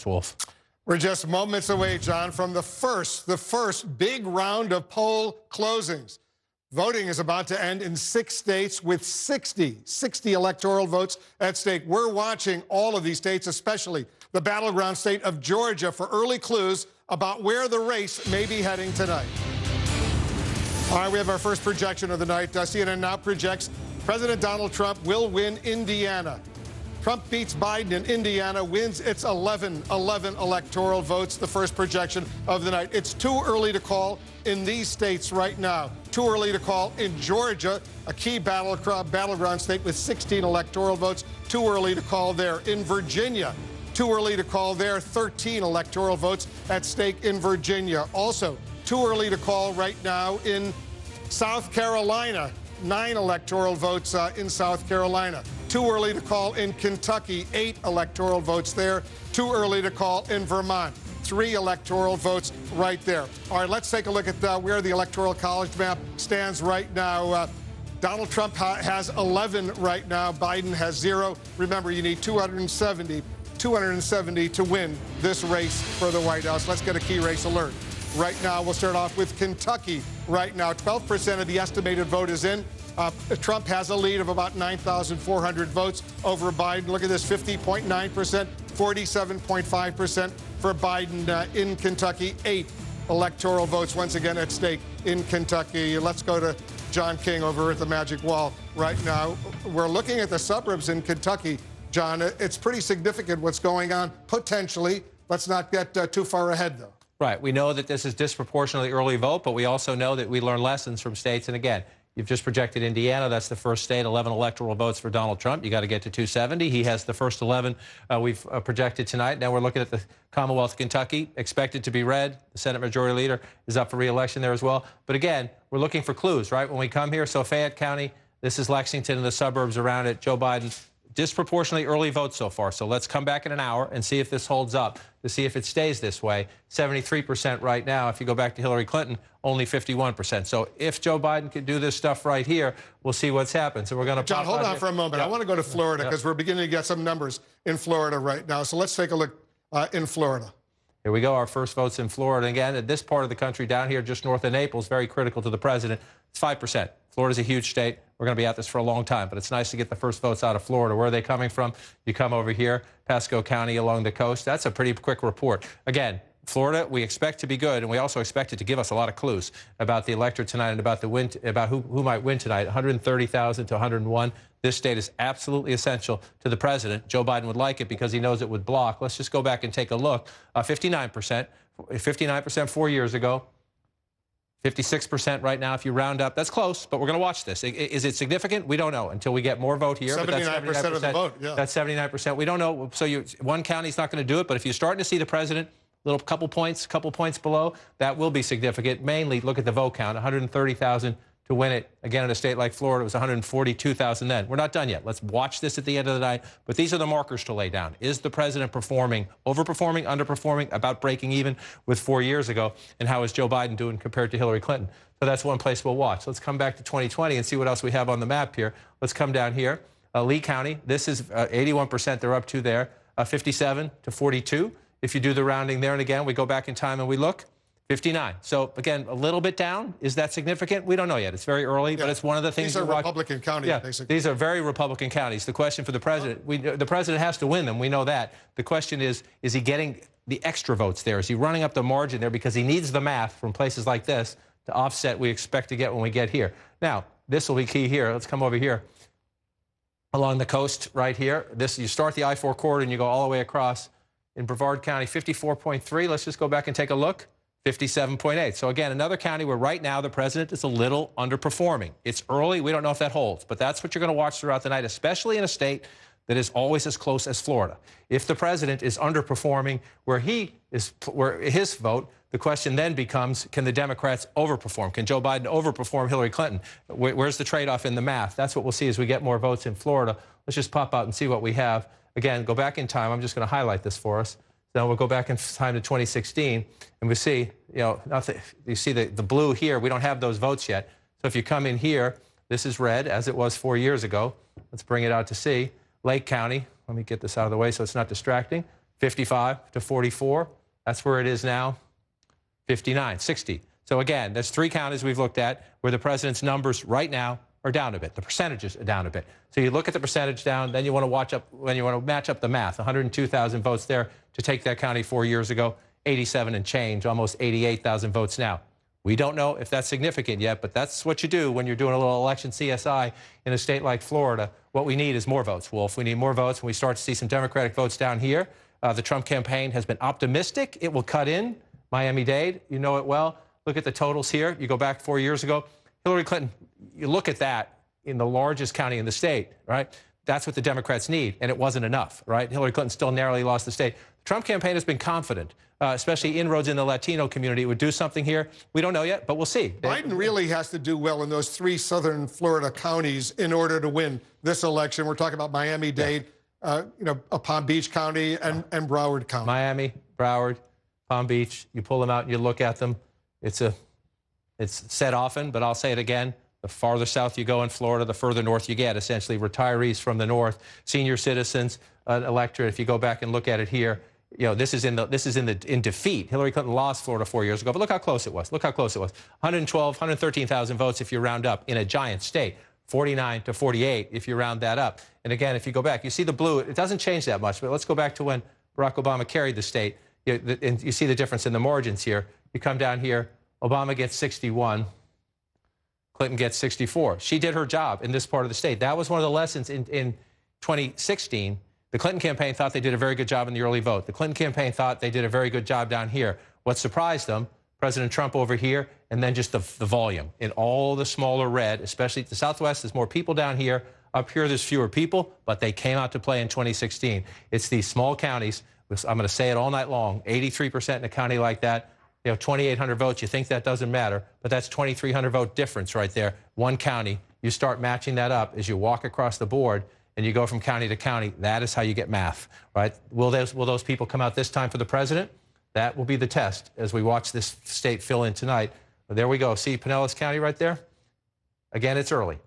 Wolf. We're just moments away, John, from the first big round of poll closings. Voting is about to end in 6 states with 60 electoral votes at stake. We're watching all of these states, especially the battleground state of Georgia, for early clues about where the race may be heading tonight. All right, we have our first projection of the night. CNN now projects President Donald Trump will win Indiana. Trump beats Biden in Indiana, wins its 11 electoral votes, the first projection of the night. It's too early to call in these states right now. Too early to call in Georgia, a key battleground state with 16 electoral votes. Too early to call there. In Virginia, too early to call there. 13 electoral votes at stake in Virginia. Also, too early to call right now in South Carolina. 9 electoral votes in South Carolina. Too early to call in Kentucky, 8 electoral votes there. Too early to call in Vermont, 3 electoral votes right there. All right, let's take a look at where the Electoral College map stands right now. Donald Trump has 11 right now. Biden has 0. Remember, you need 270 to win this race for the White House. Let's get a key race alert. Right now, we'll start off with Kentucky. Right now, 12% of the estimated vote is in. Trump has a lead of about 9,400 votes over Biden. Look at this, 50.9%, 47.5% for Biden in Kentucky. 8 electoral votes once again at stake in Kentucky. Let's go to John King over at the Magic Wall right now. We're looking at the suburbs in Kentucky. John, it's pretty significant what's going on, potentially. Let's not get too far ahead, though. Right. We know that this is disproportionately early vote, but we also know that we learn lessons from states. And again, you've just projected Indiana. That's the first state, 11 electoral votes for Donald Trump. You got to get to 270. He has the first 11 we've projected tonight. Now we're looking at the Commonwealth of Kentucky, expected to be red. The Senate Majority Leader is up for re-election there as well. But again, we're looking for clues, right? When we come here, so Fayette County, this is Lexington and the suburbs around it. Joe Biden, disproportionately early votes so far. So let's come back in an hour and see if this holds up, to see if it stays this way. 73% right now. If you go back to Hillary Clinton, only 51%. So if Joe Biden could do this stuff right here, we'll see what's happened. So we're going to... John, hold on for a moment. I want to go to Florida because we're beginning to get some numbers in Florida right now. So let's take a look in Florida. Here we go. Our first votes in Florida. Again, at this part of the country down here just north of Naples, very critical to the president. It's 5%. Florida's a huge state. We're going to be at this for a long time, but it's nice to get the first votes out of Florida. Where are they coming from? You come over here, Pasco County along the coast. That's a pretty quick report. Again, Florida, we expect to be good, and we also expect it to give us a lot of clues about the electorate tonight and about the win, about who might win tonight. 130,000 to 101. This state is absolutely essential to the president. Joe Biden would like it because he knows it would block. Let's just go back and take a look. 59% 4 years ago. 56% right now, if you round up. That's close, but we're going to watch this. Is it significant? We don't know until we get more vote here. 79% of the vote, yeah. That's 79%. We don't know. So one county's not going to do it, but if you're starting to see the president, couple points below, that will be significant. Mainly, look at the vote count, 130,000 to win it. Again, in a state like Florida, it was 142,000 then. We're not done yet. Let's watch this at the end of the night. But these are the markers to lay down. Is the president performing, overperforming, underperforming, about breaking even with 4 years ago? And how is Joe Biden doing compared to Hillary Clinton? So that's one place we'll watch. Let's come back to 2020 and see what else we have on the map here. Let's come down here. Lee County, this is 81% they're up to there, 57 to 42. If you do the rounding there, and again, we go back in time and we look, 59. So, again, a little bit down. Is that significant? We don't know yet. It's very early, but it's one of the things... These are Republican counties, basically. These are very Republican counties. The question for the president, the president has to win them. We know that. The question is he getting the extra votes there? Is he running up the margin there because he needs the math from places like this to offset we expect to get when we get here? Now, this will be key here. Let's come over here. Along the coast right here. You start the I-4 corridor and you go all the way across. In Brevard County, 54.3. Let's just go back and take a look. 57.8. So again, another county where right now the president is a little underperforming. It's early. We don't know if that holds, but that's what you're going to watch throughout the night, especially in a state that is always as close as Florida. If the president is underperforming where his vote, the question then becomes, can the Democrats overperform? Can Joe Biden overperform Hillary Clinton? Where's the trade-off in the math? That's what we'll see as we get more votes in Florida. Let's just pop out and see what we have. Again, go back in time. I'm just going to highlight this for us. Then we'll go back in time to 2016, and we see, you see the blue here. We don't have those votes yet. So if you come in here, this is red, as it was 4 years ago. Let's bring it out to see. Lake County, let me get this out of the way so it's not distracting. 55 to 44. That's where it is now. 59, 60. So again, there's 3 counties we've looked at where the president's numbers right now are down a bit. The percentages are down a bit. So you look at the percentage down, then you want to watch up when you want to match up the math. 102,000 votes there to take that county 4 years ago, 87 and change, almost 88,000 votes now. We don't know if that's significant yet, but that's what you do when you're doing a little election CSI in a state like Florida. What we need is more votes, Wolf. We need more votes. When we start to see some Democratic votes down here, the Trump campaign has been optimistic. It will cut in. Miami-Dade, you know it well. Look at the totals here. You go back 4 years ago. Hillary Clinton, you look at that in the largest county in the state, right? That's what the Democrats need, and it wasn't enough, right? Hillary Clinton still narrowly lost the state. The Trump campaign has been confident, especially inroads in the Latino community. It would do something here. We don't know yet, but we'll see. Biden really has to do well in those 3 southern Florida counties in order to win this election. We're talking about Miami-Dade, Palm Beach County and Broward County. Miami, Broward, Palm Beach. You pull them out and you look at them. It's said often, but I'll say it again. The farther south you go in Florida, the further north you get. Essentially, retirees from the north, senior citizens, electorate. If you go back and look at it here, this is in defeat. Hillary Clinton lost Florida 4 years ago, but look how close it was. Look how close it was. 112, 113,000 votes if you round up in a giant state. 49 to 48 if you round that up. And again, if you go back, you see the blue. It doesn't change that much, but let's go back to when Barack Obama carried the state. And you see the difference in the margins here. You come down here, Obama gets 61. Clinton gets 64. She did her job in this part of the state. That was one of the lessons in 2016. The Clinton campaign thought they did a very good job in the early vote. The Clinton campaign thought they did a very good job down here. What surprised them, President Trump over here, and then just the volume. In all the smaller red, especially the Southwest, there's more people down here. Up here, there's fewer people, but they came out to play in 2016. It's these small counties. I'm going to say it all night long, 83% in a county like that. 2,800 votes, you think that doesn't matter, but that's 2,300 vote difference right there. One county, you start matching that up as you walk across the board and you go from county to county. That is how you get math, right? Will those people come out this time for the president? That will be the test as we watch this state fill in tonight. There we go. See Pinellas County right there? Again, it's early.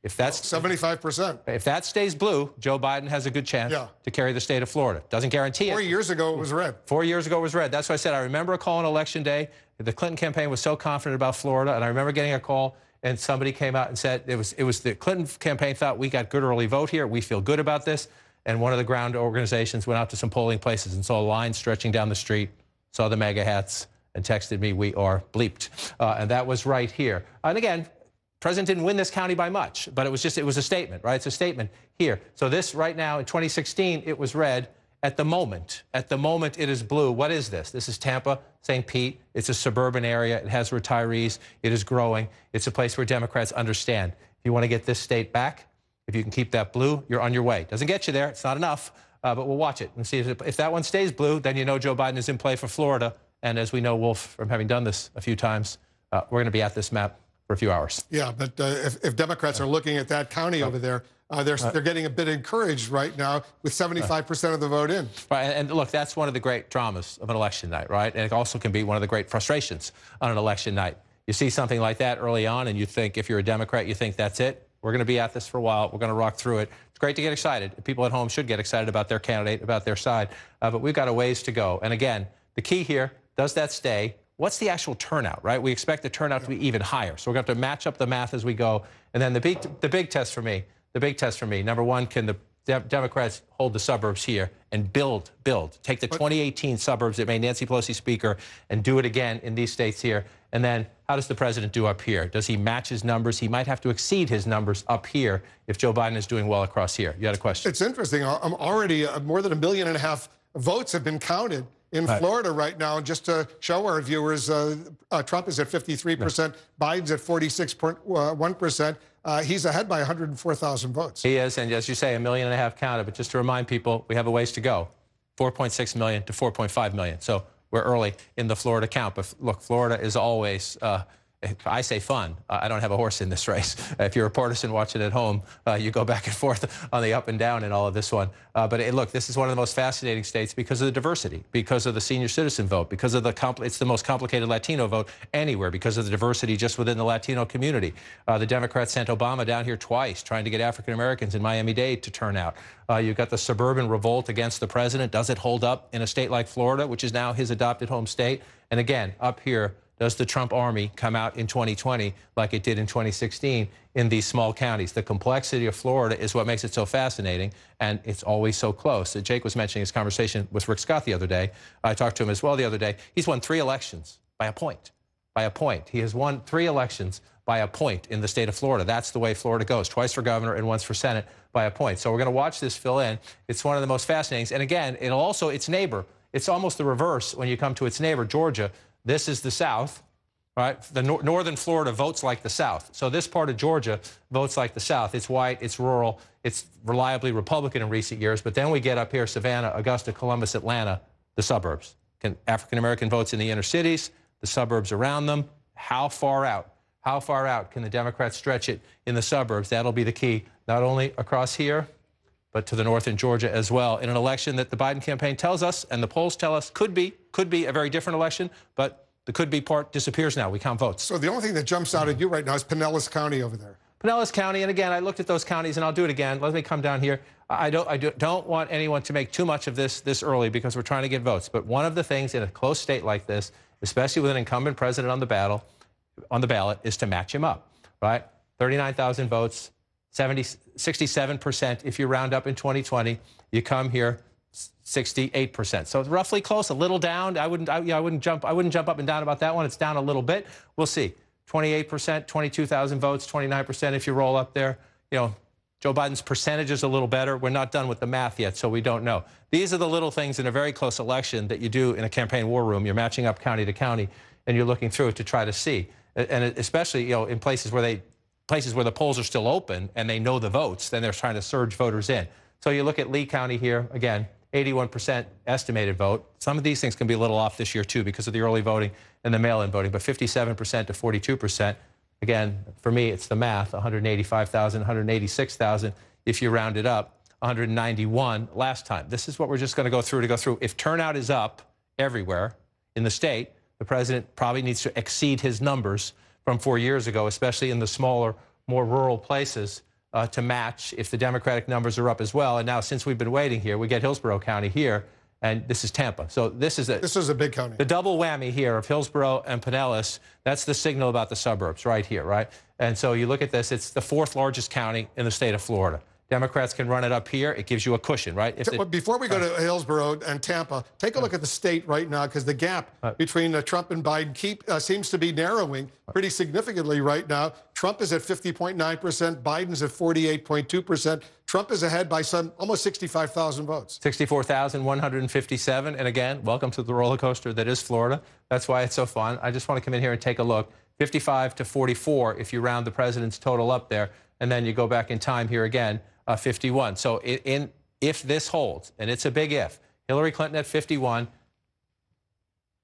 If that's 75%. If that stays blue, Joe Biden has a good chance to carry the state of Florida. Doesn't guarantee it. 4 years ago, it was red. 4 years ago, it was red. That's why I said I remember a call on Election Day. The Clinton campaign was so confident about Florida, and I remember getting a call, and somebody came out and said it was the Clinton campaign thought we got good early vote here. We feel good about this. And one of the ground organizations went out to some polling places and saw a line stretching down the street, saw the MAGA hats, and texted me, "We are bleeped." And that was right here. And again, President didn't win this county by much, but it was a statement, right? It's a statement here. So this right now in 2016, it was red. At the moment, it is blue. What is this? This is Tampa, St. Pete. It's a suburban area. It has retirees. It is growing. It's a place where Democrats understand. If you want to get this state back, if you can keep that blue, you're on your way. Doesn't get you there. It's not enough, but we'll watch it and see if that one stays blue, then you know Joe Biden is in play for Florida. And as we know, Wolf, from having done this a few times, we're going to be at this map for a few hours. Yeah, but if Democrats are looking at that county over there, they're getting a bit encouraged right now with 75% of the vote in. Right, and look, that's one of the great dramas of an election night, right? And it also can be one of the great frustrations on an election night. You see something like that early on, and you think, if you're a Democrat, you think that's it. We're going to be at this for a while. We're going to rock through it. It's great to get excited. People at home should get excited about their candidate, about their side. But we've got a ways to go. And again, the key here, does that stay? What's the actual turnout, right? We expect the turnout to be even higher. So we're going to have to match up the math as we go. And then the big test for me, number one, can the Democrats hold the suburbs here and build. Take the 2018 suburbs that made Nancy Pelosi Speaker and do it again in these states here. And then how does the president do up here? Does he match his numbers? He might have to exceed his numbers up here if Joe Biden is doing well across here. You had a question? It's interesting. I'm already more than 1.5 million votes have been counted in Florida right now. And just to show our viewers, Trump is at 53%, Biden's at 46.1%. He's ahead by 104,000 votes. He is, and as you say, 1.5 million counted. But just to remind people, we have a ways to go, 4.6 million to 4.5 million. So we're early in the Florida count. But look, Florida is always I say fun. I don't have a horse in this race. If you're a partisan watching at home, you go back and forth on the up and down in all of this one. Look, this is one of the most fascinating states because of the diversity, because of the senior citizen vote, because of it's the most complicated Latino vote anywhere, because of the diversity just within the Latino community. The Democrats sent Obama down here twice trying to get African Americans in Miami-Dade to turn out. You've got the suburban revolt against the president. Does it hold up in a state like Florida, which is now his adopted home state? And again, up here, does the Trump army come out in 2020 like it did in 2016 in these small counties? The complexity of Florida is what makes it so fascinating, and it's always so close. Jake was mentioning his conversation with Rick Scott the other day. I talked to him as well the other day. He's won 3 elections by a point. By a point. He has won 3 elections by a point in the state of Florida. That's the way Florida goes. Twice for governor and once for Senate by a point. So we're going to watch this fill in. It's one of the most fascinating. And again, it'll also, its neighbor, it's almost the reverse when you come to its neighbor, Georgia. This is the South, right? The northern Florida votes like the South. So this part of Georgia votes like the South. It's white, it's rural, it's reliably Republican in recent years. But then we get up here, Savannah, Augusta, Columbus, Atlanta, the suburbs. African-American votes in the inner cities, the suburbs around them. How far out? How far out can the Democrats stretch it in the suburbs? That'll be the key, not only across here, but to the north in Georgia as well, in an election that the Biden campaign tells us, and the polls tell us could be a very different election, but the could-be part disappears now. We count votes. So the only thing that jumps out at you right now is Pinellas County over there. Pinellas County, and again, I looked at those counties, and I'll do it again. Let me come down here. I don't want anyone to make too much of this early because we're trying to get votes. But one of the things in a close state like this, especially with an incumbent president on the ballot, is to match him up, right? 39,000 votes. 67% if you round up in 2020. You come here 68%. So it's roughly close, a little down. I wouldn't jump up and down about that one. It's down a little bit. We'll see. 28%, 22,000 votes, 29% if you roll up there. You know, Joe Biden's percentage is a little better. We're not done with the math yet, so we don't know. These are the little things in a very close election that you do in a campaign war room. You're matching up county to county, and you're looking through it to try to see. And especially, you know, in places where the polls are still open and they know the votes, then they're trying to surge voters in. So you look at Lee County here, again, 81% estimated vote. Some of these things can be a little off this year, too, because of the early voting and the mail-in voting, but 57% to 42%. Again, for me, it's the math, 185,000, 186,000. If you round it up, 191 last time. This is what we're just going to go through. If turnout is up everywhere in the state, the president probably needs to exceed his numbers from 4 years ago, especially in the smaller, more rural places, to match if the Democratic numbers are up as well. And now, since we've been waiting here, we get Hillsborough County here, and this is Tampa. So this is a big county. The double whammy here of Hillsborough and Pinellas. That's the signal about the suburbs right here, right? And so you look at this, it's the 4th largest county in the state of Florida. Democrats can run it up here. It gives you a cushion, right? Before we go to Hillsborough and Tampa, take a look at the state right now, because the gap between Trump and Biden seems to be narrowing pretty significantly right now. Trump is at 50.9%. Biden's at 48.2%. Trump is ahead by almost 65,000 votes. 64,157. And again, welcome to the roller coaster that is Florida. That's why it's so fun. I just want to come in here and take a look. 55 to 44 if you round the president's total up there. And then you go back in time here again. 51. So if this holds, and it's a big if, Hillary Clinton at 51,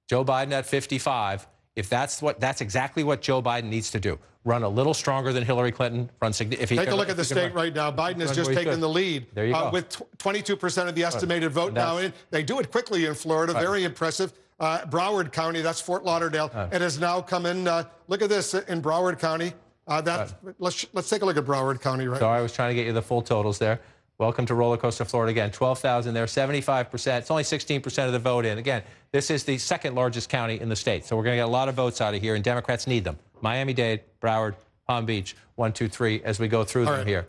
Joe Biden at 55, if that's exactly what Joe Biden needs to do. Run a little stronger than Hillary Clinton. Take a look at the state right now. Biden has just taken the lead there you go. With 22% of the estimated vote now. They do it quickly in Florida. Very impressive. Broward County, that's Fort Lauderdale. It has now come in. Look at this in Broward County. Let's take a look at Broward County right now. Sorry, I was trying to get you the full totals there. Welcome to Roller Coaster Florida again. 12,000 there, 75%. It's only 16% of the vote in. Again, this is the 2nd largest county in the state. So we're going to get a lot of votes out of here, and Democrats need them. Miami-Dade, Broward, Palm Beach, 1, 2, 3, as we go through them here.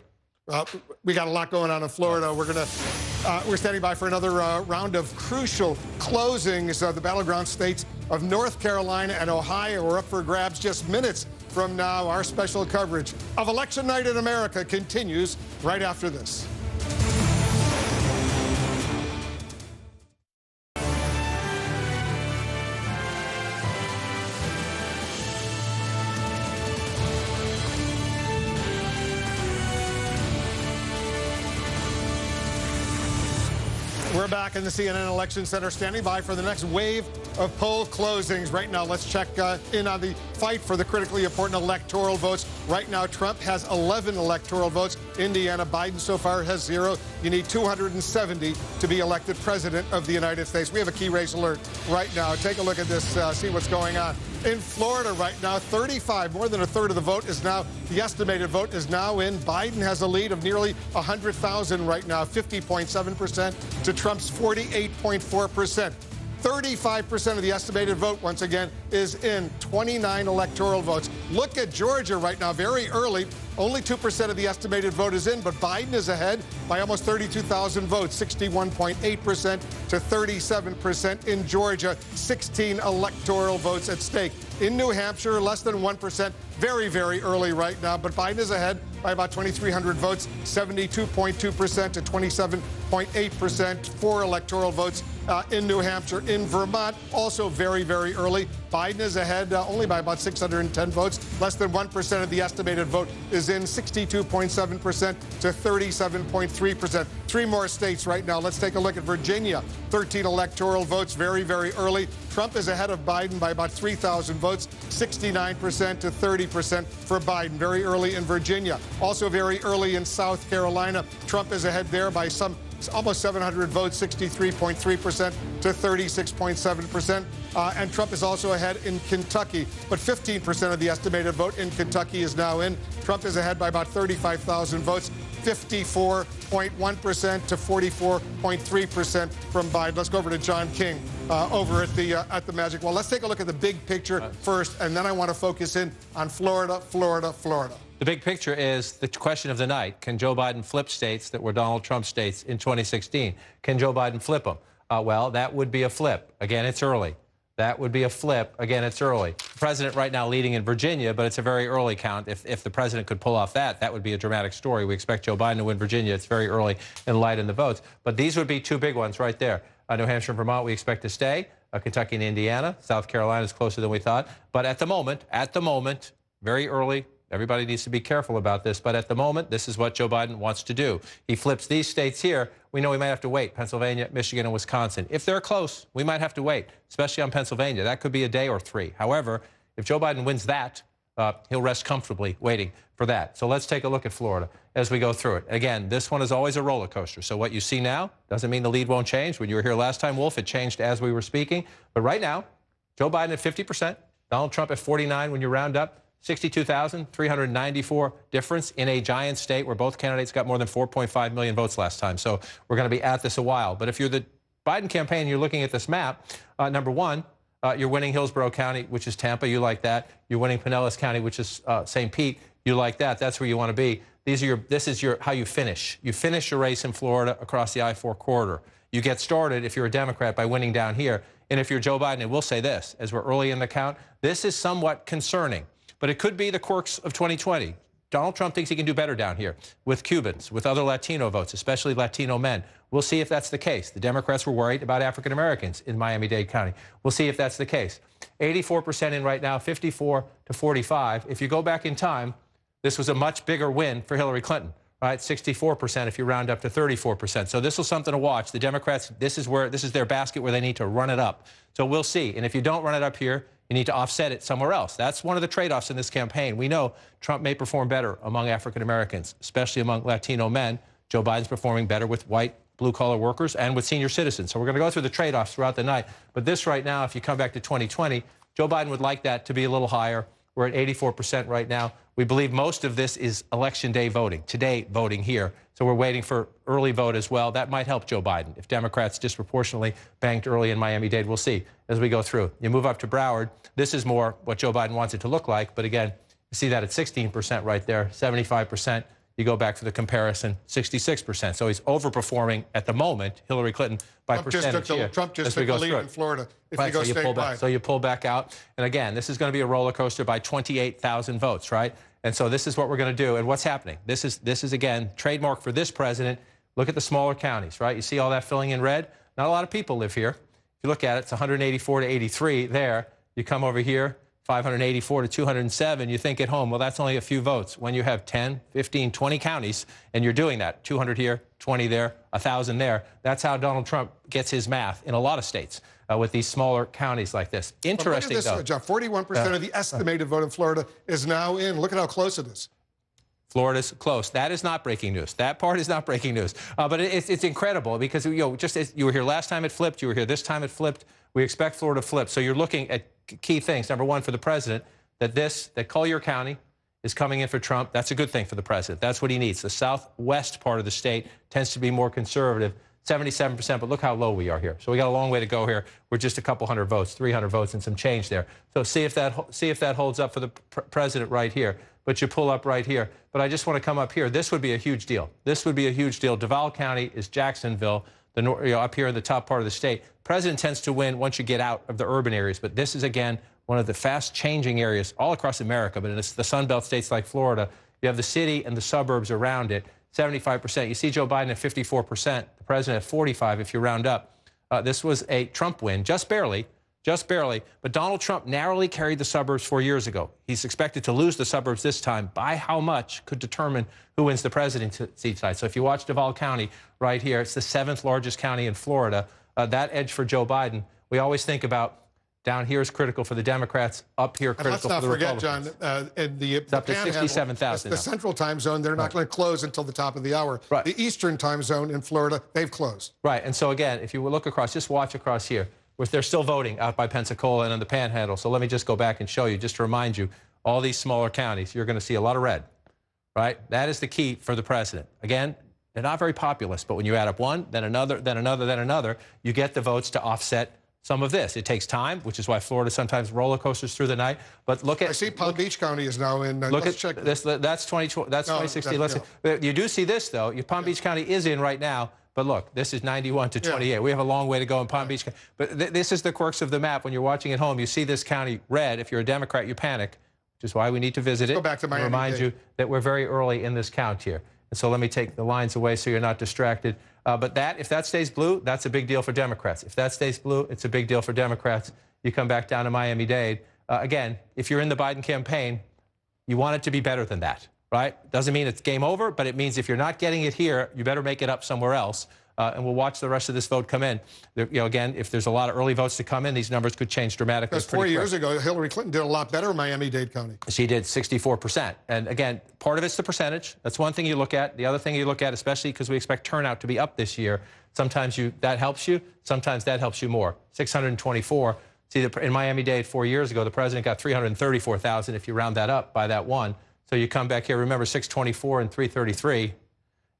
We got a lot going on in Florida. We're standing by for another round of crucial closings. The battleground states of North Carolina and Ohio are up for grabs just minutes from now. Our special coverage of Election Night in America continues right after this. We're back in the CNN Election Center, standing by for the next wave of poll closings. Right now, let's check in on the fight for the critically important electoral votes. Right now, Trump has 11 electoral votes. Indiana, Biden so far has 0. You need 270 to be elected president of the United States. We have a key race alert right now. Take a look at this, see what's going on. In Florida right now, 35, more than a third of the vote is now, the estimated vote is now in. Biden has a lead of nearly 100,000 right now, 50.7% to Trump's 48.4%. 35% of the estimated vote, once again, is in. 29 electoral votes. Look at Georgia right now, very early. Only 2% of the estimated vote is in, but Biden is ahead by almost 32,000 votes, 61.8% to 37% in Georgia. 16 electoral votes at stake. In New Hampshire, less than 1%, very, very early right now, but Biden is ahead by about 2,300 votes, 72.2% to 27.8% for electoral votes in New Hampshire. In Vermont, also very, very early. Biden is ahead only by about 610 votes. Less than 1% of the estimated vote is in, 62.7% to 37.3%. 3 more states right now. Let's take a look at Virginia. 13 electoral votes, very, very early. Trump is ahead of Biden by about 3,000 votes, 69% to 30% for Biden. Very early in Virginia. Also very early in South Carolina. Trump is ahead there by almost 700 votes, 63.3% to 36.7%. And Trump is also ahead in Kentucky. But 15% of the estimated vote in Kentucky is now in. Trump is ahead by about 35,000 votes, 54.1% to 44.3% from Biden. Let's go over to John King over at the Magic Wall. Let's take a look at the big picture first, and then I want to focus in on Florida, Florida, Florida. The big picture is the question of the night. Can Joe Biden flip states that were Donald Trump states in 2016? Can Joe Biden flip them? Well, that would be a flip. Again, it's early. That would be a flip. Again, it's early. The president right now leading in Virginia, but it's a very early count. If the president could pull off that would be a dramatic story. We expect Joe Biden to win Virginia. It's very early and light in the votes. But these would be 2 big ones right there. New Hampshire and Vermont, we expect to stay. Kentucky and Indiana. South Carolina is closer than we thought. But at the moment, very early. Everybody needs to be careful about this, but at the moment, this is what Joe Biden wants to do. He flips these states here. We know we might have to wait. Pennsylvania, Michigan, and Wisconsin. If they're close, we might have to wait, especially on Pennsylvania. That could be a day or 3. However, if Joe Biden wins that, he'll rest comfortably waiting for that. So let's take a look at Florida as we go through it. Again, this one is always a roller coaster. So what you see now doesn't mean the lead won't change. When you were here last time, Wolf, it changed as we were speaking. But right now, Joe Biden at 50%, Donald Trump at 49 when you round up. 62,394 difference in a giant state where both candidates got more than 4.5 million votes last time. So we're going to be at this a while. But if you're the Biden campaign, you're looking at this map. Number one, you're winning Hillsborough County, which is Tampa. You like that. You're winning Pinellas County, which is St. Pete. You like that. That's where you want to be. This is how you finish. You finish your race in Florida across the I-4 corridor. You get started, if you're a Democrat, by winning down here. And if you're Joe Biden, and we'll say this, as we're early in the count, this is somewhat concerning. But it could be the quirks of 2020. Donald Trump thinks he can do better down here with Cubans, with other Latino votes, especially Latino men. We'll see if that's the case. The Democrats were worried about African Americans in Miami-Dade County. We'll see if that's the case. 84% in right now, 54 to 45. If you go back in time, this was a much bigger win for Hillary Clinton, right? 64% if you round up to 34%. So this is something to watch. The Democrats, this is their basket where they need to run it up. So we'll see. And if you don't run it up here, you need to offset it somewhere else. That's one of the trade-offs in this campaign. We know Trump may perform better among African Americans, especially among Latino men. Joe Biden's performing better with white, blue-collar workers and with senior citizens. So we're going to go through the trade-offs throughout the night. But this right now, if you come back to 2020, Joe Biden would like that to be a little higher. We're at 84% right now. We believe most of this is Election Day voting, today voting here. So we're waiting for early vote as well. That might help Joe Biden. If Democrats disproportionately banked early in Miami-Dade, we'll see as we go through. You move up to Broward. This is more what Joe Biden wants it to look like. But again, you see that at 16% right there, 75%. You go back for the comparison, 66%. So he's overperforming at the moment Hillary Clinton by percentage. Trump just took the lead in Florida if you go statewide. So you pull back out. And again, this is going to be a roller coaster by 28,000 votes, right? And so this is what we're going to do. And what's happening? This is again, trademark for this president. Look at the smaller counties, right? You see all that filling in red? Not a lot of people live here. If you look at it, it's 184 to 83 there. You come over here, 584 to 207, you think at home, well, that's only a few votes. When you have 10, 15, 20 counties, and you're doing that, 200 here, 20 there, 1,000 there, that's how Donald Trump gets his math in a lot of states with these smaller counties like this. Interesting, look at this, though. John, 41% of the estimated vote in Florida is now in. Look at how close it is. Florida's close. That is not breaking news. That part is not breaking news. But it's incredible because, just as you were here last time it flipped, you were here this time it flipped. We expect Florida to flip. So you're looking at key things. Number one, for the president, that Collier County is coming in for Trump. That's a good thing for the president. That's what he needs. The southwest part of the state tends to be more conservative, 77%, but look how low we are here. So we got a long way to go here. We're just a couple hundred votes, 300 votes and some change there. So see if that holds up for the president right here. But you pull up right here. But I just want to come up here. This would be a huge deal. This would be a huge deal. Duval County is Jacksonville, up here in the top part of the state. President tends to win once you get out of the urban areas. But this is, again, one of the fast-changing areas all across America. But in the Sun Belt states like Florida, you have the city and the suburbs around it, 75%. You see Joe Biden at 54%, the president at 45% if you round up. This was a Trump win, just barely. Just barely. But Donald Trump narrowly carried the suburbs 4 years ago. He's expected to lose the suburbs this time. By how much could determine who wins the presidency side. So if you watch Duval County right here, it's the 7th largest county in Florida. That edge for Joe Biden, we always think about down here is critical for the Democrats, up here critical for the Republicans. Let's not forget, John, in the up to 67,000. The central time zone, they're not going to close until the top of the hour. Right. The eastern time zone in Florida, they've closed. Right. And so, again, if you look across, just watch across here. They're still voting out by Pensacola and on the Panhandle. So let me just go back and show you, just to remind you, all these smaller counties, you're going to see a lot of red, right? That is the key for the president. Again, they're not very populous, but when you add up one, then another, then another, then another, you get the votes to offset some of this. It takes time, which is why Florida sometimes roller coasters through the night. But look at... I see Palm Beach County is now in... Look at check this. That's 2016. You do see this, though. Palm Beach County is in right now. But look, this is 91 to 28. Yeah. We have a long way to go in Palm Beach. But this is the quirks of the map. When you're watching at home, you see this county red. If you're a Democrat, you panic, which is why we need to visit it. Go back to Miami-Dade. Remind you that we're very early in this count here. And so let me take the lines away so you're not distracted. But if that stays blue, that's a big deal for Democrats. If that stays blue, it's a big deal for Democrats. You come back down to Miami-Dade. Again, if you're in the Biden campaign, you want it to be better than that. Right? Doesn't mean it's game over, but it means if you're not getting it here, you better make it up somewhere else. And we'll watch the rest of this vote come in. Again, if there's a lot of early votes to come in, these numbers could change dramatically. Because 4 years ago, Hillary Clinton did a lot better in Miami-Dade County. She did 64%. And again, part of it's the percentage. That's one thing you look at. The other thing you look at, especially because we expect turnout to be up this year, sometimes that helps you. Sometimes that helps you more. 624. See, in Miami-Dade 4 years ago, the president got 334,000 if you round that up by that one. So you come back here, remember 624 and 333,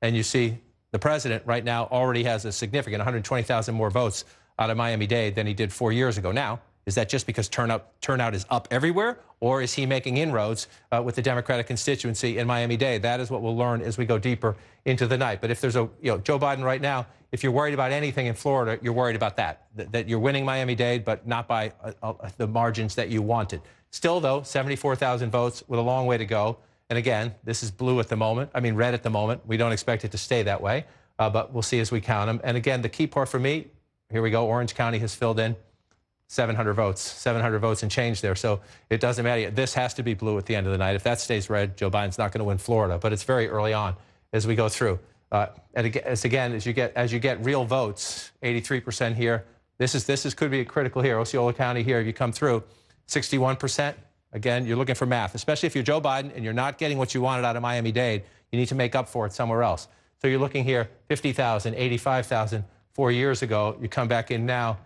and you see the president right now already has a significant 120,000 more votes out of Miami-Dade than he did 4 years ago. Now, is that just because turnout is up everywhere, or is he making inroads with the Democratic constituency in Miami-Dade? That is what we'll learn as we go deeper into the night. But if there's Joe Biden right now, if you're worried about anything in Florida, you're worried about that you're winning Miami-Dade, but not by the margins that you wanted. Still, though, 74,000 votes with a long way to go. And again, this is blue at the moment. I mean, red at the moment. We don't expect it to stay that way, but we'll see as we count them. And again, the key part for me, here we go. Orange County has filled in 700 votes and change there. So it doesn't matter. This has to be blue at the end of the night. If that stays red, Joe Biden's not going to win Florida. But it's very early on as we go through. And as you get real votes, 83% here. This could be critical here. Osceola County here. If you come through, 61%. Again, you're looking for math, especially if you're Joe Biden and you're not getting what you wanted out of Miami-Dade. You need to make up for it somewhere else. So you're looking here, 50,000, 85,000 4 years ago. You come back in now.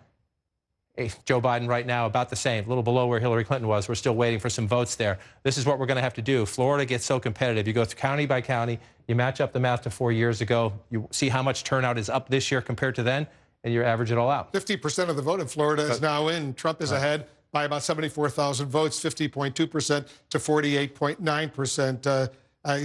Joe Biden right now about the same, a little below where Hillary Clinton was. We're still waiting for some votes there. This is what we're going to have to do. Florida gets so competitive. You go through county by county. You match up the math to 4 years ago. You see how much turnout is up this year compared to then, and you average it all out. 50% of the vote in Florida is now in. Trump is ahead by about 74,000 votes, 50.2% to 48.9%.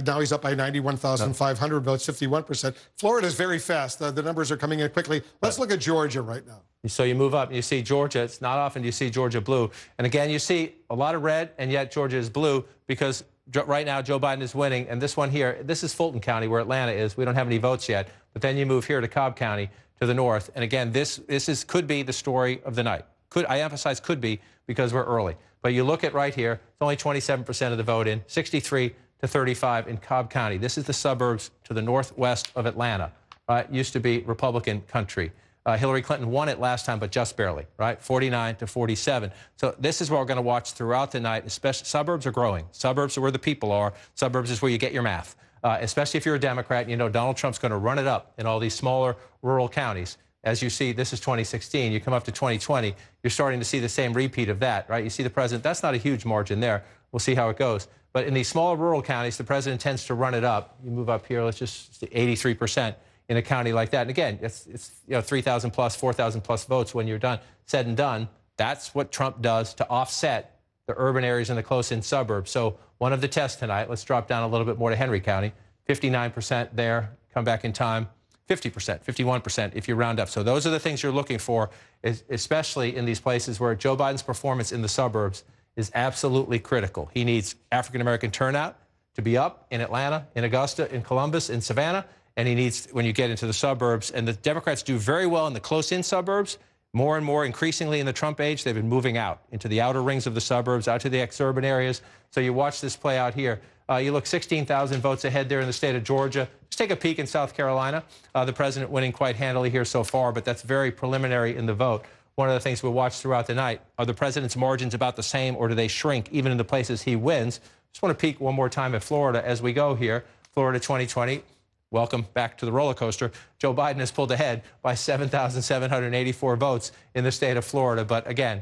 Now he's up by 91,500 votes, 51%. Florida is very fast. The numbers are coming in quickly. Let's look at Georgia right now. So you move up and you see Georgia. It's not often you see Georgia blue. And again, you see a lot of red, and yet Georgia is blue because right now Joe Biden is winning. And this one here, this is Fulton County where Atlanta is. We don't have any votes yet. But then you move here to Cobb County to the north. And again, this could be the story of the night. I emphasize could be because we're early. But you look at right here, it's only 27% of the vote in, 63 to 35 in Cobb County. This is the suburbs to the northwest of Atlanta. Right? Used to be Republican country. Hillary Clinton won it last time, but just barely, right? 49 to 47. So this is what we're going to watch throughout the night. Especially, suburbs are growing. Suburbs are where the people are. Suburbs is where you get your math. Especially if you're a Democrat, and you know Donald Trump's going to run it up in all these smaller rural counties. As you see, this is 2016. You come up to 2020, you're starting to see the same repeat of that, right? You see the president, that's not a huge margin there. We'll see how it goes. But in these smaller rural counties, the president tends to run it up. You move up here, let's just see 83%. In a county like that. And again, it's 3,000 plus, 4,000 plus votes when you're done, said and done. That's what Trump does to offset the urban areas and the close-in suburbs. So one of the tests tonight, let's drop down a little bit more to Henry County, 59% there, come back in time, 50%, 51% if you round up. So those are the things you're looking for, especially in these places where Joe Biden's performance in the suburbs is absolutely critical. He needs African-American turnout to be up in Atlanta, in Augusta, in Columbus, in Savannah. And he needs, when you get into the suburbs, and the Democrats do very well in the close-in suburbs, more and more increasingly in the Trump age, they've been moving out into the outer rings of the suburbs, out to the exurban areas. So you watch this play out here. You look 16,000 votes ahead there in the state of Georgia. Just take a peek in South Carolina. The president winning quite handily here so far, but that's very preliminary in the vote. One of the things we'll watch throughout the night, are the president's margins about the same, or do they shrink even in the places he wins? Just want to peek one more time at Florida as we go here. Florida 2020. Welcome back to the roller coaster. Joe Biden has pulled ahead by 7,784 votes in the state of Florida. But again,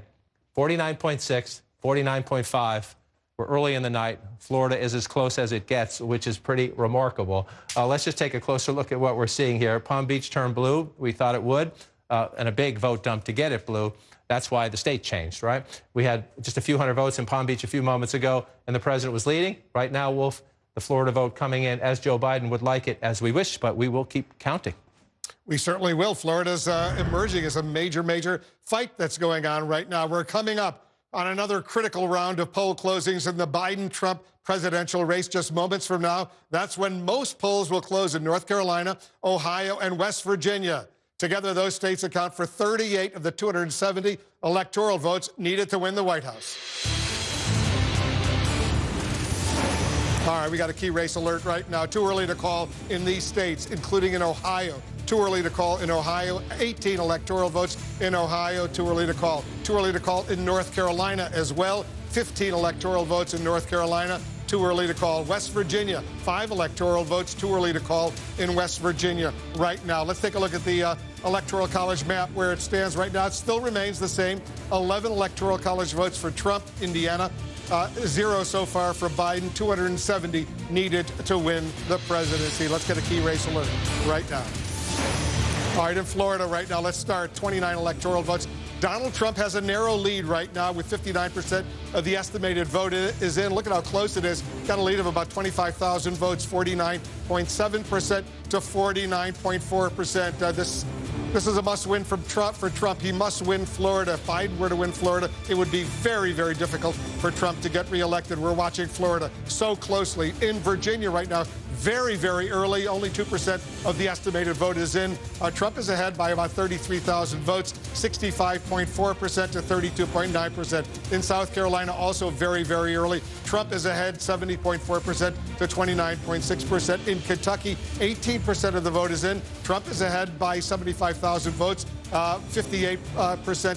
49.6, 49.5. We're early in the night. Florida is as close as it gets, which is pretty remarkable. Let's just take a closer look at what we're seeing here. Palm Beach turned blue. We thought it would, and a big vote dump to get it blue. That's why the state changed, right? We had just a few hundred votes in Palm Beach a few moments ago, and the president was leading. Right now, Wolf, the Florida vote coming in as Joe Biden would like it, as we wish, but we will keep counting. We certainly will. Florida's emerging as a major, major fight that's going on right now. We're coming up on another critical round of poll closings in the Biden-Trump presidential race just moments from now. That's when most polls will close in North Carolina, Ohio, and West Virginia. Together, those states account for 38 of the 270 electoral votes needed to win the White House. All right, we got a key race alert right now. Too early to call in these states, including in Ohio. Too early to call in Ohio. 18 electoral votes in Ohio. Too early to call. Too early to call in North Carolina as well. 15 electoral votes in North Carolina. Too early to call. West Virginia, 5 electoral votes. Too early to call in West Virginia right now. Let's take a look at the Electoral College map where it stands right now. It still remains the same. 11 Electoral College votes for Trump, Indiana. 0 so far for Biden. 270 needed to win the presidency. Let's get a key race alert right now. All right, in Florida right now, let's start. 29 electoral votes. Donald Trump has a narrow lead right now with 59% of the estimated vote is in. Look at how close it is. Got a lead of about 25,000 votes, 49.7% to 49.4%. This is a must-win for Trump. He must win Florida. If Biden were to win Florida, it would be very, very difficult for Trump to get reelected. We're watching Florida so closely. In Virginia right now, very, very early. Only 2% of the estimated vote is in. Trump is ahead by about 33,000 votes, 65.4% to 32.9%. In South Carolina, also very, very early. Trump is ahead 70.4% to 29.6%. In Kentucky, 18% of the vote is in. Trump is ahead by 75,000 votes, 58%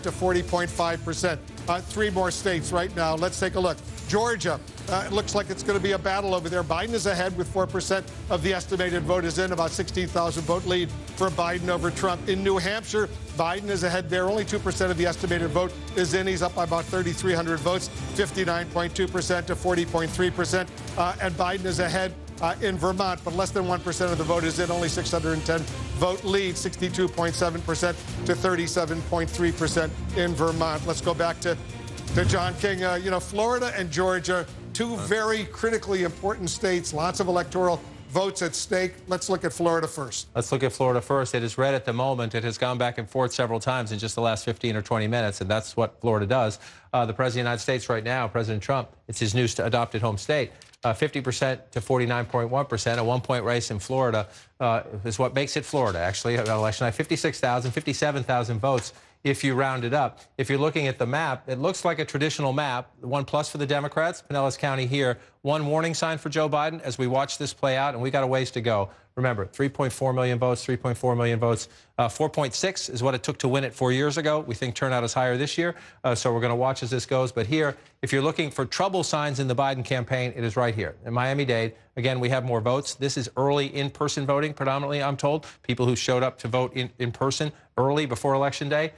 to 40.5%. 3 more states right now. Let's take a look. Georgia, it looks like it's going to be a battle over there. Biden is ahead with 4% of the estimated vote is in, about 16,000 vote lead for Biden over Trump. In New Hampshire, Biden is ahead there. Only 2% of the estimated vote is in. He's up by about 3,300 votes, 59.2% to 40.3%. And Biden is ahead in Vermont, but less than 1% of the vote is in. Only 610 vote lead, 62.7% to 37.3% in Vermont. Let's go back to John King. Florida and Georgia, 2 very critically important states, lots of electoral votes at stake. Let's look at Florida first. Let's look at Florida first. It is red at the moment. It has gone back and forth several times in just the last 15 or 20 minutes, and that's what Florida does. The President of the United States right now, President Trump, it's his new adopted home state. 50% to 49.1%, a 1-point race in Florida is what makes it Florida, actually. Election night, 56,000, 57,000 votes if you round it up. If you're looking at the map, it looks like a traditional map. 1+ for the Democrats, Pinellas County here. One warning sign for Joe Biden as we watch this play out, and we got a ways to go. Remember, 3.4 million votes, 3.4 million votes. 4.6 is what it took to win it 4 years ago. We think turnout is higher this year, so we're going to watch as this goes. But here, if you're looking for trouble signs in the Biden campaign, it is right here. In Miami-Dade, again, we have more votes. This is early in-person voting, predominantly, I'm told. People who showed up to vote in person early before Election Day.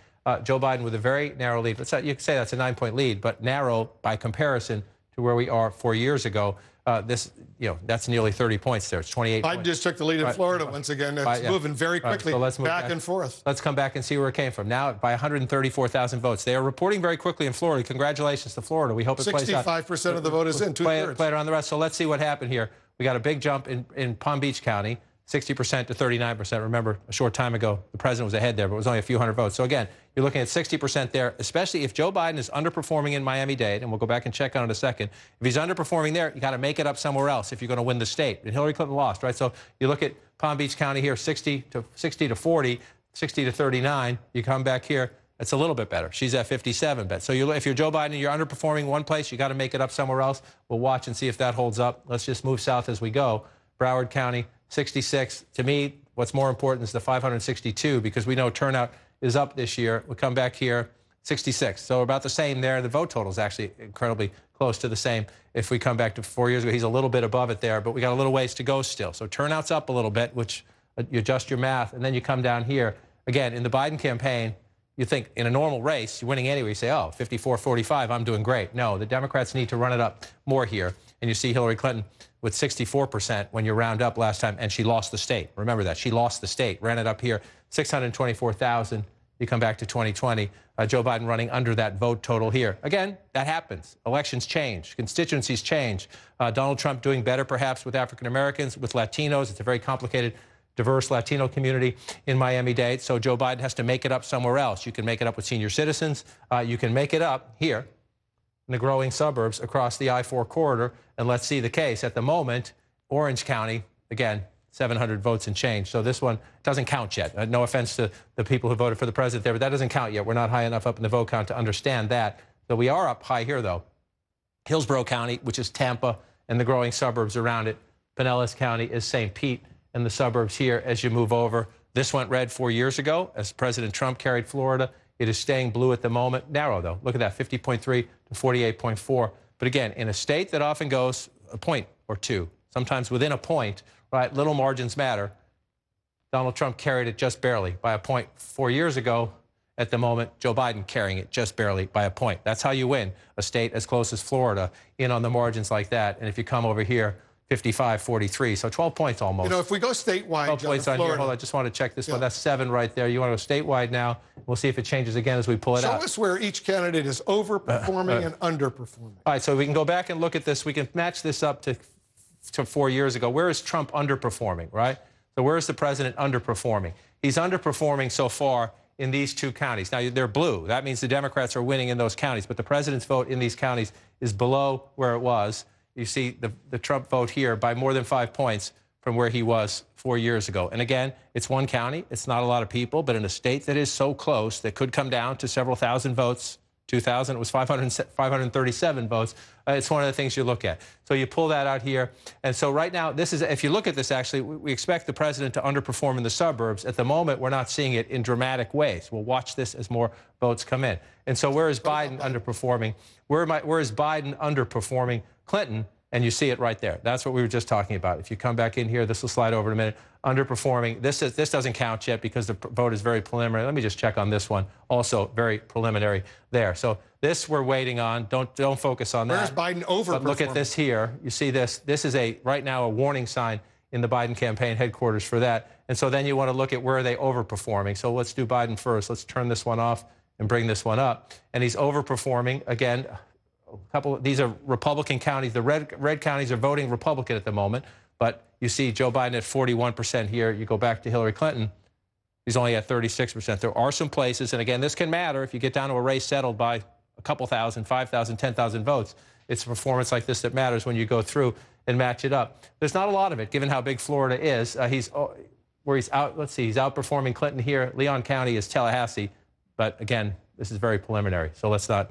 Joe Biden with a very narrow lead. You could say that's a 9-point lead, but narrow by comparison to where we are 4 years ago. That's nearly 30 points there. It's 28 Biden points. just took the lead in Florida once again. It's moving very quickly, so let's move back and forth. Let's come back and see where it came from. Now, by 134,000 votes. They are reporting very quickly in Florida. Congratulations to Florida. We hope it plays out. 65% of the vote is in, two-thirds. Play it around the rest. So let's see what happened here. We got a big jump in Palm Beach County, 60% to 39%. Remember, a short time ago, the president was ahead there, but it was only a few hundred votes. So again, you're looking at 60% there, especially if Joe Biden is underperforming in Miami-Dade, and we'll go back and check on it in a second. If he's underperforming there, you got to make it up somewhere else if you're going to win the state. And Hillary Clinton lost, right? So you look at Palm Beach County here, 60 to 40, 60 to 39. You come back here, it's a little bit better. She's at 57. So if you're Joe Biden and you're underperforming one place, you got to make it up somewhere else. We'll watch and see if that holds up. Let's just move south as we go. Broward County, 66. To me, what's more important is the 562 because we know turnout is up this year. We'll come back here, 66. So about the same there. The vote total is actually incredibly close to the same. If we come back to 4 years ago, he's a little bit above it there, but we got a little ways to go still. So turnout's up a little bit, which you adjust your math, and then you come down here. Again, in the Biden campaign, you think in a normal race, you're winning anyway. You say, oh, 54-45, I'm doing great. No, the Democrats need to run it up more here. And you see Hillary Clinton with 64% when you round up last time, and she lost the state. Remember that. She lost the state, ran it up here, 624,000. You come back to 2020, Joe Biden running under that vote total here. Again, that happens. Elections change. Constituencies change. Donald Trump doing better perhaps with African Americans, with Latinos. It's a very complicated, diverse Latino community in Miami-Dade. So Joe Biden has to make it up somewhere else. You can make it up with senior citizens. You can make it up here in the growing suburbs across the I-4 corridor. And let's see the case. At the moment, Orange County, again, 700 votes and change. So this one doesn't count yet. No offense to the people who voted for the president there, but that doesn't count yet. We're not high enough up in the vote count to understand that. So we are up high here, though. Hillsborough County, which is Tampa and the growing suburbs around it. Pinellas County is St. Pete and the suburbs here as you move over. This went red 4 years ago as President Trump carried Florida. It is staying blue at the moment. Narrow, though. Look at that, 50.3 to 48.4. But again, in a state that often goes a point or two, sometimes within a point, right, little margins matter. Donald Trump carried it just barely by a point 4 years ago. At the moment, Joe Biden carrying it just barely by a point. That's how you win a state as close as Florida, in on the margins like that. And if you come over here, 55-43, so 12 points almost. You know, if we go statewide, 12 points on here. Hold on, I just want to check this one. That's 7 right there. You want to go statewide now. We'll see if it changes again as we pull it out. Show us where each candidate is overperforming and underperforming. All right, so we can go back and look at this. We can match this up to 4 years ago. Where is Trump underperforming, right? So where is the president underperforming? He's underperforming so far in these two counties. Now, they're blue. That means the Democrats are winning in those counties, but the president's vote in these counties is below where it was. You see the Trump vote here by more than 5 points from where he was 4 years ago. And again, it's one county. It's not a lot of people, but in a state that is so close that could come down to several thousand votes. 2000, it was 537 votes. It's one of the things you look at. So you pull that out here. And so right now, this is, if you look at this, actually, we expect the president to underperform in the suburbs. At the moment, we're not seeing it in dramatic ways. We'll watch this as more votes come in. And so where is Biden underperforming? Where is Biden underperforming Clinton? And you see it right there. That's what we were just talking about. If you come back in here, this will slide over in a minute. Underperforming. This doesn't count yet because the vote is very preliminary. Let me just check on this one. Also very preliminary there. So this we're waiting on. Don't focus on that. Where's Biden overperforming? But look at this here. You see this. This is right now a warning sign in the Biden campaign headquarters for that. And so then you want to look at where are they overperforming. So let's do Biden first. Let's turn this one off and bring this one up. And he's overperforming again. These are Republican counties. The red counties are voting Republican at the moment. But you see Joe Biden at 41% here. You go back to Hillary Clinton. He's only at 36%. There are some places, and again, this can matter if you get down to a race settled by a couple thousand, 5,000, 10,000 votes. It's a performance like this that matters when you go through and match it up. There's not a lot of it, given how big Florida is. He's outperforming Clinton here. Leon County is Tallahassee. But again, this is very preliminary, so let's not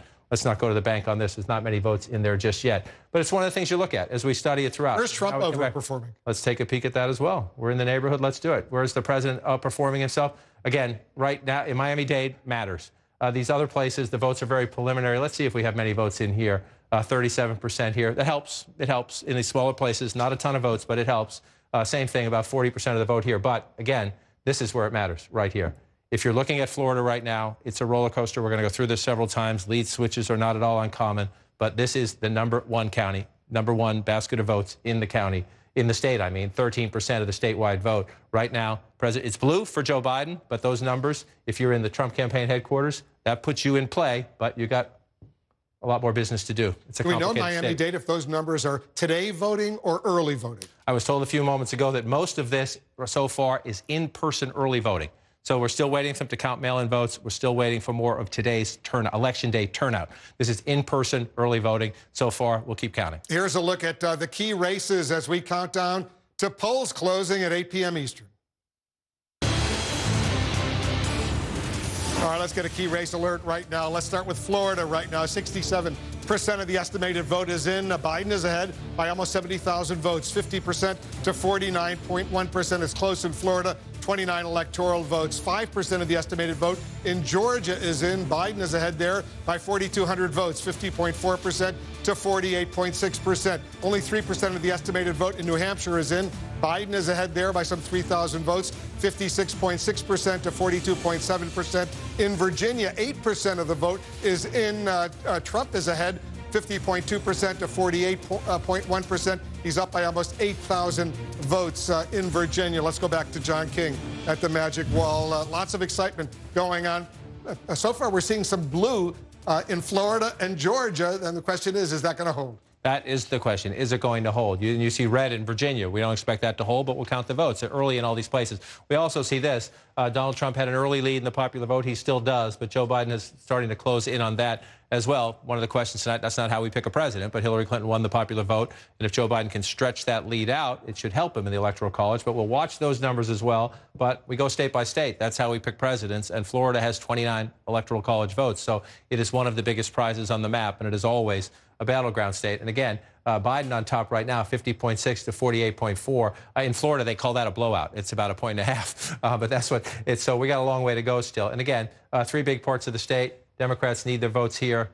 go to the bank on this. There's not many votes in there just yet. But it's one of the things you look at as we study it throughout. Where's Trump overperforming? Let's take a peek at that as well. We're in the neighborhood. Let's do it. Where's the president outperforming himself? Again, right now in Miami-Dade matters. These other places, the votes are very preliminary. Let's see if we have many votes in here. 37% here. That helps. It helps in these smaller places. Not a ton of votes, but it helps. Same thing, about 40% of the vote here. But again, this is where it matters, right here. If you're looking at Florida right now, it's a roller coaster. We're going to go through this several times. Lead switches are not at all uncommon, but this is the #1 county, #1 basket of votes in the county, in the state, I mean, 13% of the statewide vote. Right now, it's blue for Joe Biden, but those numbers, if you're in the Trump campaign headquarters, that puts you in play, but you got a lot more business to do. It's a complicated state. Do we know Miami-Dade if those numbers are today voting or early voting? I was told a few moments ago that most of this so far is in-person early voting. So we're still waiting for them to count mail-in votes. We're still waiting for more of today's election day turnout. This is in-person early voting. So far, we'll keep counting. Here's a look at the key races as we count down to polls closing at 8 p.m. Eastern. All right, let's get a key race alert right now. Let's start with Florida right now. 67% of the estimated vote is in. Biden is ahead by almost 70,000 votes. 50% to 49.1% is close in Florida. 29 electoral votes. 5% of the estimated vote in Georgia is in. Biden is ahead there by 4,200 votes, 50.4% to 48.6%. Only 3% of the estimated vote in New Hampshire is in. Biden is ahead there by some 3,000 votes, 56.6% to 42.7%. In Virginia, 8% of the vote is in. Trump is ahead, 50.2% to 48.1%. He's up by almost 8,000 votes in Virginia. Let's go back to John King at the Magic Wall. Lots of excitement going on. So far, we're seeing some blue in Florida and Georgia. And the question is that going to hold? That is the question. Is it going to hold? You see red in Virginia. We don't expect that to hold, but we'll count the votes. They're early in all these places. We also see this. Donald Trump had an early lead in the popular vote. He still does, but Joe Biden is starting to close in on that as well. One of the questions tonight, that's not how we pick a president, but Hillary Clinton won the popular vote. And if Joe Biden can stretch that lead out, it should help him in the Electoral College. But we'll watch those numbers as well. But we go state by state. That's how we pick presidents. And Florida has 29 Electoral College votes. So it is one of the biggest prizes on the map. And it is always a battleground state. And again, Biden on top right now, 50.6 to 48.4. In Florida, they call that a blowout. It's about a point and a half. But that's what it's. So we got a long way to go still. And again, three big parts of the state. Democrats need their votes here.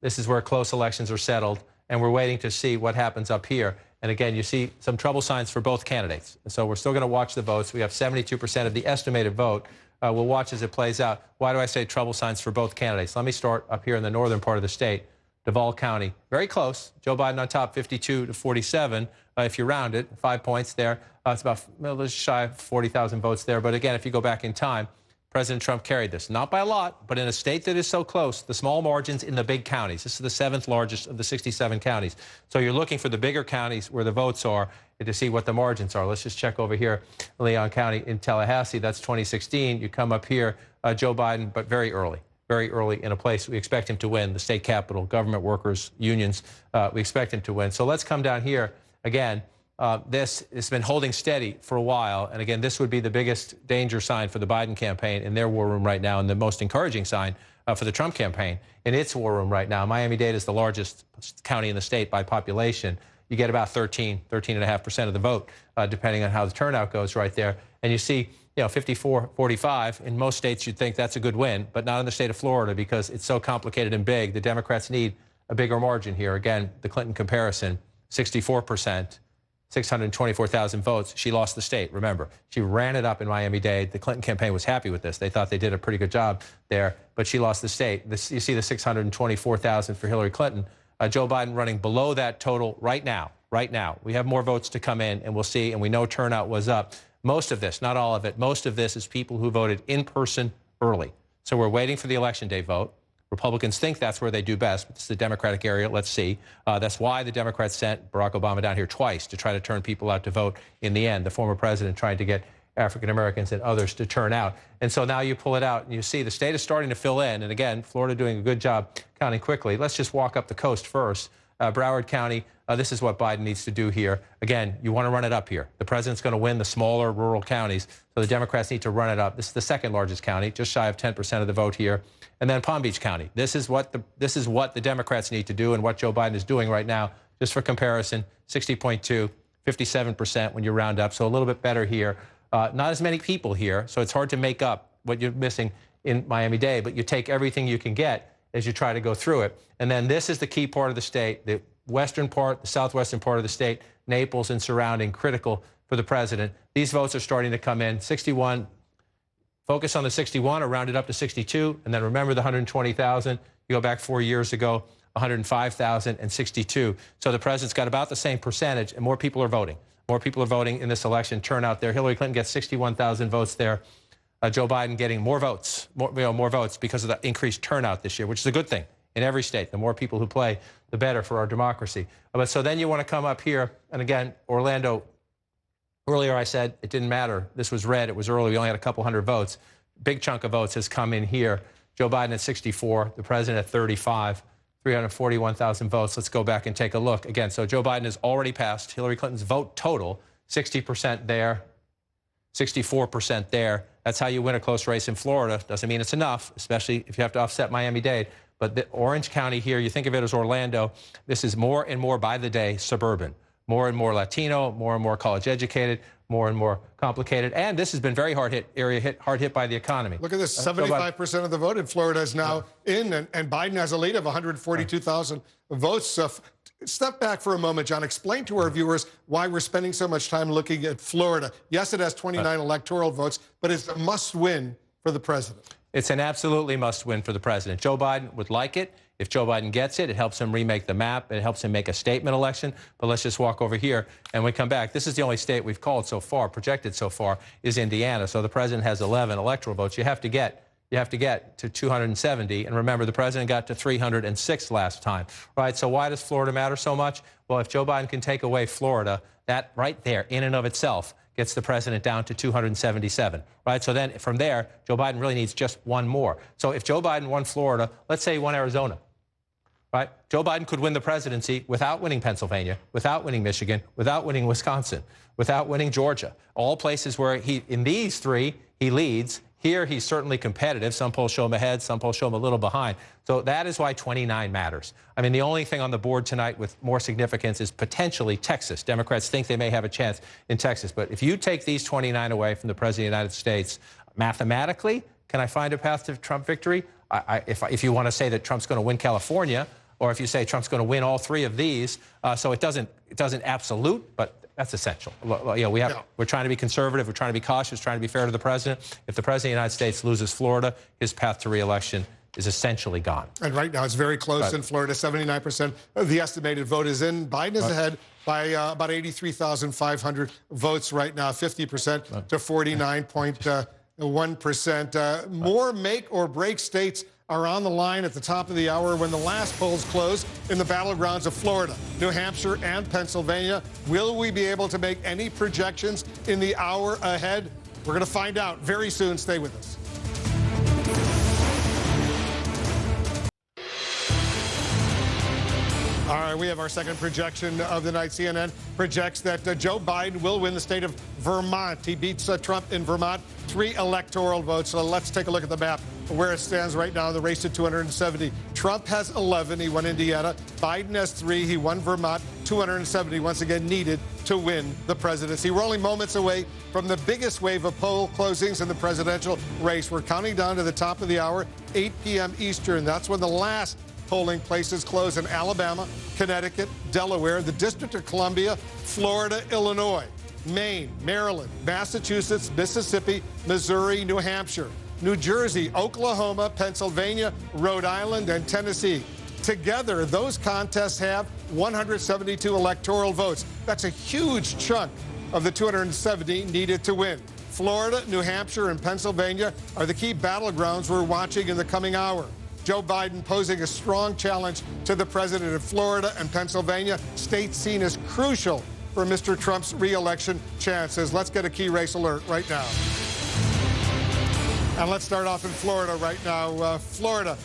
This is where close elections are settled. And we're waiting to see what happens up here. And again, you see some trouble signs for both candidates. And so we're still going to watch the votes. We have 72% of the estimated vote. We'll watch as it plays out. Why do I say trouble signs for both candidates? Let me start up here in the northern part of the state. Duval County, very close. Joe Biden on top, 52 to 47. If you round it, 5 points there. It's about just shy of 40,000 votes there. But again, if you go back in time, President Trump carried this. Not by a lot, but in a state that is so close, the small margins in the big counties. This is the 7th largest of the 67 counties. So you're looking for the bigger counties where the votes are to see what the margins are. Let's just check over here, Leon County in Tallahassee. That's 2016. You come up here, Joe Biden, but very early in a place we expect him to win, the state capitol, government workers, unions. We expect him to win. So let's come down here again. This has been holding steady for a while. And again, this would be the biggest danger sign for the Biden campaign in their war room right now, and the most encouraging sign for the Trump campaign in its war room right now. Miami-Dade is the largest county in the state by population. You get about 13.5% of the vote, depending on how the turnout goes right there. And you see, 54-45. In most states, you'd think that's a good win, but not in the state of Florida because it's so complicated and big. The Democrats need a bigger margin here. Again, the Clinton comparison, 64%, 624,000 votes. She lost the state, remember. She ran it up in Miami-Dade. The Clinton campaign was happy with this. They thought they did a pretty good job there, but she lost the state. You see the 624,000 for Hillary Clinton. Joe Biden running below that total right now. We have more votes to come in, and we'll see, and we know turnout was up. Most of this, not all of it, most of this is people who voted in person early. So we're waiting for the election day vote. Republicans think that's where they do best, but it's the Democratic area. Let's see. That's why the Democrats sent Barack Obama down here twice to try to turn people out to vote in the end. The former president trying to get African Americans and others to turn out. And so now you pull it out and you see the state is starting to fill in. And again, Florida doing a good job counting quickly. Let's just walk up the coast first. Broward County. This is what Biden needs to do here. Again, you want to run it up here. The president's going to win the smaller rural counties, so the Democrats need to run it up. This is the second largest county, just shy of 10% of the vote here. And then Palm Beach County. This is what the Democrats need to do and what Joe Biden is doing right now. Just for comparison, 60.2, 57% when you round up, so a little bit better here. Not as many people here, so it's hard to make up what you're missing in Miami-Dade, but you take everything you can get as you try to go through it. And then this is the key part of the state, the western part, the southwestern part of the state, Naples and surrounding, critical for the president. These votes are starting to come in. 61, focus on the 61 or round it up to 62, and then remember the 120,000. You go back 4 years ago, 105,000 and 62. So the president's got about the same percentage, and more people are voting. More people are voting in this election. Turnout there. Hillary Clinton gets 61,000 votes there. Joe Biden getting more votes, more votes because of the increased turnout this year, which is a good thing in every state. The more people who play, the better for our democracy. But so then you want to come up here, and again, Orlando. Earlier I said it didn't matter. This was red. It was early. We only had a couple hundred votes. Big chunk of votes has come in here. Joe Biden at 64, the president at 35. 341,000 votes. Let's go back and take a look again. So Joe Biden has already passed Hillary Clinton's vote total, 60% there, 64% there. That's how you win a close race in Florida. Doesn't mean it's enough, especially if you have to offset Miami-Dade. But the Orange County here, you think of it as Orlando. This is more and more by the day suburban, more and more Latino, more and more college educated, more and more complicated. And this has been very hard hit by the economy. Look at this, 75% of the vote in Florida is now in, and Biden has a lead of 142,000 votes. Step back for a moment, John. Explain to our viewers why we're spending so much time looking at Florida. Yes, it has 29 electoral votes, but it's a must-win for the president. It's an absolutely must-win for the president. Joe Biden would like it. If Joe Biden gets it, it helps him remake the map. It helps him make a statement election. But let's just walk over here and we come back. This is the only state we've called so far, projected so far, is Indiana. So the president has 11 electoral votes. You have to get to 270. And remember, the president got to 306 last time, right? So why does Florida matter so much? Well, if Joe Biden can take away Florida, that right there, in and of itself, gets the president down to 277, right? So then from there, Joe Biden really needs just one more. So if Joe Biden won Florida, let's say he won Arizona, right? Joe Biden could win the presidency without winning Pennsylvania, without winning Michigan, without winning Wisconsin, without winning Georgia. All places where in these three, he leads. Here, he's certainly competitive. Some polls show him ahead, some polls show him a little behind. So that is why 29 matters. I mean, the only thing on the board tonight with more significance is potentially Texas. Democrats think they may have a chance in Texas. But if you take these 29 away from the president of the United States, mathematically, can I find a path to Trump victory? If you want to say that Trump's going to win California, or if you say Trump's going to win all three of these, so it doesn't absolute, but that's essential. You know, we're trying to be conservative. We're trying to be cautious, trying to be fair to the president. If the president of the United States loses Florida, his path to re-election is essentially gone. And right now, it's very close in Florida. 79% of the estimated vote is in. Biden is ahead by about 83,500 votes right now, 50% to 49.1%. More make or break states are on the line at the top of the hour when the last polls close in the battlegrounds of Florida, New Hampshire, and Pennsylvania. Will we be able to make any projections in the hour ahead? We're going to find out very soon. Stay with us. All right, we have our second projection of the night. CNN projects that Joe Biden will win the state of Vermont. He beats Trump in Vermont, 3 electoral votes. So let's take a look at the map where it stands right now in the race to 270. Trump has 11. He won Indiana. Biden has 3. He won Vermont. 270 once again needed to win the presidency. We're only moments away from the biggest wave of poll closings in the presidential race. We're counting down to the top of the hour, 8 p.m. Eastern. That's when the last polling places close in Alabama, Connecticut, Delaware, the District of Columbia, Florida, Illinois, Maine, Maryland, Massachusetts, Mississippi, Missouri, New Hampshire, New Jersey, Oklahoma, Pennsylvania, Rhode Island, and Tennessee. Together, those contests have 172 electoral votes. That's a huge chunk of the 270 needed to win. Florida, New Hampshire, and Pennsylvania are the key battlegrounds we're watching in the coming hour. Joe Biden posing a strong challenge to the president of Florida and Pennsylvania, states seen as crucial for Mr. Trump's re-election chances. Let's get a key race alert right now. And let's start off in Florida right now. Florida,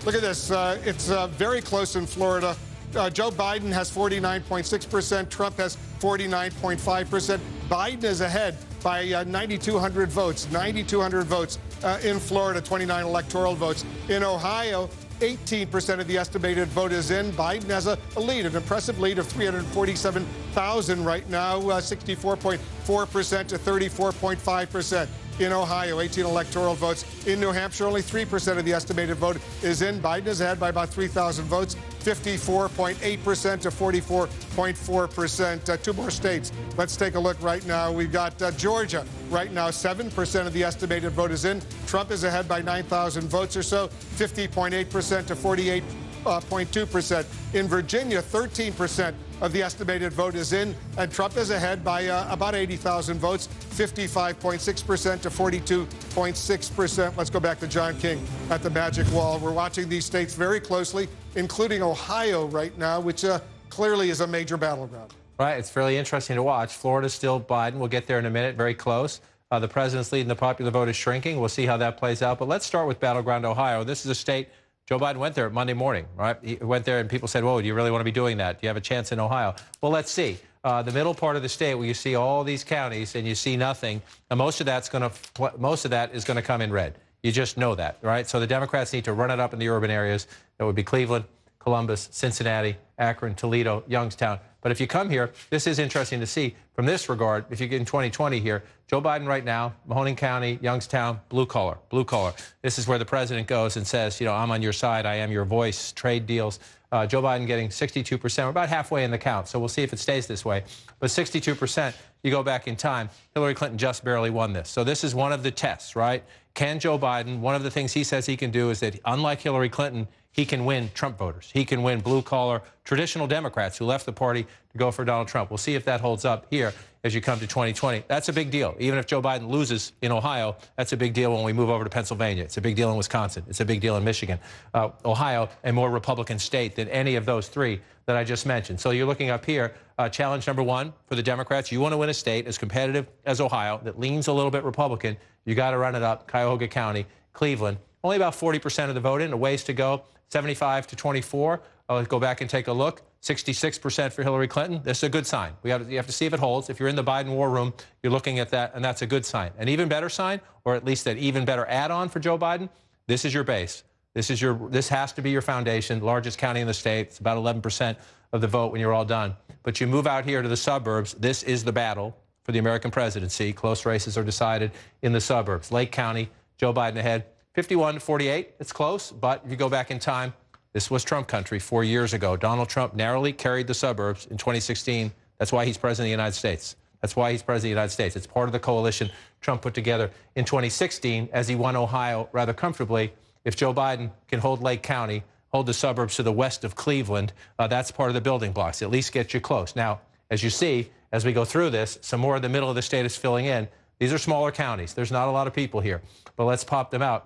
look at this. It's very close in Florida. Joe Biden has 49.6%. Trump has 49.5%. Biden is ahead by 9,200 votes. 9,200 votes in Florida, 29 electoral votes. In Ohio, 18% of the estimated vote is in. Biden has a lead, an impressive lead of 347,000 right now, 64.4% to 34.5%. In Ohio, 18 electoral votes. In New Hampshire, only 3% of the estimated vote is in. Biden is ahead by about 3,000 votes, 54.8% to 44.4%. Two more states. Let's take a look right now. We've got Georgia. Right now, 7% of the estimated vote is in. Trump is ahead by 9,000 votes or so, 50.8% to 48.2%. In Virginia, 13% of the estimated vote is in, and Trump is ahead by about 80,000 votes, 55.6% to 42.6%. Let's go back to John King at the Magic Wall. We're watching these states very closely, including Ohio right now, which clearly is a major battleground. Right, it's fairly interesting to watch. Florida's still Biden. We'll get there in a minute, very close. The president's lead and the popular vote is shrinking. We'll see how that plays out. But let's start with battleground Ohio. This is a state. Joe Biden went there Monday morning, right? He went there and people said, whoa, do you really want to be doing that? Do you have a chance in Ohio? Well, let's see. The middle part of the state where you see all these counties and you see nothing, and most of that is going to come in red. You just know that, right? So the Democrats need to run it up in the urban areas. That would be Cleveland, Columbus, Cincinnati, Akron, Toledo, Youngstown. But if you come here, this is interesting to see from this regard. If you get in 2020 here, Joe Biden right now, Mahoning County, Youngstown, blue collar, blue collar. This is where the president goes and says, you know, I'm on your side. I am your voice, trade deals. Joe Biden getting 62%. We're about halfway in the count, so we'll see if it stays this way. But 62%, you go back in time, Hillary Clinton just barely won this. So this is one of the tests, right? Can Joe Biden, one of the things he says he can do is that, unlike Hillary Clinton, he can win Trump voters. He can win blue-collar, traditional Democrats who left the party to go for Donald Trump. We'll see if that holds up here as you come to 2020. That's a big deal. Even if Joe Biden loses in Ohio, that's a big deal when we move over to Pennsylvania. It's a big deal in Wisconsin. It's a big deal in Michigan. Ohio, a more Republican state than any of those three that I just mentioned. So you're looking up here. Challenge number one for the Democrats. You want to win a state as competitive as Ohio that leans a little bit Republican. You got to run it up. Cuyahoga County, Cleveland. Only about 40% of the vote in, a ways to go. 75 to 24. I'll go back and take a look. 66% for Hillary Clinton. This is a good sign. You have to see if it holds. If you're in the Biden war room, you're looking at that, and that's a good sign. An even better sign, or at least an even better add-on for Joe Biden, this is your base. This has to be your foundation. Largest county in the state. It's about 11% of the vote when you're all done. But you move out here to the suburbs. This is the battle for the American presidency. Close races are decided in the suburbs. Lake County, Joe Biden ahead. 51 to 48, it's close, but if you go back in time, this was Trump country 4 years ago. Donald Trump narrowly carried the suburbs in 2016. That's why he's president of the United States. That's why he's president of the United States. It's part of the coalition Trump put together in 2016 as he won Ohio rather comfortably. If Joe Biden can hold Lake County, hold the suburbs to the west of Cleveland, that's part of the building blocks. At least get you close. Now, as you see, as we go through this, some more of the middle of the state is filling in. These are smaller counties. There's not a lot of people here, but let's pop them out.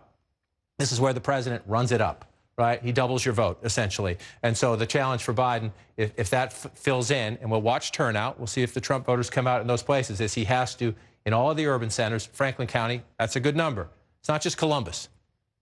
This is where the president runs it up, right? He doubles your vote, essentially. And so the challenge for Biden, if that fills in, and we'll watch turnout, we'll see if the Trump voters come out in those places, is he has to, in all of the urban centers, Franklin County, that's a good number. It's not just Columbus.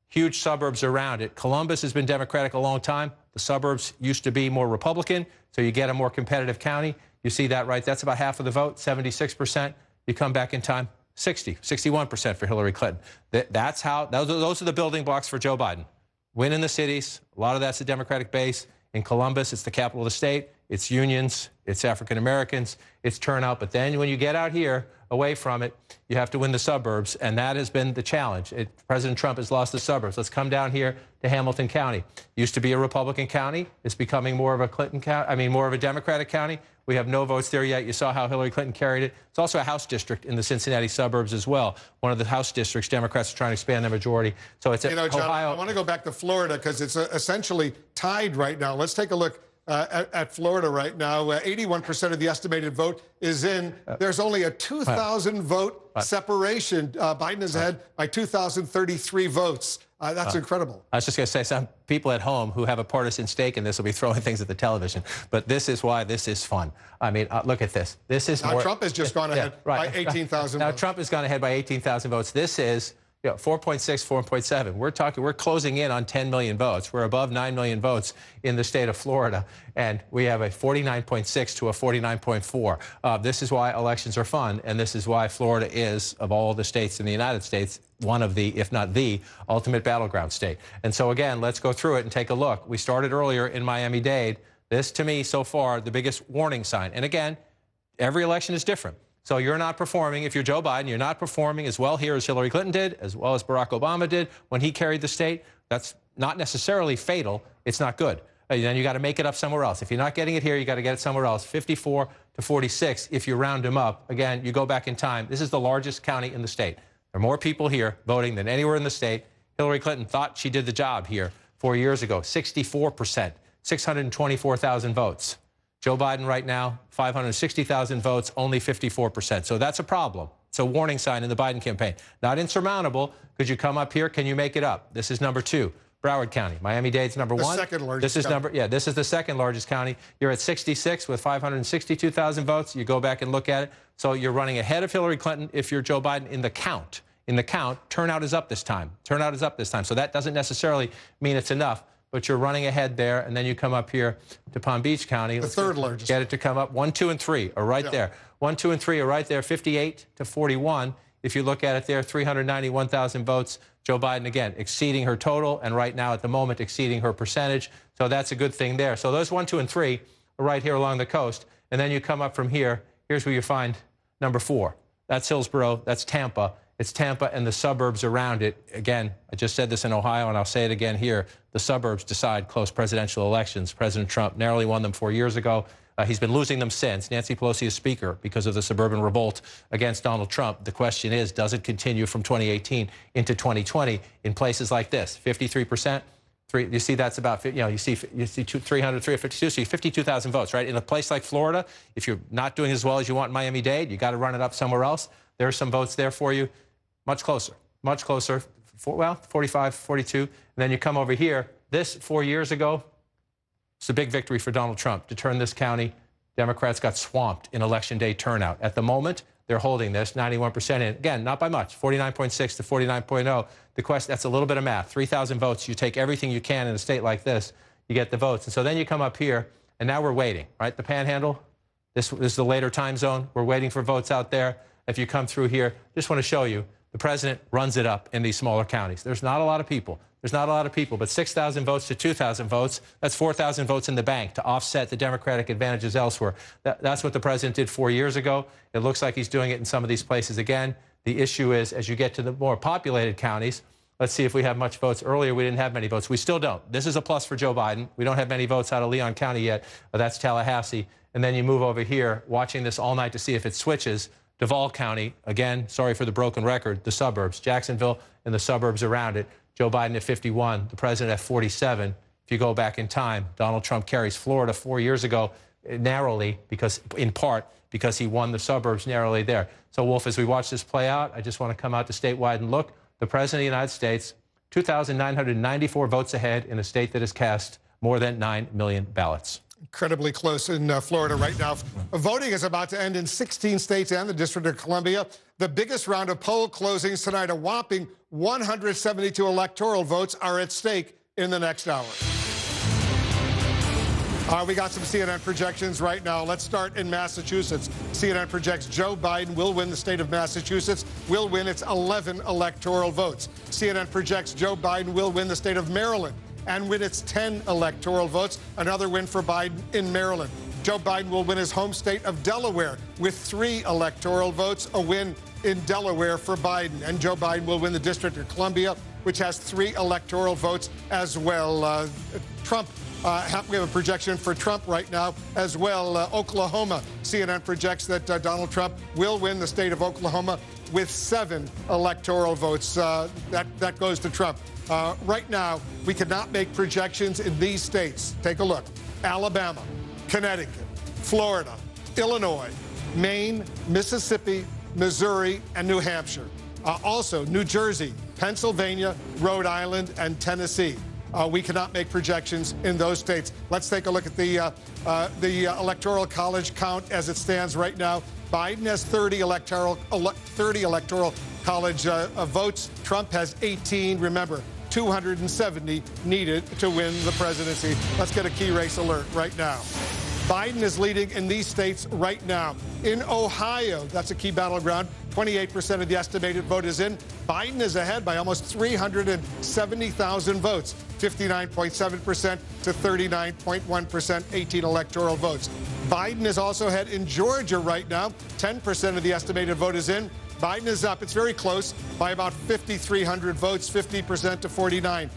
Huge suburbs around it. Columbus has been Democratic a long time. The suburbs used to be more Republican, so you get a more competitive county. You see that, right? That's about half of the vote, 76%. You come back in time. 61% for Hillary Clinton. That's how, those are the building blocks for Joe Biden. Win in the cities. A lot of that's the Democratic base. In Columbus, it's the capital of the state. It's unions. It's African Americans. It's turnout. But then when you get out here, away from it, you have to win the suburbs, and that has been the challenge. President Trump has lost the suburbs. Let's come down here to Hamilton County. Used to be a Republican county. It's becoming more of a Clinton county. More of a Democratic county. We have no votes there yet. You saw how Hillary Clinton carried it. It's also a House district in the Cincinnati suburbs as well. One of the House districts, Democrats are trying to expand their majority. So it's John, Ohio. I want to go back to Florida because it's essentially tied right now. Let's take a look at Florida right now. 81% of the estimated vote is in. There's only a 2,000 vote separation. Biden is ahead by 2,033 votes. That's incredible. I was just going to say, some people at home who have a partisan stake in this will be throwing things at the television. But this is why this is fun. I mean, look at this. This is now, Trump has just gone ahead by 18,000 votes. Now, Trump has gone ahead by 18,000 votes. This is 4.6, 4.7. We're closing in on 10 million votes. We're above 9 million votes in the state of Florida, and we have a 49.6 to a 49.4. This is why elections are fun, and this is why Florida is, of all the states in the United States, one of the, if not the, ultimate battleground state. And so again, let's go through it and take a look. We started earlier in Miami-Dade. This, to me, so far, the biggest warning sign. And again, every election is different. So you're not performing, if you're Joe Biden, you're not performing as well here as Hillary Clinton did, as well as Barack Obama did when he carried the state. That's not necessarily fatal. It's not good. Then you got to make it up somewhere else. If you're not getting it here, you got to get it somewhere else. 54 to 46 if you round them up. Again, you go back in time. This is the largest county in the state. There are more people here voting than anywhere in the state. Hillary Clinton thought she did the job here 4 years ago. 64%, 624,000 votes. Joe Biden right now, 560,000 votes, only 54%. So that's a problem. It's a warning sign in the Biden campaign. Not insurmountable. Could you come up here? Can you make it up? This is number 2. Broward County. Miami-Dade's number 1. The second largest. This is the second largest county. You're at 66 with 562,000 votes. You go back and look at it. So you're running ahead of Hillary Clinton if you're Joe Biden in the count. In the count, turnout is up this time. Turnout is up this time. So that doesn't necessarily mean it's enough, but you're running ahead there, and then you come up here to Palm Beach County. The third largest. Get it to come up. 1, 2, and 3 are right there. 1, 2, and 3 are right there, 58 to 41. If you look at it there, 391,000 votes. Joe Biden, again, exceeding her total, and right now at the moment exceeding her percentage. So that's a good thing there. So those 1, 2, and 3 are right here along the coast. And then you come up from here. Here's where you find number 4. That's Hillsborough. That's Tampa. It's Tampa and the suburbs around it. Again, I just said this in Ohio, and I'll say it again here. The suburbs decide close presidential elections. President Trump narrowly won them 4 years ago. He's been losing them since. Nancy Pelosi is Speaker because of the suburban revolt against Donald Trump. The question is, does it continue from 2018 into 2020 in places like this? 53%. You see that's about, you see 300, 352, so 52,000 votes, right? In a place like Florida, if you're not doing as well as you want in Miami-Dade, you got to run it up somewhere else. There are some votes there for you. Much closer, 45, 42. And then you come over here. This 4 years ago, it's a big victory for Donald Trump to turn this county. Democrats got swamped in Election Day turnout. At the moment, they're holding this 91% in. Again, not by much, 49.6 to 49.0. The question, that's a little bit of math. 3,000 votes. You take everything you can in a state like this, you get the votes. And so then you come up here, and now we're waiting, right? The Panhandle, this is the later time zone. We're waiting for votes out there. If you come through here, just want to show you, the president runs it up in these smaller counties. There's not a lot of people. But 6,000 votes to 2,000 votes, that's 4,000 votes in the bank to offset the Democratic advantages elsewhere. That's what the president did 4 years ago. It looks like he's doing it in some of these places again. The issue is, as you get to the more populated counties, let's see if we have much votes. Earlier, we didn't have many votes. We still don't. This is a plus for Joe Biden. We don't have many votes out of Leon County yet, but that's Tallahassee. And then you move over here, watching this all night to see if it switches. Duval County, again, sorry for the broken record, the suburbs, Jacksonville and the suburbs around it. Joe Biden at 51, the president at 47. If you go back in time, Donald Trump carries Florida 4 years ago narrowly, in part because he won the suburbs narrowly there. So, Wolf, as we watch this play out, I just want to come out to statewide and look. The president of the United States, 2,994 votes ahead in a state that has cast more than 9 million ballots. Incredibly close in Florida right now. Voting is about to end in 16 states and the District of Columbia. The biggest round of poll closings tonight, a whopping 172 electoral votes are at stake in the next hour. We got some CNN projections right now. Let's start in Massachusetts. CNN projects Joe Biden will win the state of Massachusetts, will win its 11 electoral votes. CNN projects Joe Biden will win the state of Maryland and win its 10 electoral votes. Another win for Biden in Maryland. Joe Biden will win his home state of Delaware with 3 electoral votes, a win in Delaware for Biden. And Joe Biden will win the District of Columbia, which has 3 electoral votes as well. Trump, we have a projection for Trump right now as well. Oklahoma, CNN projects that Donald Trump will win the state of Oklahoma with 7 electoral votes. That goes to Trump. Right now, we cannot make projections in these states. Take a look. Alabama, Connecticut, Florida, Illinois, Maine, Mississippi, Missouri, and New Hampshire. Also, New Jersey, Pennsylvania, Rhode Island, and Tennessee. We cannot make projections in those states. Let's take a look at the Electoral College count as it stands right now. Biden has 30 electoral college votes. Trump has 18. Remember, 270 needed to win the presidency. Let's get a key race alert right now. Biden is leading in these states right now. In Ohio, that's a key battleground. 28% of the estimated vote is in. Biden is ahead by almost 370,000 votes, 59.7% to 39.1%, 18 electoral votes. Biden is also ahead in Georgia right now. 10% of the estimated vote is in. Biden is up. It's very close by about 5,300 votes, 50% to 49%.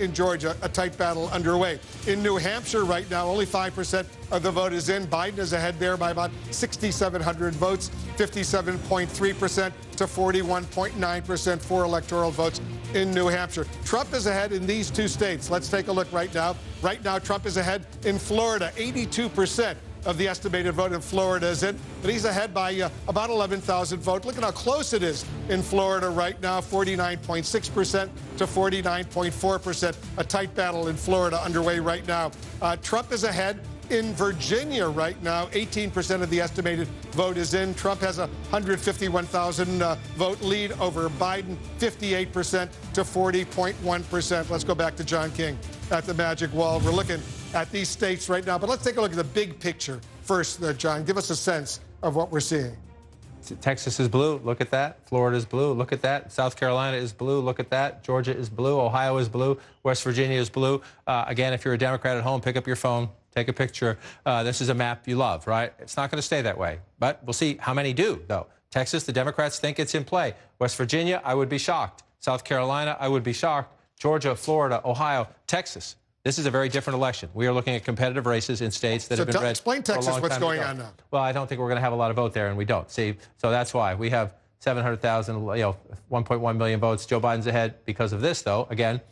In Georgia, a tight battle underway. In New Hampshire right now, only 5% of the vote is in. Biden is ahead there by about 6,700 votes, 57.3% to 41.9% for electoral votes in New Hampshire. Trump is ahead in these two states. Let's take a look right now. Right now, Trump is ahead in Florida, 82% of the estimated vote in Florida is in, but he's ahead by about 11,000 votes. Look at how close it is in Florida right now, 49.6% to 49.4%. A tight battle in Florida underway right now. Trump is ahead in Virginia right now. 18% of the estimated vote is in. Trump has a 151,000 vote lead over Biden, 58% to 40.1%. Let's go back to John King at the Magic Wall. We're looking at these states right now, but let's take a look at the big picture first, John. Give us a sense of what we're seeing. Texas is blue. Look at that. Florida is blue. Look at that. South Carolina is blue. Look at that. Georgia is blue. Ohio is blue. West Virginia is blue. Again, if you're a Democrat at home, pick up your phone, take a picture. This is a map you love, right? It's not going to stay that way, but we'll see how many do, though. Texas, the Democrats think it's in play. West Virginia, I would be shocked. South Carolina, I would be shocked. Georgia, Florida, Ohio, Texas. This is a very different election. We are looking at competitive races in states that have been red. Explain Texas, what's going on now. Well, I don't think we're going to have a lot of vote there, and we don't. See, so that's why we have 700,000, 1.1 million votes. Joe Biden's ahead because of this, though. Again,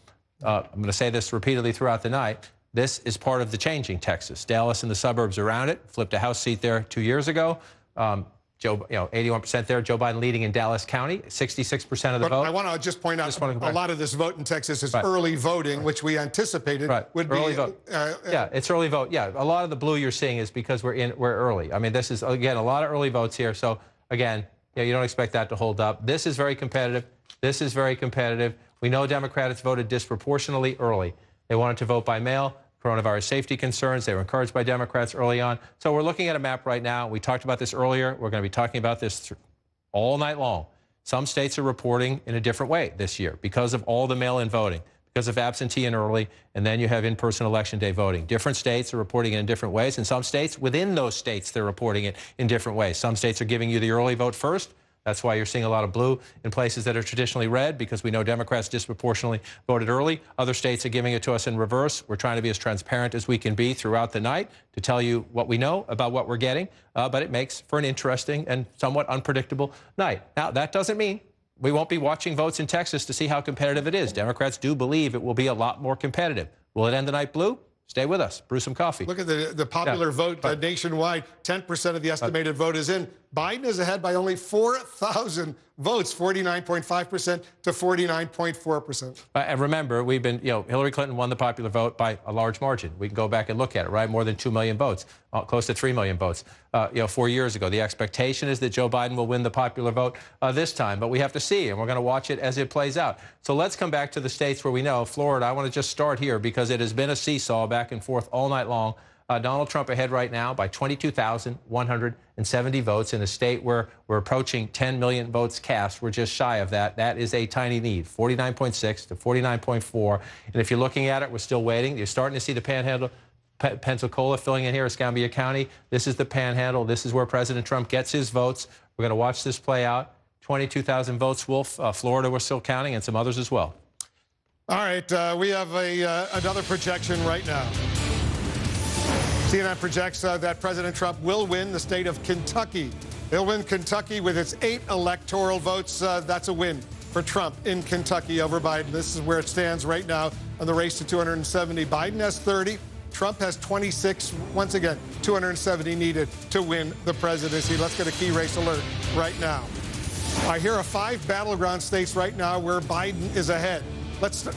I'm going to say this repeatedly throughout the night. This is part of the changing Texas. Dallas and the suburbs around it flipped a House seat there 2 years ago. 81% there. Joe Biden leading in Dallas County, 66% of the vote. I want to just point out a lot of this vote in Texas is early voting, which we anticipated would be early vote. Yeah, it's early vote. Yeah, a lot of the blue you're seeing is because we're early. I mean, this is again a lot of early votes here. So again, you don't expect that to hold up. This is very competitive. This is very competitive. We know Democrats voted disproportionately early. They wanted to vote by mail. Coronavirus safety concerns. They were encouraged by Democrats early on. So we're looking at a map right now. We talked about this earlier. We're going to be talking about this all night long. Some states are reporting in a different way this year because of all the mail-in voting, because of absentee and early, and then you have in-person election day voting. Different states are reporting it in different ways, and some states, within those states, they're reporting it in different ways. Some states are giving you the early vote first. That's why you're seeing a lot of blue in places that are traditionally red, because we know Democrats disproportionately voted early. Other states are giving it to us in reverse. We're trying to be as transparent as we can be throughout the night to tell you what we know about what we're getting, but it makes for an interesting and somewhat unpredictable night. Now, that doesn't mean we won't be watching votes in Texas to see how competitive it is. Democrats do believe it will be a lot more competitive. Will it end the night blue? Stay with us. Brew some coffee. Look at the popular vote nationwide. 10% of the estimated vote is in. Biden is ahead by only 4,000 votes, 49.5% to 49.4%. And remember, we've been, Hillary Clinton won the popular vote by a large margin. We can go back and look at it, right? More than 2 million votes, close to 3 million votes, 4 years ago. The expectation is that Joe Biden will win the popular vote this time, but we have to see, and we're going to watch it as it plays out. So let's come back to the states where we know. Florida, I want to just start here because it has been a seesaw back and forth all night long. Donald Trump ahead right now by 22,170 votes in a state where we're approaching 10 million votes cast. We're just shy of that. That is a tiny lead, 49.6 to 49.4. And if you're looking at it, we're still waiting. You're starting to see the panhandle, Pensacola filling in here, Escambia County. This is the panhandle. This is where President Trump gets his votes. We're going to watch this play out. 22,000 votes, Wolf. Florida, we're still counting, and some others as well. All right, we have another projection right now. CNN projects that President Trump will win the state of Kentucky. He'll win Kentucky with its 8 electoral votes. That's a win for Trump in Kentucky over Biden. This is where it stands right now on the race to 270. Biden has 30. Trump has 26. Once again, 270 needed to win the presidency. Let's get a key race alert right now. Here are 5 battleground states right now where Biden is ahead. Let's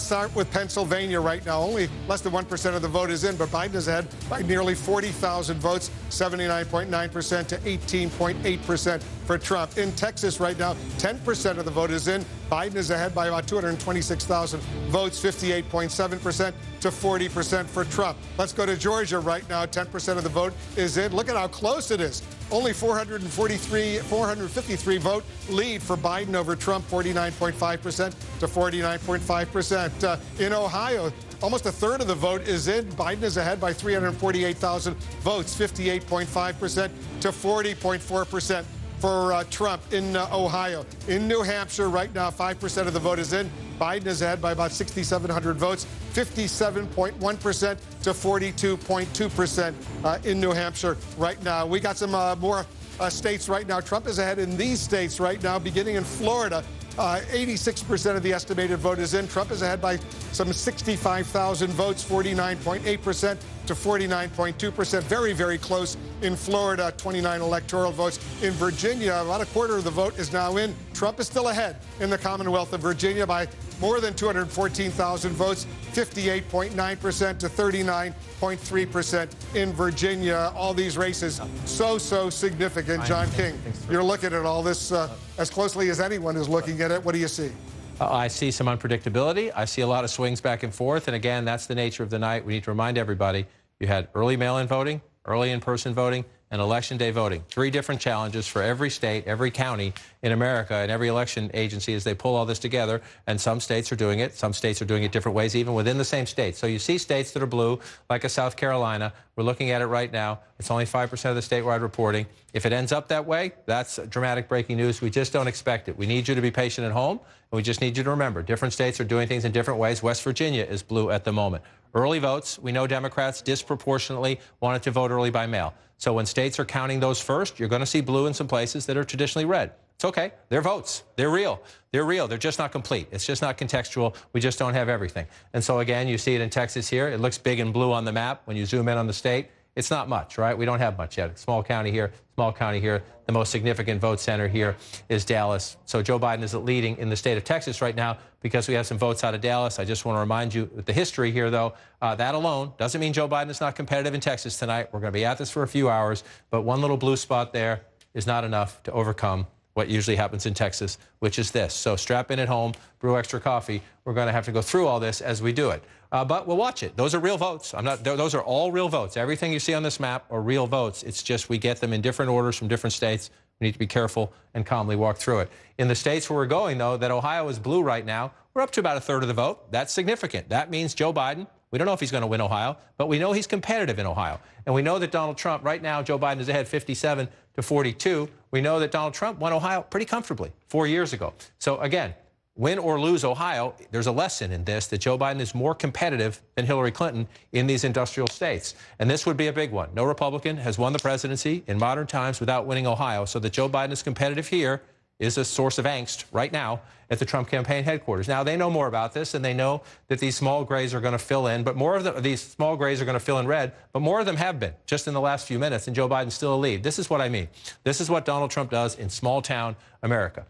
start with Pennsylvania right now. Only less than 1% of the vote is in, but Biden is ahead by nearly 40,000 votes, 79.9% to 18.8% for Trump. In Texas right now, 10% of the vote is in. Biden is ahead by about 226,000 votes, 58.7% to 40% for Trump. Let's go to Georgia right now. 10% of the vote is in. Look at how close it is. Only 453 vote lead for Biden over Trump, 49.5% to 49.5%. In Ohio, almost a third of the vote is in. Biden is ahead by 348,000 votes, 58.5% to 40.4% for Trump in Ohio. In New Hampshire right now, 5% of the vote is in. Biden is ahead by about 6,700 votes, 57.1% to 42.2% in New Hampshire right now. We got some more states right now. Trump is ahead in these states right now, beginning in Florida. 86% of the estimated vote is in. Trump is ahead by some 65,000 votes, 49.8% to 49.2%. Very, very close in Florida, 29 electoral votes. In Virginia, about a quarter of the vote is now in. Trump is still ahead in the Commonwealth of Virginia by more than 214,000 votes, 58.9% to 39.3% in Virginia. All these races so significant. John King, you're looking at all this as closely as anyone is looking at it. What do you see? I see some unpredictability. I see a lot of swings back and forth. And again, that's the nature of the night. We need to remind everybody you had early mail-in voting, early in-person voting, and election day voting. 3 different challenges for every state, every county in America, and every election agency as they pull all this together. And some states are doing it. Some states are doing it different ways, even within the same state. So you see states that are blue, like a South Carolina. We're looking at it right now. It's only 5% of the statewide reporting. If it ends up that way, that's dramatic breaking news. We just don't expect it. We need you to be patient at home, and we just need you to remember, different states are doing things in different ways. West Virginia is blue at the moment. Early votes, we know Democrats disproportionately wanted to vote early by mail. So when states are counting those first, you're going to see blue in some places that are traditionally red. It's okay. They're votes. They're real. They're real. They're just not complete. It's just not contextual. We just don't have everything. And so, again, you see it in Texas here. It looks big and blue on the map. When you zoom in on the state, it's not much, right? We don't have much yet. Small county here, small county here. The most significant vote center here is Dallas. So Joe Biden is leading in the state of Texas right now because we have some votes out of Dallas. I just want to remind you with the history here, though, that alone doesn't mean Joe Biden is not competitive in Texas tonight. We're going to be at this for a few hours, but one little blue spot there is not enough to overcome what usually happens in Texas, which is this. So strap in at home, brew extra coffee. We're going to have to go through all this as we do it. But we'll watch it. Those are real votes. Those are all real votes. Everything you see on this map are real votes. It's just we get them in different orders from different states. We need to be careful and calmly walk through it. In the states where we're going, though, that Ohio is blue right now, we're up to about a third of the vote. That's significant. That means Joe Biden, we don't know if he's going to win Ohio, but we know he's competitive in Ohio. And we know that Donald Trump, right now, Joe Biden is ahead 57 to 42. We know that Donald Trump won Ohio pretty comfortably 4 years ago. So, again, win or lose Ohio, there's a lesson in this that Joe Biden is more competitive than Hillary Clinton in these industrial states. And this would be a big one. No Republican has won the presidency in modern times without winning Ohio. So that Joe Biden is competitive here is a source of angst right now at the Trump campaign headquarters. Now, they know more about this, and they know that these small grays are going to fill in, but more of these small grays are going to fill in red, but more of them have been just in the last few minutes, and Joe Biden's still a lead. This is what I mean. This is what Donald Trump does in small-town America.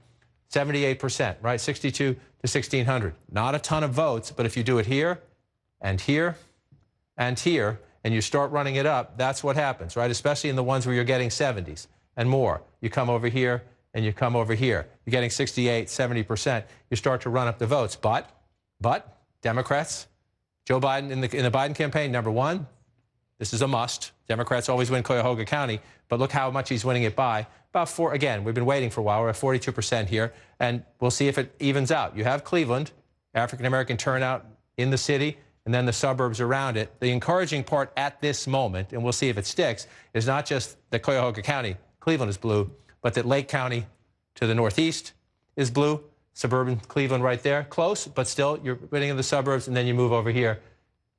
78%, right? 62 to 1,600. Not a ton of votes, but if you do it here and here and here, and you start running it up, that's what happens, right? Especially in the ones where you're getting 70s and more. You come over here and you come over here. You're getting 68, 70%. You start to run up the votes. But Democrats, Joe Biden in the Biden campaign, number one, this is a must. Democrats always win Cuyahoga County, but look how much he's winning it by. About 4, again, we've been waiting for a while. We're at 42% here, and we'll see if it evens out. You have Cleveland, African-American turnout in the city, and then the suburbs around it. The encouraging part at this moment, and we'll see if it sticks, is not just that Cuyahoga County, Cleveland is blue, but that Lake County to the northeast is blue. Suburban Cleveland right there. Close, but still, you're winning in the suburbs, and then you move over here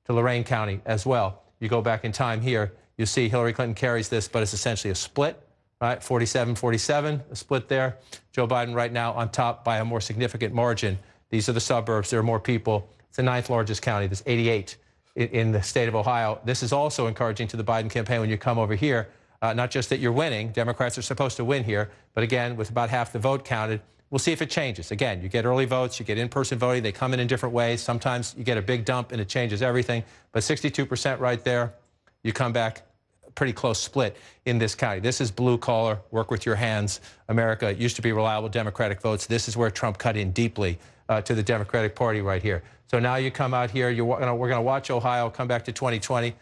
to Lorain County as well. You go back in time here, you see Hillary Clinton carries this, but it's essentially a split, right? 47-47, a split there. Joe Biden right now on top by a more significant margin. These are the suburbs. There are more people. It's the 9th largest county. There's 88 in the state of Ohio. This is also encouraging to the Biden campaign when you come over here. Not just that you're winning. Democrats are supposed to win here. But again, with about half the vote counted, we'll see if it changes. Again, you get early votes, you get in-person voting. They come in different ways. Sometimes you get a big dump and it changes everything. But 62% right there. You come back pretty close split in this county. This is blue collar, work with your hands, America. It used to be reliable Democratic votes. This is where Trump cut in deeply to the Democratic Party right here. So now you come out here, we're going to watch Ohio come back to 2020.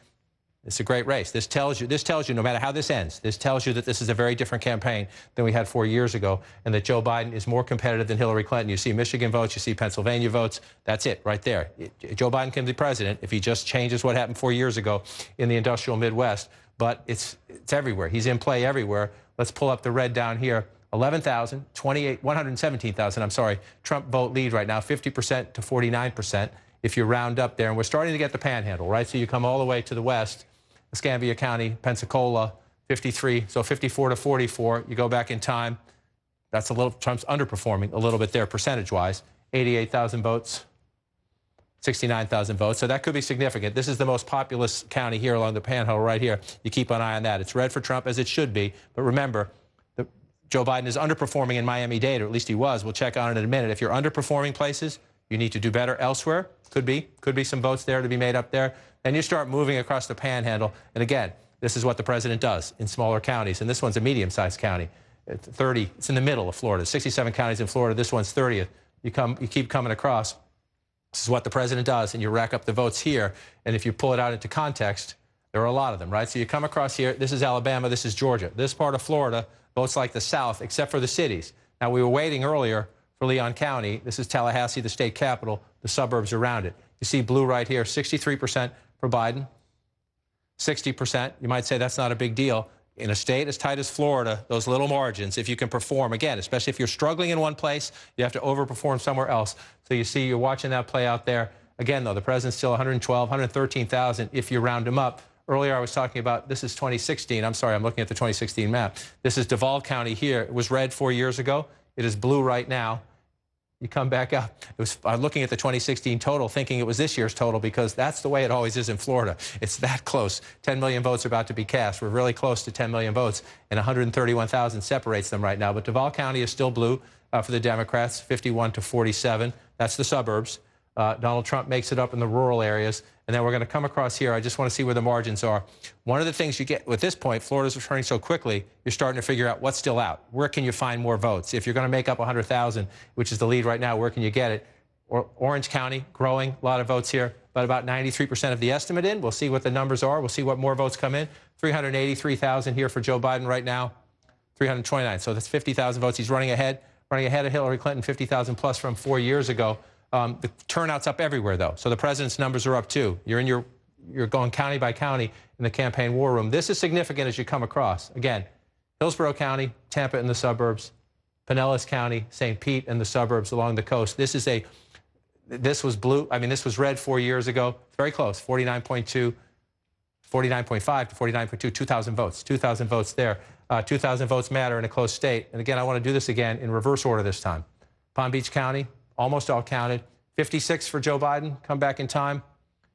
It's a great race. This tells you, no matter how this ends, this tells you that this is a very different campaign than we had 4 years ago, and that Joe Biden is more competitive than Hillary Clinton. You see Michigan votes, you see Pennsylvania votes. That's it right there. Joe Biden can be president if he just changes what happened 4 years ago in the industrial Midwest, but it's everywhere. He's in play everywhere. Let's pull up the red down here. 11,000, 28, 117,000, I'm sorry, Trump vote lead right now, 50% to 49% if you round up there. And we're starting to get the panhandle, right? So you come all the way to the west, Escambia County, Pensacola, 53, so 54 to 44. You go back in time, that's a little, Trump's underperforming a little bit there percentage-wise. 88,000 votes, 69,000 votes, so that could be significant. This is the most populous county here along the panhandle right here. You keep an eye on that. It's red for Trump, as it should be, but remember, Joe Biden is underperforming in Miami-Dade, or at least he was. We'll check on it in a minute. If you're underperforming places, you need to do better elsewhere. Could be some votes there to be made up there. And you start moving across the panhandle. And again, this is what the president does in smaller counties. And this one's a medium-sized county. It's 30. It's in the middle of Florida. 67 counties in Florida. This one's 30th. You keep coming across. This is what the president does, and you rack up the votes here. And if you pull it out into context, there are a lot of them, right? So you come across here. This is Alabama. This is Georgia. This part of Florida votes like the South, except for the cities. Now, we were waiting earlier for Leon County. This is Tallahassee, the state capital, the suburbs around it. You see blue right here, 63% for Biden, 60%. You might say that's not a big deal. In a state as tight as Florida, those little margins, if you can perform, again, especially if you're struggling in one place, you have to overperform somewhere else. So you see, you're watching that play out there. Again, though, the president's still 112, 113,000 if you round him up. Earlier, I was talking about, this is 2016. I'm sorry, I'm looking at the 2016 map. This is Duval County here. It was red 4 years ago. It is blue right now. You come back up. I'm looking at the 2016 total, thinking it was this year's total, because that's the way it always is in Florida. It's that close. 10 million votes are about to be cast. We're really close to 10 million votes, and 131,000 separates them right now. But Duval County is still blue for the Democrats, 51 to 47. That's the suburbs. Donald Trump makes it up in the rural areas. And then we're going to come across here. I just want to see where the margins are. One of the things you get, at this point, Florida's returning so quickly, you're starting to figure out what's still out. Where can you find more votes? If you're going to make up 100,000, which is the lead right now, where can you get it? Orange County, growing, a lot of votes here, but about 93% of the estimate in. We'll see what the numbers are. We'll see what more votes come in. 383,000 here for Joe Biden right now, 329. So that's 50,000 votes. He's running ahead of Hillary Clinton, 50,000 plus from 4 years ago. The turnout's up everywhere, though. So the president's numbers are up, too. You're going county by county in the campaign war room. This is significant as you come across. Again, Hillsborough County, Tampa in the suburbs, Pinellas County, St. Pete in the suburbs along the coast. This was blue. I mean, this was red 4 years ago. Very close, 49.2, 49.5 to 49.2, 2,000 votes. 2,000 votes there. 2,000 votes matter in a close state. And again, I want to do this again in reverse order this time. Palm Beach County, almost all counted. 56 for Joe Biden, come back in time.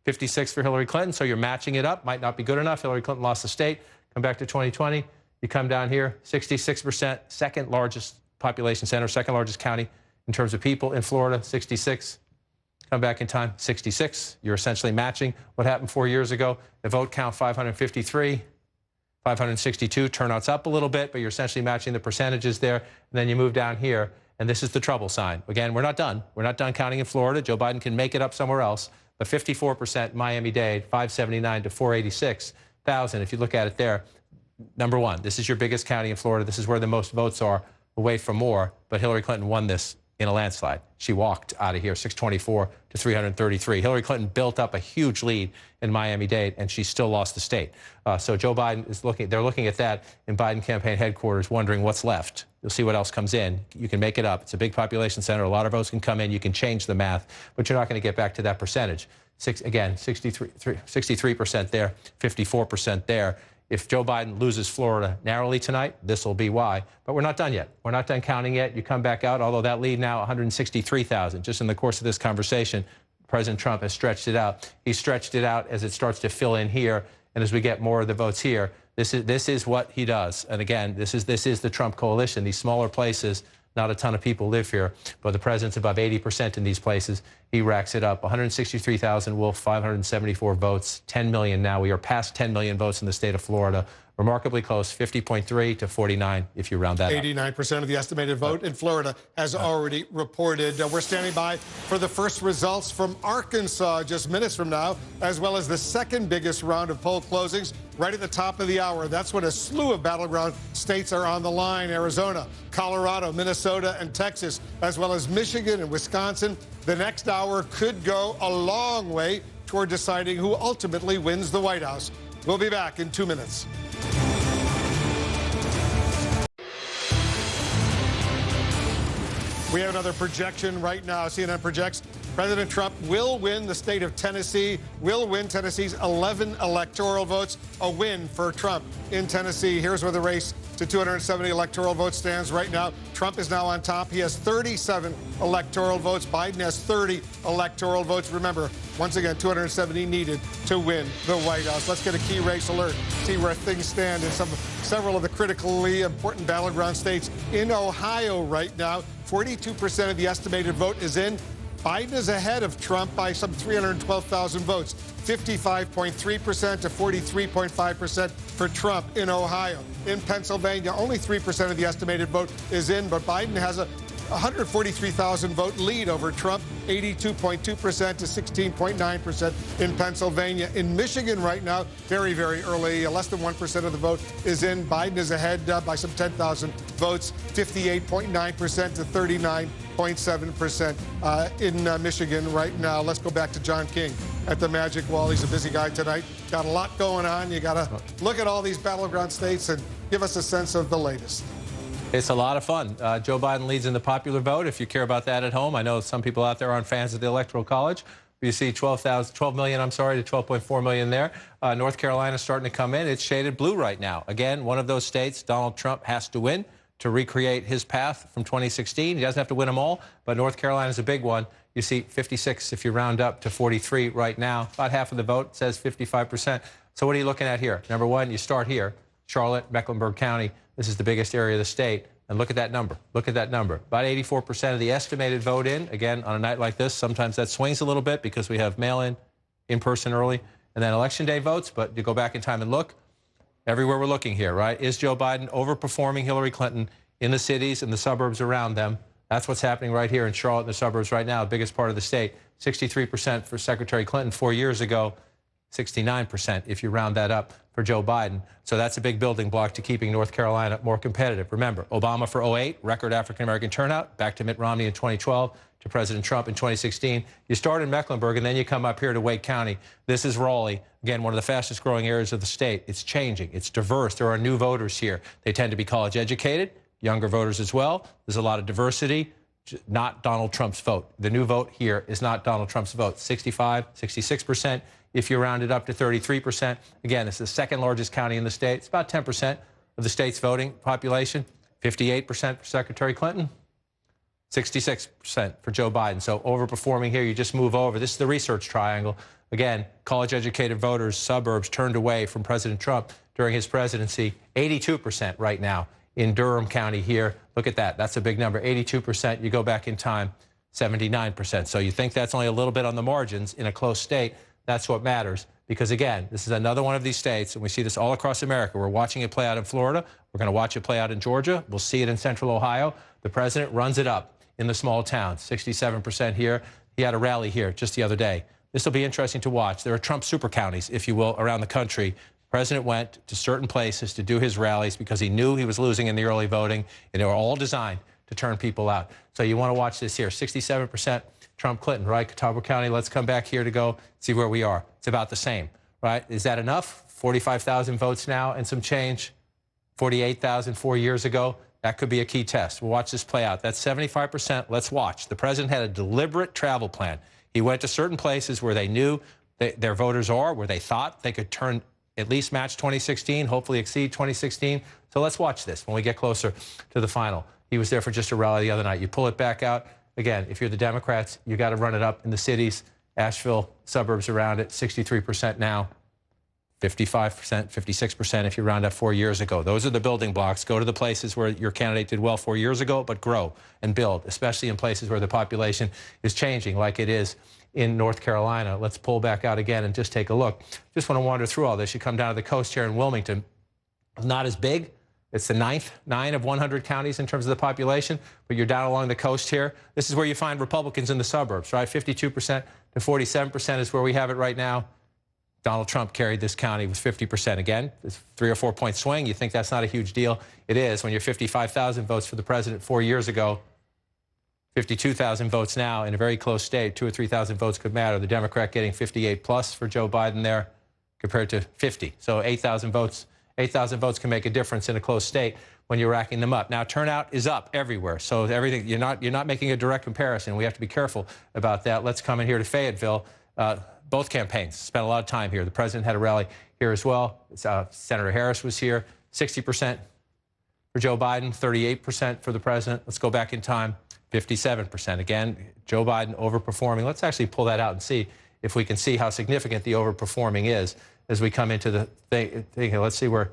56 for Hillary Clinton, so you're matching it up. Might not be good enough. Hillary Clinton lost the state. Come back to 2020. You come down here, 66%, second largest population center, second largest county in terms of people in Florida, 66. Come back in time, 66. You're essentially matching what happened 4 years ago. The vote count, 553. 562, turnout's up a little bit, but you're essentially matching the percentages there. And then you move down here. And this is the trouble sign. Again, we're not done. We're not done counting in Florida. Joe Biden can make it up somewhere else. But 54% Miami-Dade, 579 to 486,000. If you look at it there, number one, this is your biggest county in Florida. This is where the most votes are. We'll wait for more. But Hillary Clinton won this in a landslide. She walked out of here, 624 to 333. Hillary Clinton built up a huge lead in Miami-Dade, and she still lost the state. So Joe Biden is they're looking at that in Biden campaign headquarters, wondering what's left. You'll see what else comes in. You can make it up. It's a big population center. A lot of votes can come in. You can change the math, but you're not going to get back to that percentage. Again, 63% there, 54% there. If Joe Biden loses Florida narrowly tonight, this will be why. But we're not done yet. We're not done counting yet. You come back out, although that lead now 163,000. Just in the course of this conversation, President Trump has stretched it out. He stretched it out as it starts to fill in here, and as we get more of the votes here. This is what he does. And again, this is the Trump coalition. These smaller places, Not a ton of people live here, but the president's above 80% in these places. He racks it up. 163,000 Wolf, 574 votes, 10 million now. We are past 10 million votes in the state of Florida. Remarkably close, 50.3 to 49 if you round that up. 89% of the estimated vote in Florida has already reported. We're standing by for the first results from Arkansas just minutes from now, as well as the second biggest round of poll closings right at the top of the hour. That's when a slew of battleground states are on the line: Arizona, Colorado, Minnesota, and Texas, as well as Michigan and Wisconsin. The next hour could go a long way toward deciding who ultimately wins the White House. We'll be back in 2 minutes. We have another projection right now. CNN projects President Trump will win the state of Tennessee, will win Tennessee's 11 electoral votes, a win for Trump in Tennessee. Here's where the race to 270 electoral votes stands right now. Trump is now on top. He has 37 electoral votes. Biden has 30 electoral votes. Remember, once again, 270 needed to win the White House. Let's get a key race alert, see where things stand in several of the critically important battleground states. In Ohio right now, 42% of the estimated vote is in. Biden is ahead of Trump by some 312,000 votes, 55.3% to 43.5% for Trump in Ohio. In Pennsylvania, only 3% of the estimated vote is in, but Biden has a 143,000 vote lead over Trump, 82.2% to 16.9% in Pennsylvania. In Michigan right now, very, very early, less than 1% of the vote is in. Biden is ahead by some 10,000 votes, 58.9% to 39.7% in Michigan right now. Let's go back to John King at the Magic Wall. He's a busy guy tonight. Got a lot going on. You got to look at all these battleground states and give us a sense of the latest. It's a lot of fun. Joe Biden leads in the popular vote, if you care about that at home. I know some people out there aren't fans of the Electoral College. You see 12 million to 12.4 million there. North Carolina starting to come in. It's shaded blue right now. Again, one of those states Donald Trump has to win to recreate his path from 2016. He doesn't have to win them all, but North Carolina is a big one. You see 56 if you round up to 43 right now. About half of the vote says 55%. So what are you looking at here? Number one, you start here. Charlotte, Mecklenburg County. This is the biggest area of the state. And look at that number. Look at that number. About 84% of the estimated vote in. Again, on a night like this, sometimes that swings a little bit because we have mail-in, in-person early, and then Election Day votes. But you go back in time and look. Everywhere we're looking here, right? Is Joe Biden overperforming Hillary Clinton in the cities and the suburbs around them? That's what's happening right here in Charlotte and the suburbs right now, the biggest part of the state. 63% for Secretary Clinton 4 years ago. 69% if you round that up for Joe Biden. So that's a big building block to keeping North Carolina more competitive. Remember, Obama for 2008, record African-American turnout, back to Mitt Romney in 2012, to President Trump in 2016. You start in Mecklenburg, and then you come up here to Wake County. This is Raleigh, again, one of the fastest growing areas of the state. It's changing. It's diverse. There are new voters here. They tend to be college educated, younger voters as well. There's a lot of diversity. Not Donald Trump's vote. The new vote here is not Donald Trump's vote. 65, 66%. If you round it up to 33%, again, it's the second largest county in the state. It's about 10% of the state's voting population. 58% for Secretary Clinton, 66% for Joe Biden. So overperforming here, you just move over. This is the research triangle. Again, college-educated voters, suburbs turned away from President Trump during his presidency. 82% right now in Durham County here. Look at that. That's a big number. 82%. You go back in time, 79%. So you think that's only a little bit on the margins in a close state. That's what matters. Because, again, this is another one of these states, and we see this all across America. We're watching it play out in Florida. We're going to watch it play out in Georgia. We'll see it in central Ohio. The president runs it up in the small towns, 67% here. He had a rally here just the other day. This will be interesting to watch. There are Trump super counties, if you will, around the country. The president went to certain places to do his rallies because he knew he was losing in the early voting, and they were all designed to turn people out. So you want to watch this here. 67% Trump Clinton, right? Catawba County. Let's come back here to go see where we are. It's about the same, right? Is that enough? 45,000 votes now and some change. 48,000 4 years ago. That could be a key test. We'll watch this play out. That's 75%. Let's watch. The president had a deliberate travel plan. He went to certain places where they knew their voters are, where they thought they could turn, at least match 2016, hopefully exceed 2016. So let's watch this when we get closer to the final. He was there for just a rally the other night. You pull it back out. Again, if you're the Democrats, you got to run it up in the cities. Asheville, suburbs around it, 63% now. 55%, 56% if you round up 4 years ago. Those are the building blocks. Go to the places where your candidate did well 4 years ago, but grow and build, especially in places where the population is changing like it is in North Carolina. Let's pull back out again and just take a look. Just want to wander through all this. You come down to the coast here in Wilmington. Not as big. It's the 9 of 100 counties in terms of the population, but you're down along the coast here. This is where you find Republicans in the suburbs, right? 52% to 47% is where we have it right now. Donald Trump carried this county with 50%. Again, it's 3 or 4 point swing. You think that's not a huge deal. It is when you're 55,000 votes for the president 4 years ago, 52,000 votes now in a very close state. 2,000 or 3,000 votes could matter. The Democrat getting 58 plus for Joe Biden there compared to 50. So 8,000 votes. 8,000 votes can make a difference in a close state when you're racking them up. Now, turnout is up everywhere. So everything, you're not making a direct comparison. We have to be careful about that. Let's come in here to Fayetteville. Both campaigns spent a lot of time here. The president had a rally here as well. Senator Harris was here. 60% for Joe Biden, 38% for the president. Let's go back in time. 57%. Again, Joe Biden overperforming. Let's actually pull that out and see if we can see how significant the overperforming is as we come into the thing. Let's see where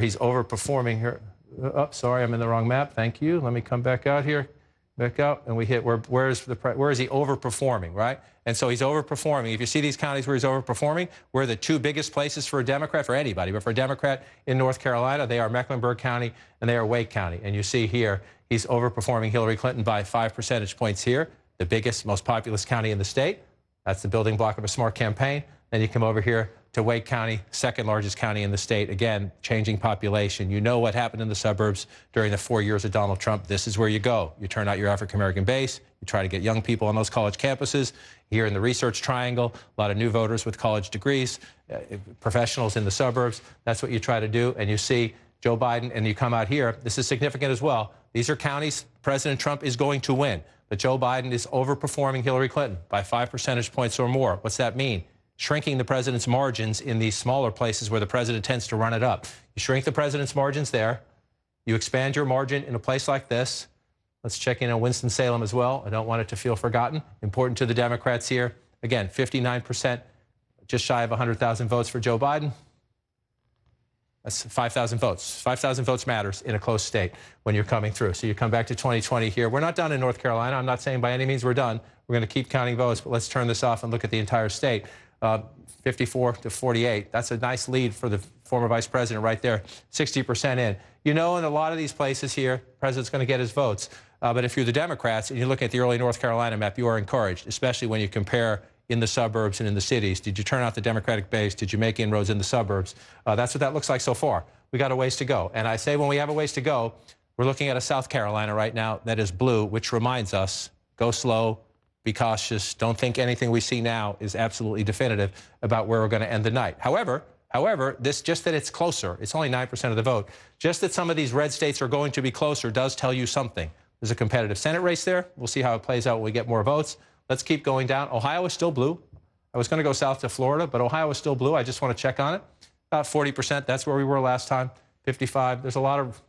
he's overperforming here. Oh, sorry, I'm in the wrong map. Thank you. Let me come back out here. Back out, and we hit where is he overperforming, right? And so he's overperforming. If you see these counties where he's overperforming, where the two biggest places for a Democrat, for anybody, but for a Democrat in North Carolina, they are Mecklenburg County and they are Wake County. And you see here, he's overperforming Hillary Clinton by 5 percentage points here, the biggest, most populous county in the state. That's the building block of a smart campaign. Then you come over here to Wake County, second largest county in the state. Again, changing population. You know what happened in the suburbs during the 4 years of Donald Trump. This is where you go. You turn out your African-American base. You try to get young people on those college campuses. Here in the Research Triangle, a lot of new voters with college degrees, professionals in the suburbs. That's what you try to do. And you see Joe Biden, and you come out here. This is significant as well. These are counties President Trump is going to win. But Joe Biden is overperforming Hillary Clinton by 5 percentage points or more. What's that mean? Shrinking the president's margins in these smaller places where the president tends to run it up. You shrink the president's margins there. You expand your margin in a place like this. Let's check in on Winston-Salem as well. I don't want it to feel forgotten. Important to the Democrats here. Again, 59%, just shy of 100,000 votes for Joe Biden. That's 5,000 votes. 5,000 votes matters in a close state when you're coming through. So you come back to 2020 here. We're not done in North Carolina. I'm not saying by any means we're done. We're going to keep counting votes, but let's turn this off and look at the entire state. 54 to 48. That's a nice lead for the former vice president right there, 60% in. You know, in a lot of these places here, the president's going to get his votes. But if you're the Democrats and you look at the early North Carolina map, you are encouraged, especially when you compare in the suburbs and in the cities. Did you turn out the Democratic base? Did you make inroads in the suburbs? That's what that looks like so far. We got a ways to go. And I say when we have a ways to go, we're looking at a South Carolina right now that is blue, which reminds us, go slow, be cautious. Don't think anything we see now is absolutely definitive about where we're going to end the night. However, just that it's closer, it's only 9% of the vote, just that some of these red states are going to be closer does tell you something. There's a competitive Senate race there. We'll see how it plays out when we get more votes. Let's keep going down. Ohio is still blue. I was going to go south to Florida, but Ohio is still blue. I just want to check on it. About 40%. That's where we were last time. 55. There's a lot of,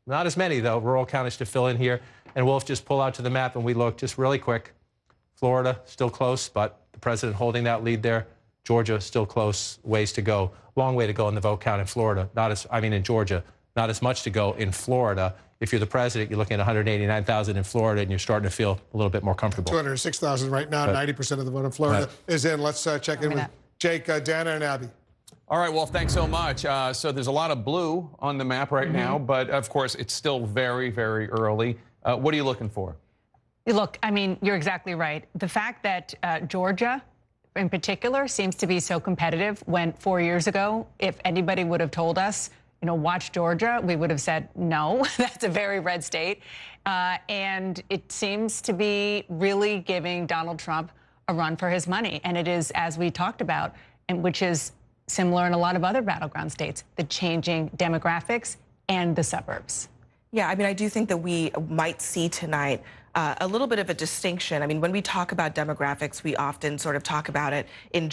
not as many, though, rural counties to fill in here. And we'll just pull out to the map and we look just really quick. Florida, still close, but the president holding that lead there. Georgia, still close, ways to go. Long way to go in the vote count in Florida. In Georgia, not as much to go in Florida. If you're the president, you're looking at 189,000 in Florida, and you're starting to feel a little bit more comfortable. 206,000 right now. 90% of the vote in Florida is in. Let's check in with Jake, Dana, and Abby. All right, Wolf, thanks so much. So there's a lot of blue on the map right now, but of course, it's still very, very early. What are you looking for? Look, I mean, you're exactly right. The fact that Georgia, in particular, seems to be so competitive when 4 years ago, if anybody would have told us, you know, watch Georgia, we would have said, no, that's a very red state. And it seems to be really giving Donald Trump a run for his money. And it is, as we talked about, and which is similar in a lot of other battleground states, the changing demographics and the suburbs. Yeah, I mean, I do think that we might see tonight a little bit of a distinction. I mean, when we talk about demographics, we often sort of talk about it in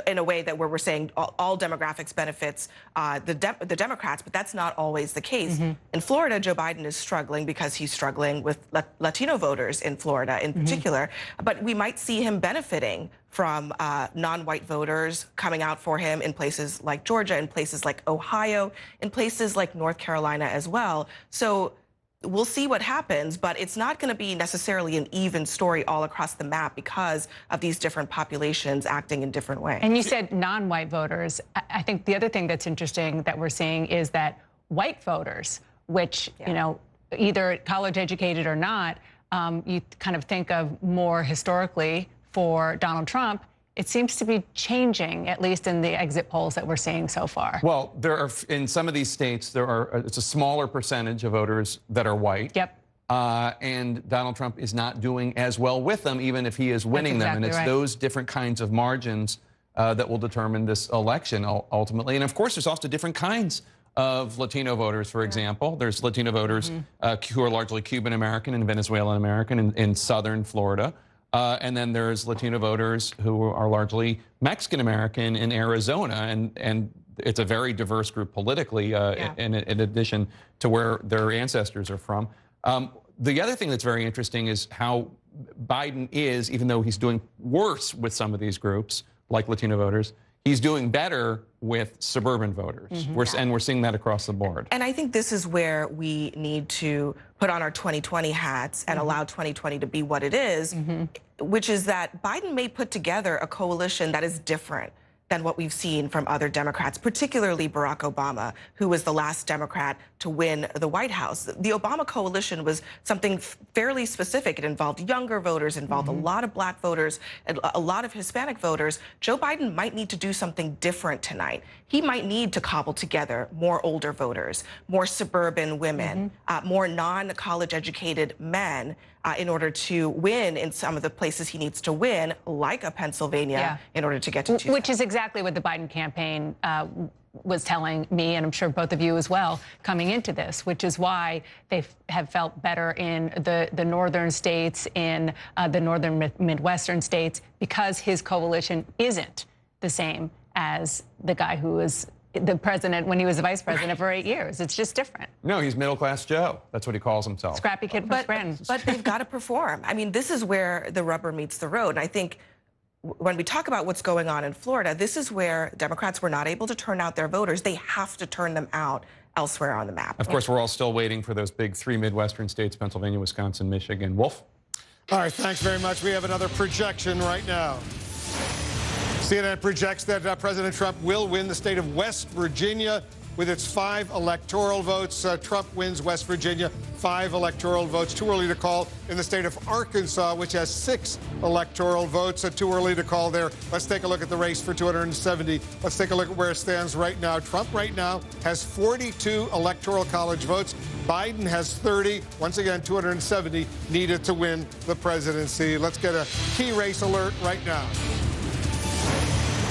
in a way that where we're saying all demographics benefits the Democrats, but that's not always the case. In Florida, Joe Biden is struggling because he's struggling with Latino voters in Florida in particular, but we might see him benefiting from non-white voters coming out for him in places like Georgia, in places like Ohio, in places like North Carolina as well. So we'll see what happens, but it's not going to be necessarily an even story all across the map because of these different populations acting in different ways. And you said non-white voters. I think the other thing that's interesting that we're seeing is that white voters, which, you know, either college educated or not, you kind of think of more historically for Donald Trump. It seems to be changing, at least in the exit polls that we're seeing so far. Well, there are, in some of these states, it's a smaller percentage of voters that are white. Yep. And Donald Trump is not doing as well with them, even if he is winning them. And it's those different kinds of margins that will determine this election ultimately. And of course, there's also different kinds of Latino voters, for example. There's Latino voters who are largely Cuban-American and Venezuelan-American in southern Florida. And then there's Latino voters who are largely Mexican-American in Arizona. And it's a very diverse group politically, in addition to where their ancestors are from. The other thing that's very interesting is how Biden is, even though he's doing worse with some of these groups, like Latino voters, he's doing better with suburban voters. And we're seeing that across the board. And I think this is where we need to put on our 2020 hats and allow 2020 to be what it is, which is that Biden may put together a coalition that is different than what we've seen from other Democrats, particularly Barack Obama, who was the last Democrat to win the White House. The Obama coalition was something fairly specific. It involved younger voters, involved a lot of black voters, and a lot of Hispanic voters. Joe Biden might need to do something different tonight. He might need to cobble together more older voters, more suburban women, more non-college educated men, in order to win in some of the places he needs to win, like a Pennsylvania, in order to get to 2. Which is exactly what the Biden campaign was telling me, and I'm sure both of you as well, coming into this, which is why they have felt better in the northern states, in the northern Midwestern states, because his coalition isn't the same as the guy who was the president when he was the vice president for 8 years. It's just different. No, he's middle-class Joe. That's what he calls himself. Scrappy kid from Scranton. But they've got to perform. I mean, this is where the rubber meets the road. And I think when we talk about what's going on in Florida, this is where Democrats were not able to turn out their voters. They have to turn them out elsewhere on the map. Of course, we're all still waiting for those big 3 Midwestern states, Pennsylvania, Wisconsin, Michigan. Wolf? All right, thanks very much. We have another projection right now. CNN projects that President Trump will win the state of West Virginia with its 5 electoral votes. Trump wins West Virginia, 5 electoral votes. Too early to call in the state of Arkansas, which has 6 electoral votes. Too early to call there. Let's take a look at the race for 270. Let's take a look at where it stands right now. Trump right now has 42 electoral college votes. Biden has 30. Once again, 270 needed to win the presidency. Let's get a key race alert right now.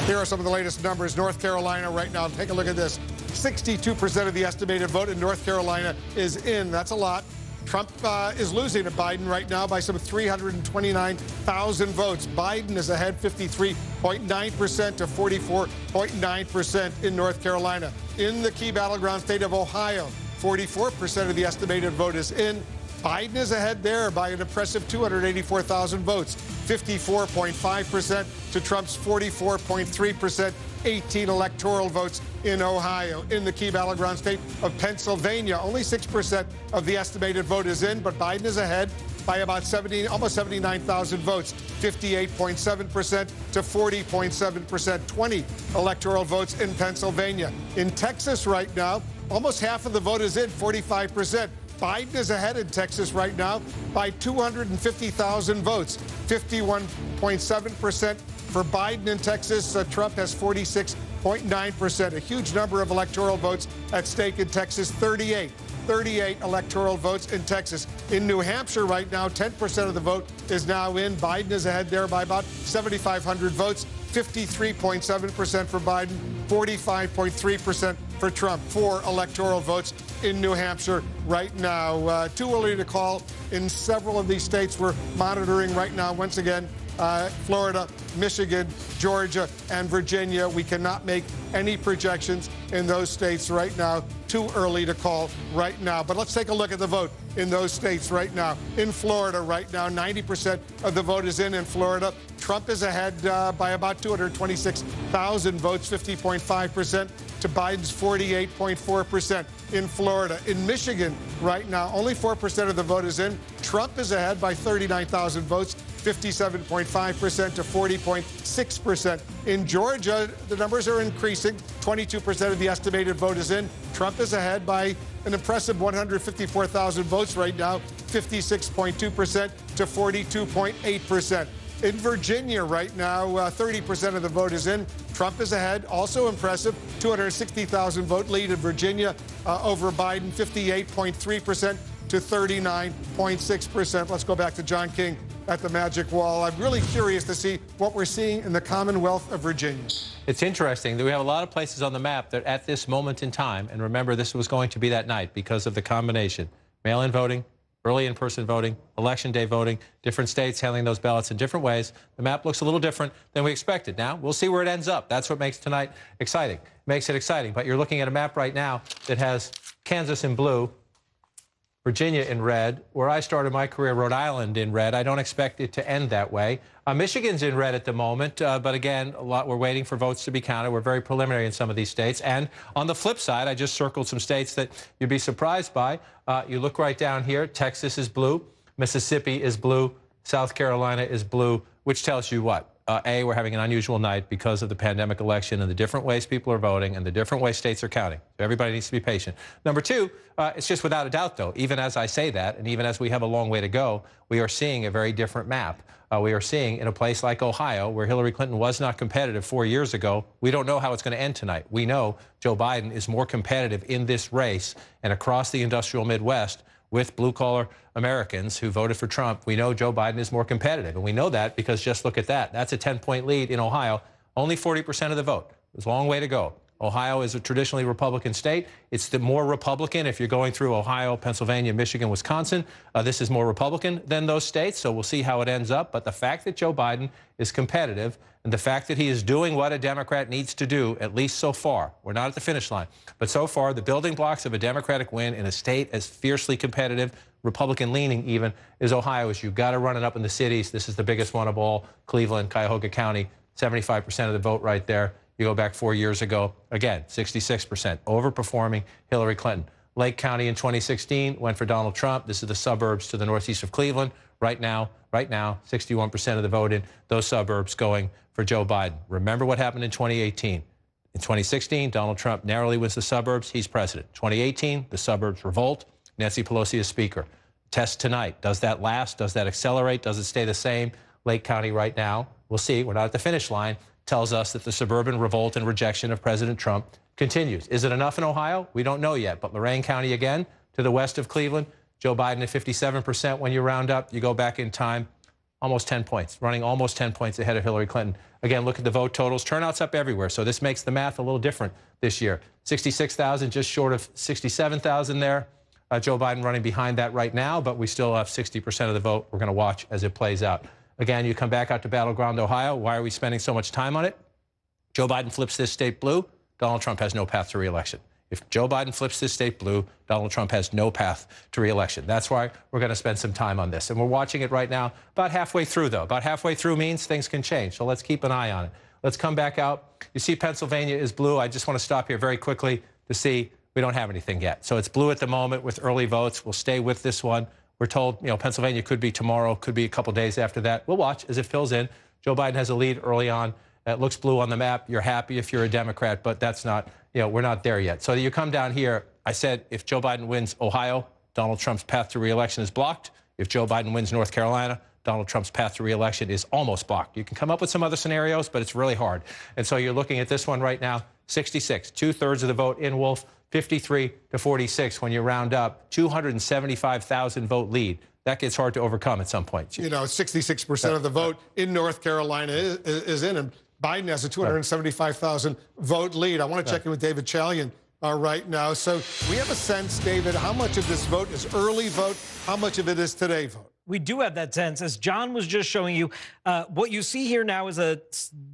Here are some of the latest numbers. North Carolina right now, take a look at this. 62% of the estimated vote in North Carolina is in. That's a lot. Trump is losing to Biden right now by some 329,000 votes. Biden is ahead 53.9% to 44.9% in North Carolina. In the key battleground state of Ohio, 44% of the estimated vote is in. Biden is ahead there by an impressive 284,000 votes, 54.5% to Trump's 44.3%, 18 electoral votes in Ohio. In the key battleground state of Pennsylvania, only 6% of the estimated vote is in, but Biden is ahead by about almost 79,000 votes, 58.7% to 40.7%, 20 electoral votes in Pennsylvania. In Texas right now, almost half of the vote is in, 45%. Biden is ahead in Texas right now by 250,000 votes, 51.7% for Biden in Texas. Trump has 46.9%. A huge number of electoral votes at stake in Texas, 38 electoral votes in Texas. In New Hampshire right now, 10% of the vote is now in. Biden is ahead there by about 7,500 votes, 53.7% for Biden, 45.3% for Trump. 4 electoral votes in New Hampshire right now. Too early to call in several of these states. We're monitoring right now, once again, Florida, Michigan, Georgia, and Virginia. We cannot make any projections in those states right now. Too early to call right now. But let's take a look at the vote in those states right now. In Florida right now, 90% of the vote is in Florida. Trump is ahead by about 226,000 votes, 50.5%, to Biden's 48.4% in Florida. In Michigan right now, only 4% of the vote is in. Trump is ahead by 39,000 votes, 57.5% to 40.6%. In Georgia, the numbers are increasing. 22% of the estimated vote is in. Trump is ahead by an impressive 154,000 votes right now, 56.2% to 42.8%. In Virginia right now, 30% of the vote is in. Trump is ahead, also impressive, 260,000 vote lead in Virginia over Biden, 58.3% to 39.6%. Let's go back to John King at the Magic Wall. I'm really curious to see what we're seeing in the Commonwealth of Virginia. It's interesting that we have a lot of places on the map that at this moment in time, and remember this was going to be that night because of the combination, mail-in voting, early in-person voting, election day voting, different states handling those ballots in different ways. The map looks a little different than we expected. Now, we'll see where it ends up. That's what makes tonight exciting. Makes it exciting. But you're looking at a map right now that has Kansas in blue, Virginia in red, where I started my career, Rhode Island in red. I don't expect it to end that way. Michigan's in red at the moment, but again, we're waiting for votes to be counted. We're very preliminary in some of these states. And on the flip side, I just circled some states that you'd be surprised by. You look right down here, Texas is blue, Mississippi is blue, South Carolina is blue, which tells you what? A, we're having an unusual night because of the pandemic election and the different ways people are voting and the different ways states are counting. So everybody needs to be patient. Number two, it's just without a doubt, though, even as I say that, and even as we have a long way to go, we are seeing a very different map. We are seeing in a place like Ohio, where Hillary Clinton was not competitive 4 years ago, we don't know how it's going to end tonight. We know Joe Biden is more competitive in this race and across the industrial Midwest with blue-collar Americans who voted for Trump. We know Joe Biden is more competitive, and we know that because just look at that. That's a 10-point lead in Ohio, only 40% of the vote. There's a long way to go. Ohio is a traditionally Republican state. It's the more Republican if you're going through Ohio, Pennsylvania, Michigan, Wisconsin. This is more Republican than those states, so we'll see how it ends up. But the fact that Joe Biden is competitive and the fact that he is doing what a Democrat needs to do, at least so far, we're not at the finish line, but so far the building blocks of a Democratic win in a state as fiercely competitive, Republican-leaning even, is Ohio. Is you've got to run it up in the cities. This is the biggest one of all, Cleveland, Cuyahoga County, 75% of the vote right there. You go back 4 years ago, again, 66%, overperforming Hillary Clinton. Lake County in 2016 went for Donald Trump. This is the suburbs to the northeast of Cleveland. Right now, 61% of the vote in those suburbs going for Joe Biden. Remember what happened in 2018. In 2016, Donald Trump narrowly wins the suburbs. He's president. 2018, the suburbs revolt. Nancy Pelosi is speaker. Test tonight. Does that last? Does that accelerate? Does it stay the same? Lake County right now, we'll see. We're not at the finish line. Tells us that the suburban revolt and rejection of President Trump continues. Is it enough in Ohio? We don't know yet. But Lorain County again, to the west of Cleveland, Joe Biden at 57% when you round up. You go back in time, almost 10 points, running almost 10 points ahead of Hillary Clinton. Again, look at the vote totals. Turnout's up everywhere, so this makes the math a little different this year. 66,000, just short of 67,000 there. Joe Biden running behind that right now, but we still have 60% of the vote. We're going to watch as it plays out. Again, you come back out to Battleground, Ohio. Why are we spending so much time on it? Joe Biden flips this state blue. Donald Trump has no path to re-election. If Joe Biden flips this state blue, Donald Trump has no path to re-election. That's why we're going to spend some time on this. And we're watching it right now about halfway through, though. About halfway through means things can change. So let's keep an eye on it. Let's come back out. You see Pennsylvania is blue. I just want to stop here very quickly to see we don't have anything yet. So it's blue at the moment with early votes. We'll stay with this one. We're told, Pennsylvania could be tomorrow, could be a couple days after that. We'll watch as it fills in. Joe Biden has a lead early on. It looks blue on the map. You're happy if you're a Democrat, but that's not, we're not there yet. So you come down here. I said if Joe Biden wins Ohio, Donald Trump's path to re-election is blocked. If Joe Biden wins North Carolina, Donald Trump's path to re-election is almost blocked. You can come up with some other scenarios, but it's really hard. And so you're looking at this one right now, 66, 2/3 of the vote in Wolf, 53 to 46 when you round up, 275,000 vote lead. That gets hard to overcome at some point. 66% of the vote in North Carolina is in, and Biden has a 275,000 vote lead. I want to check in with David Chalian right now. So we have a sense, David, how much of this vote is early vote? How much of it is today vote? We do have that sense. As John was just showing you, what you see here now is a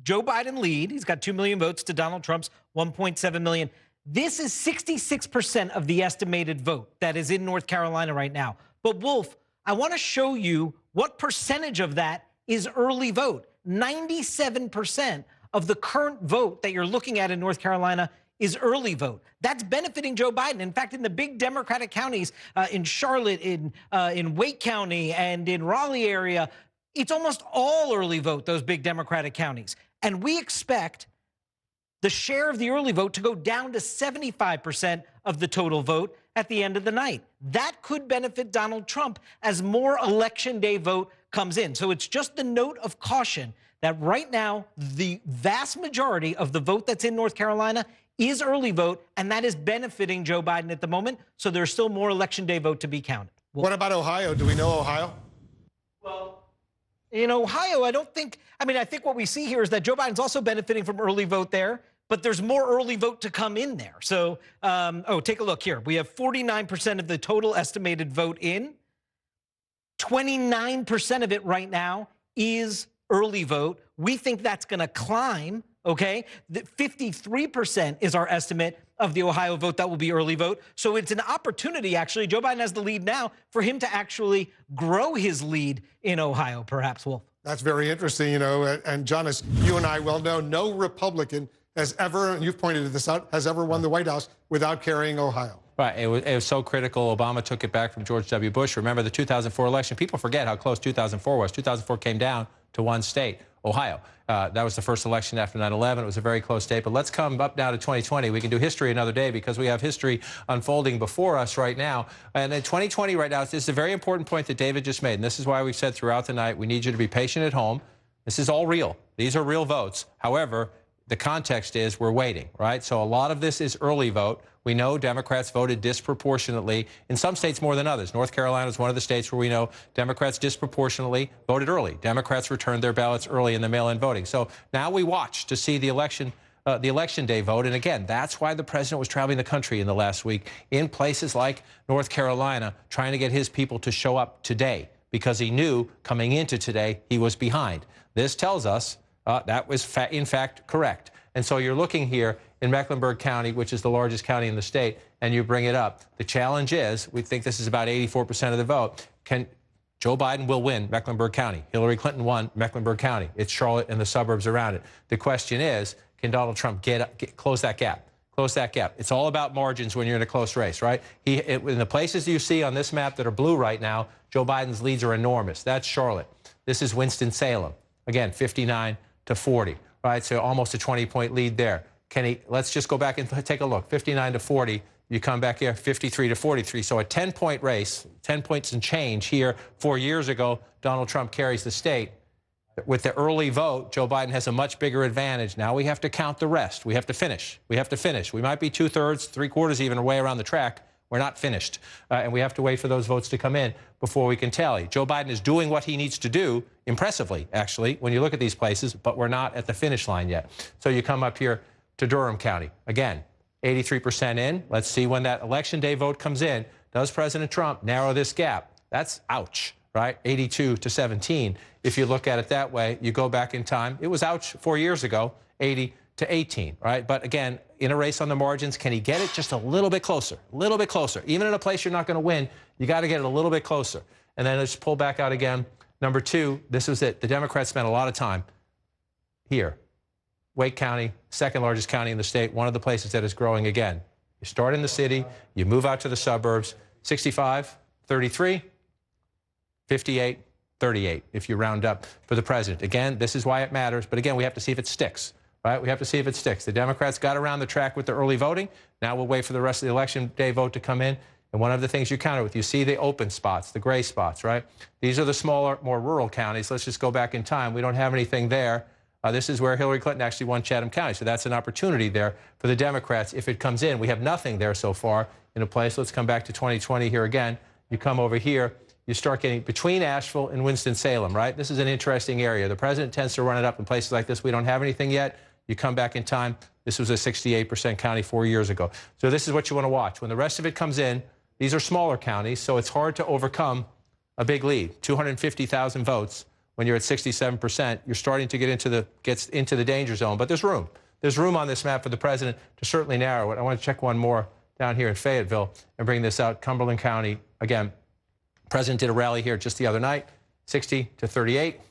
Joe Biden lead. He's got 2 million votes to Donald Trump's 1.7 million. This is 66% of the estimated vote that is in North Carolina right now. But Wolf, I want to show you what percentage of that is early vote. 97% of the current vote that you're looking at in North Carolina is early vote. That's benefiting Joe Biden. In fact, in the big Democratic counties, in Charlotte, in Wake County, and in Raleigh area, it's almost all early vote, those big Democratic counties. And we expect the share of the early vote to go down to 75% of the total vote at the end of the night. That could benefit Donald Trump as more election day vote comes in. So it's just a note of caution that right now, the vast majority of the vote that's in North Carolina is early vote, and that is benefiting Joe Biden at the moment. So there's still more election day vote to be counted. What about Ohio? Do we know Ohio? Well, in Ohio, I think what we see here is that Joe Biden's also benefiting from early vote there, but there's more early vote to come in there. So, take a look here. We have 49% of the total estimated vote in. 29% of it right now is early vote. We think that's going to climb, okay? 53% is our estimate of the Ohio vote that will be early vote. So it's an opportunity, actually. Joe Biden has the lead now for him to actually grow his lead in Ohio, perhaps, Wolf. That's very interesting, and John, as you and I well know, no Republican has ever, and you've pointed this out, has ever won the White House without carrying Ohio. Right. It was so critical. Obama took it back from George W. Bush. Remember the 2004 election? People forget how close 2004 was. 2004 came down to one state, Ohio. That was the first election after 9/11. It was a very close state. But let's come up now to 2020. We can do history another day because we have history unfolding before us right now. And in 2020 right now, this is a very important point that David just made. And this is why we've said throughout the night, we need you to be patient at home. This is all real. These are real votes. However, the context is we're waiting, right? So a lot of this is early vote. We know Democrats voted disproportionately in some states more than others. North Carolina is one of the states where we know Democrats disproportionately voted early. Democrats returned their ballots early in the mail-in voting. So now we watch to see the election day vote. And again, that's why the president was traveling the country in the last week in places like North Carolina, trying to get his people to show up today because he knew coming into today he was behind. This tells us that was, in fact, correct. And so you're looking here in Mecklenburg County, which is the largest county in the state, and you bring it up. The challenge is, we think this is about 84% of the vote. Joe Biden will win Mecklenburg County. Hillary Clinton won Mecklenburg County. It's Charlotte and the suburbs around it. The question is, can Donald Trump close that gap? Close that gap. It's all about margins when you're in a close race, right? In the places you see on this map that are blue right now, Joe Biden's leads are enormous. That's Charlotte. This is Winston-Salem. Again, 59 to 40, right? So almost a 20-point lead there. Let's just go back and take a look. 59 to 40, you come back here, 53 to 43. So a 10-point race, 10 points and change here. 4 years ago, Donald Trump carries the state. With the early vote, Joe Biden has a much bigger advantage. Now we have to count the rest. We have to finish. We have to finish. We might be 2/3, 3/4 even way around the track. We're not finished. And we have to wait for those votes to come in before we can tally. Joe Biden is doing what he needs to do, impressively, actually, when you look at these places, but we're not at the finish line yet. So you come up here to Durham County. Again, 83% in. Let's see when that election day vote comes in. Does President Trump narrow this gap? That's ouch, right? 82 to 17. If you look at it that way, you go back in time. It was ouch 4 years ago, 80 to 18, right? But again, in a race on the margins, can he get it just a little bit closer? A little bit closer. Even in a place you're not going to win, you got to get it a little bit closer. And then let's pull back out again. Number two, this was it. The Democrats spent a lot of time here. Wake County, second largest county in the state, one of the places that is growing again. You start in the city, you move out to the suburbs, 65, 33, 58, 38, if you round up for the president. Again, this is why it matters. But again, we have to see if it sticks. Right? We have to see if it sticks. The Democrats got around the track with the early voting. Now we'll wait for the rest of the election day vote to come in. And one of the things you counter with, you see the open spots, the gray spots, right? These are the smaller, more rural counties. Let's just go back in time. We don't have anything there. This is where Hillary Clinton actually won Chatham County. So that's an opportunity there for the Democrats if it comes in. We have nothing there so far in a place. Let's come back to 2020 here again. You come over here. You start getting between Asheville and Winston-Salem, right? This is an interesting area. The president tends to run it up in places like this. We don't have anything yet. You come back in time, this was a 68% county 4 years ago. So this is what you want to watch. When the rest of it comes in, these are smaller counties, so it's hard to overcome a big lead, 250,000 votes. When you're at 67%, you're starting to get into the danger zone. But there's room. There's room on this map for the president to certainly narrow it. I want to check one more down here in Fayetteville and bring this out. Cumberland County, again, the president did a rally here just the other night, 60 to 38,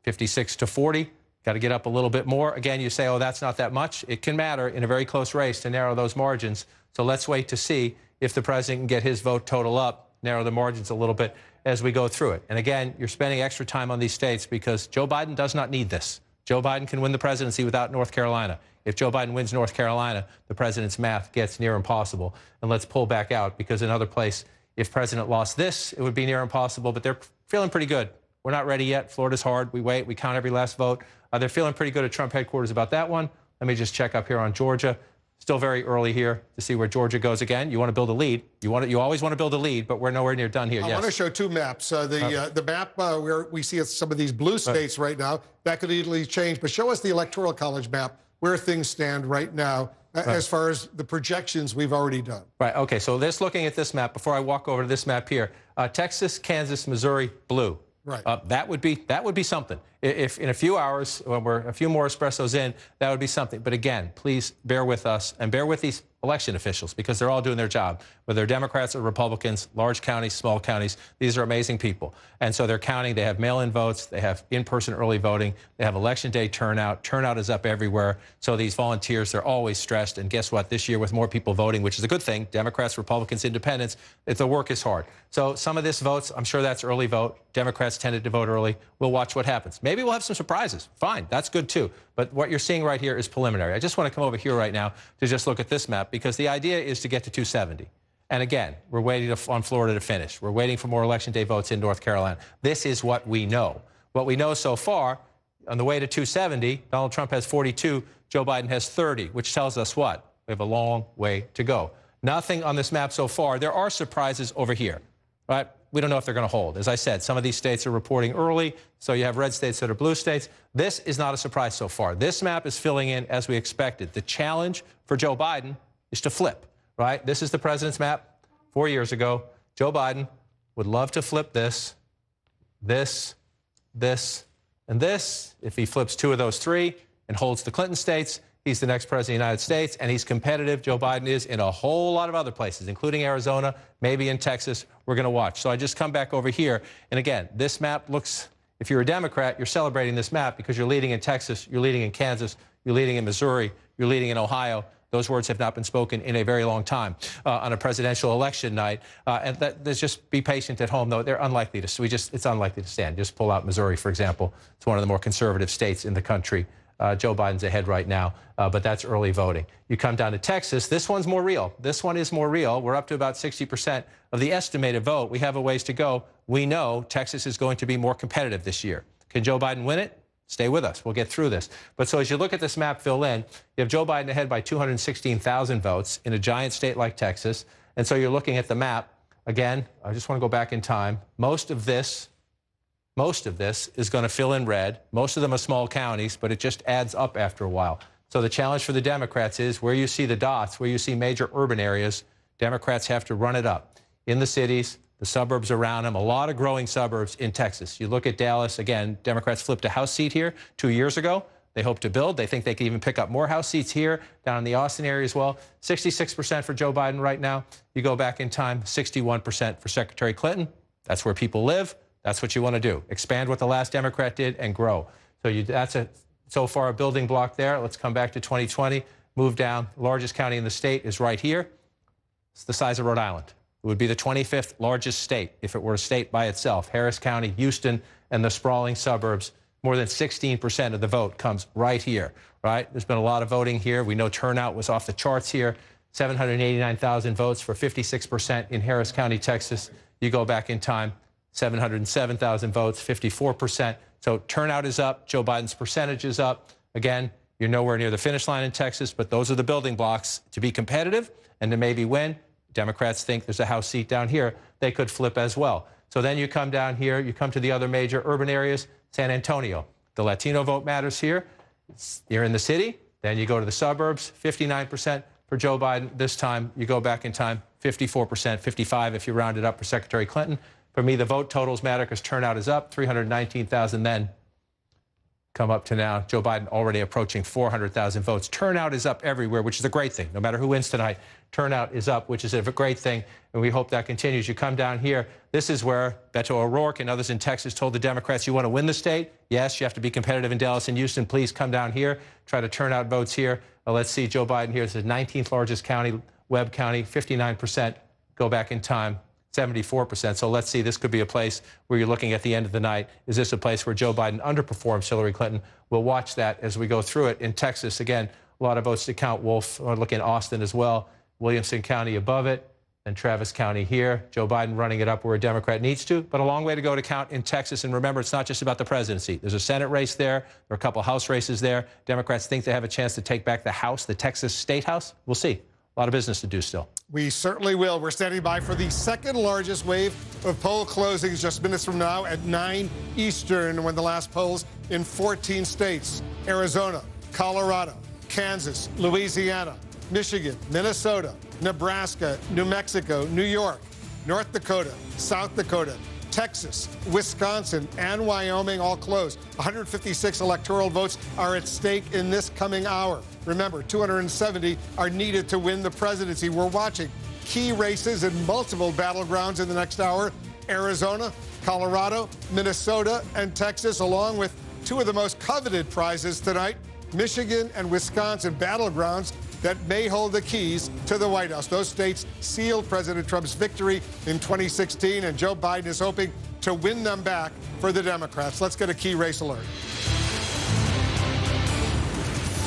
56 to 40. Got to get up a little bit more. Again, you say, oh, that's not that much. It can matter in a very close race to narrow those margins. So let's wait to see if the president can get his vote total up, narrow the margins a little bit as we go through it. And again, you're spending extra time on these states because Joe Biden does not need this. Joe Biden can win the presidency without North Carolina. If Joe Biden wins North Carolina, the president's math gets near impossible. And let's pull back out because another place, if president lost this, it would be near impossible, but they're feeling pretty good. We're not ready yet. Florida's hard. We wait. We count every last vote. They're feeling pretty good at Trump headquarters about that one. Let me just check up here on Georgia. Still very early here to see where Georgia goes again. You want to build a lead. You always want to build a lead, but we're nowhere near done here. I want to show two maps. The map where we see some of these blue states right now, that could easily change. But show us the Electoral College map, where things stand right now as far as the projections we've already done. Right. Okay. So just looking at this map, before I walk over to this map here, Texas, Kansas, Missouri, blue. Right. That would be something. If in a few hours, when we're a few more espressos in, that would be something. But again, please bear with us and bear with these election officials because they're all doing their job, whether they're Democrats or Republicans, large counties, small counties. These are amazing people. And so they're counting. They have mail-in votes. They have in-person early voting. They have election day turnout. Turnout is up everywhere. So these volunteers, they're always stressed. And guess what? This year, with more people voting, which is a good thing, Democrats, Republicans, Independents, the work is hard. So some of this votes, I'm sure that's early vote. Democrats tended to vote early. We'll watch what happens. Maybe we'll have some surprises. Fine. That's good, too. But what you're seeing right here is preliminary. I just want to come over here right now to just look at this map because the idea is to get to 270. And again, we're waiting on Florida to finish. We're waiting for more Election Day votes in North Carolina. This is what we know. What we know so far, on the way to 270, Donald Trump has 42, Joe Biden has 30, which tells us what? We have a long way to go. Nothing on this map so far. There are surprises over here, right? We don't know if they're going to hold. As I said, some of these states are reporting early, so you have red states that are blue states. This is not a surprise so far. This map is filling in as we expected. The challenge for Joe Biden is to flip, right? This is the president's map 4 years ago. Joe Biden would love to flip this, and this. If he flips two of those three and holds the Clinton states, he's the next president of the United States, and he's competitive. Joe Biden is in a whole lot of other places, including Arizona, maybe in Texas. We're going to watch. So I just come back over here. And again, this map looks, if you're a Democrat, you're celebrating this map because you're leading in Texas, you're leading in Kansas, you're leading in Missouri, you're leading in Ohio. Those words have not been spoken in a very long time on a presidential election night. And just be patient at home, though. They're unlikely to. It's unlikely to stand. Just pull out Missouri, for example. It's one of the more conservative states in the country. Joe Biden's ahead right now, but that's early voting. You come down to Texas. This one's more real. This one is more real. We're up to about 60% of the estimated vote. We have a ways to go. We know Texas is going to be more competitive this year. Can Joe Biden win it? Stay with us. We'll get through this. But so as you look at this map fill in, you have Joe Biden ahead by 216,000 votes in a giant state like Texas. And so you're looking at the map. Again, I just want to go back in time. Most of this is going to fill in red. Most of them are small counties, but it just adds up after a while. So the challenge for the Democrats is where you see the dots, where you see major urban areas, Democrats have to run it up. In the cities, the suburbs around them, a lot of growing suburbs in Texas. You look at Dallas, again, Democrats flipped a House seat here 2 years ago. They hope to build. They think they can even pick up more House seats here, down in the Austin area as well. 66% for Joe Biden right now. You go back in time, 61% for Secretary Clinton. That's where people live. That's what you want to do. Expand what the last Democrat did and grow. So that's so far a building block there. Let's come back to 2020. Move down. The largest county in the state is right here. It's the size of Rhode Island. It would be the 25th largest state if it were a state by itself. Harris County, Houston, and the sprawling suburbs. More than 16% of the vote comes right here, right? There's been a lot of voting here. We know turnout was off the charts here. 789,000 votes for 56% in Harris County, Texas. You go back in time, 707,000 votes, 54%. So turnout is up. Joe Biden's percentage is up. Again, you're nowhere near the finish line in Texas, but those are the building blocks to be competitive and to maybe win. Democrats think there's a House seat down here. They could flip as well. So then you come down here, you come to the other major urban areas, San Antonio. The Latino vote matters here. You're in the city. Then you go to the suburbs, 59% for Joe Biden. This time, you go back in time, 54%, 55% if you round it up for Secretary Clinton. For me, the vote totals matter because turnout is up, 319,000 then. Come up to now, Joe Biden already approaching 400,000 votes. Turnout is up everywhere, which is a great thing. No matter who wins tonight, turnout is up, which is a great thing, and we hope that continues. You come down here, this is where Beto O'Rourke and others in Texas told the Democrats, you want to win the state? Yes, you have to be competitive in Dallas and Houston. Please come down here, try to turn out votes here. Let's see Joe Biden here. It's the 19th largest county, Webb County, 59%. Go back in time. 74%. So let's see, this could be a place where you're looking at the end of the night. Is this a place where Joe Biden underperforms Hillary Clinton? We'll watch that as we go through it. In Texas, again, a lot of votes to count. Wolf, look in Austin as well. Williamson County above it, and Travis County here. Joe Biden running it up where a Democrat needs to, but a long way to go to count in Texas. And remember, it's not just about the presidency. There's a Senate race there. There are a couple House races there. Democrats think they have a chance to take back the House, the Texas State House. We'll see. A lot of business to do still. We certainly will. We're standing by for the second largest wave of poll closings just minutes from now at 9 Eastern, when the last polls in 14 states: Arizona, Colorado, Kansas, Louisiana, Michigan, Minnesota, Nebraska, New Mexico, New York, North Dakota, South Dakota, Texas, Wisconsin, and Wyoming all closed. 156 electoral votes are at stake in this coming hour. Remember, 270 are needed to win the presidency. We're watching key races in multiple battlegrounds in the next hour: Arizona, Colorado, Minnesota, and Texas, along with two of the most coveted prizes tonight, Michigan and Wisconsin, battlegrounds that may hold the keys to the White House. Those states sealed President Trump's victory in 2016, and Joe Biden is hoping to win them back for the Democrats. Let's get a key race alert.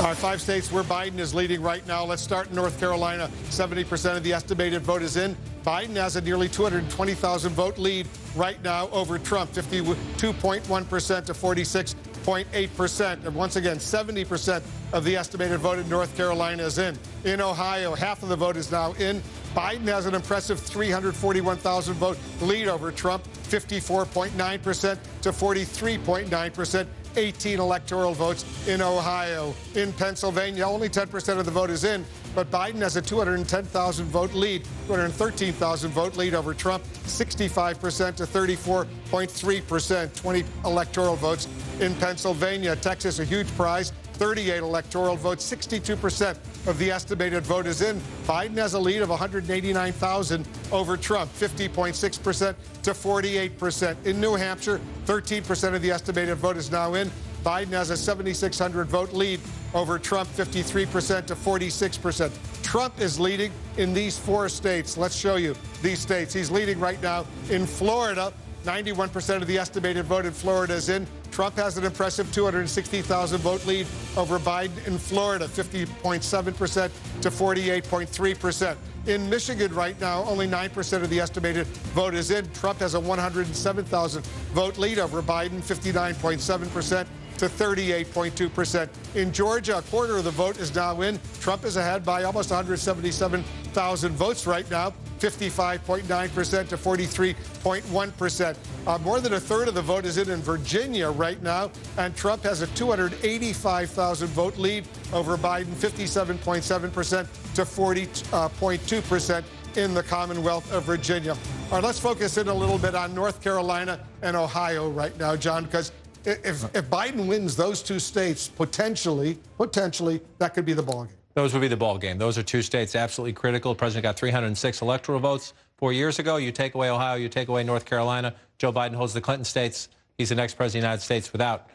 All right, 5 states where Biden is leading right now. Let's start in North Carolina. 70% of the estimated vote is in. Biden has a nearly 220,000 vote lead right now over Trump, 52.1% to 46.8%. And once again, 70% of the estimated vote in North Carolina is in. In Ohio, half of the vote is now in. Biden has an impressive 341,000 vote lead over Trump, 54.9% to 43.9%. 18 electoral votes in Ohio. In Pennsylvania, only 10% of the vote is in, but Biden has a 210,000 vote lead, 213,000 vote lead over Trump, 65% to 34.3%, 20 electoral votes in Pennsylvania. Texas, a huge prize, 38 electoral votes, 62% of the estimated vote is in. Biden has a lead of 189,000 over Trump, 50.6% to 48%. In New Hampshire, 13% of the estimated vote is now in. Biden has a 7,600 vote lead over Trump, 53% to 46%. Trump is leading in these 4 states. Let's show you these states. He's leading right now in Florida. 91% of the estimated vote in Florida is in. Trump has an impressive 260,000 vote lead over Biden in Florida, 50.7% to 48.3%. In Michigan right now, only 9% of the estimated vote is in. Trump has a 107,000 vote lead over Biden, 59.7% to 38.2%. In Georgia, a quarter of the vote is now in. Trump is ahead by almost 177,000 votes right now, 55.9% to 43.1%. More than a third of the vote is in Virginia right now, and Trump has a 285,000 vote lead over Biden, 57.7% to 40.2% in the Commonwealth of Virginia. All right, let's focus in a little bit on North Carolina and Ohio right now, John, because if Biden wins those 2 states, potentially, that could be the ballgame. Those would be the ball game. Those are 2 states absolutely critical. The president got 306 electoral votes 4 years ago. You take away Ohio, you take away North Carolina. Joe Biden holds the Clinton states. He's the next president of the United States without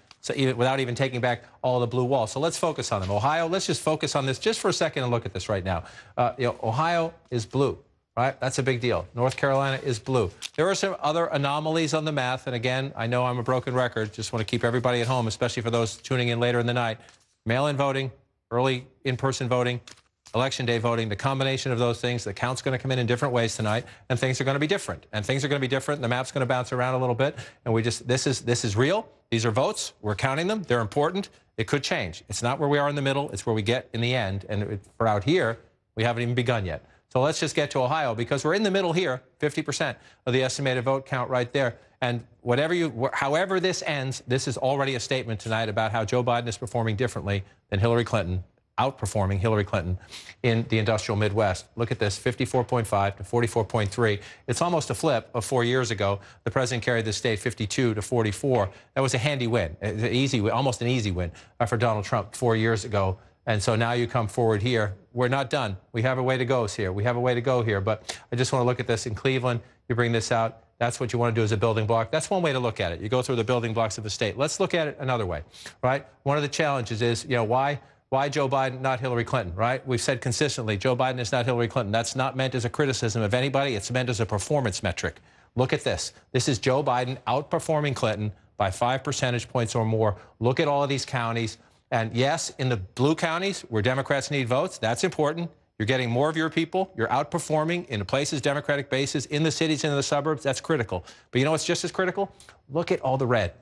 even taking back all the blue wall. So let's focus on them. Ohio, let's just focus on this just for a second and look at this right now. Ohio is blue. Right? That's a big deal. North Carolina is blue. There are some other anomalies on the math. And again, I know I'm a broken record. Just want to keep everybody at home, especially for those tuning in later in the night. Mail-in voting, early in-person voting, Election Day voting, the combination of those things, the count's going to come in different ways tonight, and things are going to be different. And things are going to be different, and the map's going to bounce around a little bit. And this is real. These are votes. We're counting them. They're important. It could change. It's not where we are in the middle. It's where we get in the end. And for out here, we haven't even begun yet. So let's just get to Ohio, because we're in the middle here, 50% of the estimated vote count right there. And however this ends, this is already a statement tonight about how Joe Biden is performing differently than Hillary Clinton outperforming Hillary Clinton in the industrial Midwest. Look at this, 54.5 to 44.3. It's almost a flip of 4 years ago. The president carried the state 52 to 44. That was a handy win, an easy win, almost an easy win for Donald Trump 4 years ago. And so now you come forward here. We're not done. We have a way to go here. We have a way to go here. But I just want to look at this in Cleveland. You bring this out. That's what you want to do as a building block. That's one way to look at it. You go through the building blocks of a state. Let's look at it another way, right? One of the challenges is, why Joe Biden, not Hillary Clinton, right? We've said consistently, Joe Biden is not Hillary Clinton. That's not meant as a criticism of anybody. It's meant as a performance metric. Look at this. This is Joe Biden outperforming Clinton by 5 percentage points or more. Look at all of these counties. And yes, in the blue counties where Democrats need votes, that's important. You're getting more of your people. You're outperforming in the places, Democratic bases, in the cities and in the suburbs. That's critical. But you know what's just as critical? Look at all the red.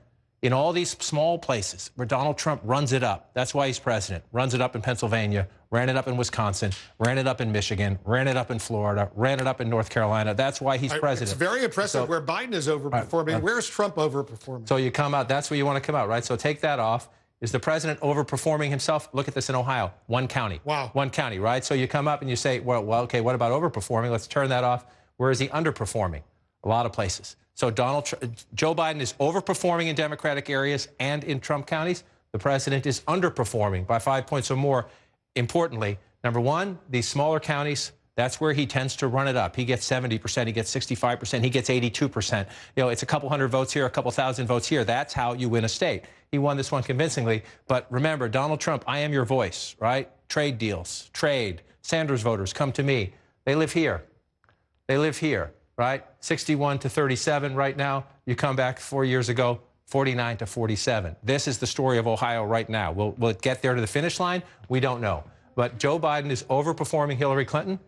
In all these small places where Donald Trump runs it up. That's why he's president. Runs it up in Pennsylvania, ran it up in Wisconsin, ran it up in Michigan, ran it up in Florida, ran it up in North Carolina. That's why he's president. It's very impressive where Biden is overperforming. Where's Trump overperforming? So you come out, that's where you want to come out, right? So take that off. Is the president overperforming himself? Look at this in Ohio, one county. Wow. One county, right? So you come up and you say, well, okay, what about overperforming? Let's turn that off. Where is he underperforming? A lot of places. So Joe Biden is overperforming in Democratic areas and in Trump counties. The president is underperforming by 5 points or more. Importantly, number one, these smaller counties, that's where he tends to run it up. He gets 70%, he gets 65%, he gets 82%. It's a couple hundred votes here, a couple thousand votes here. That's how you win a state. He won this one convincingly. But remember, Donald Trump, I am your voice, right? Trade deals, trade. Sanders voters come to me. They live here. They live here, right? 61 to 37 right now. You come back 4 years ago, 49 to 47. This is the story of Ohio right now. Will it get there to the finish line? We don't know. But Joe Biden is overperforming Hillary Clinton.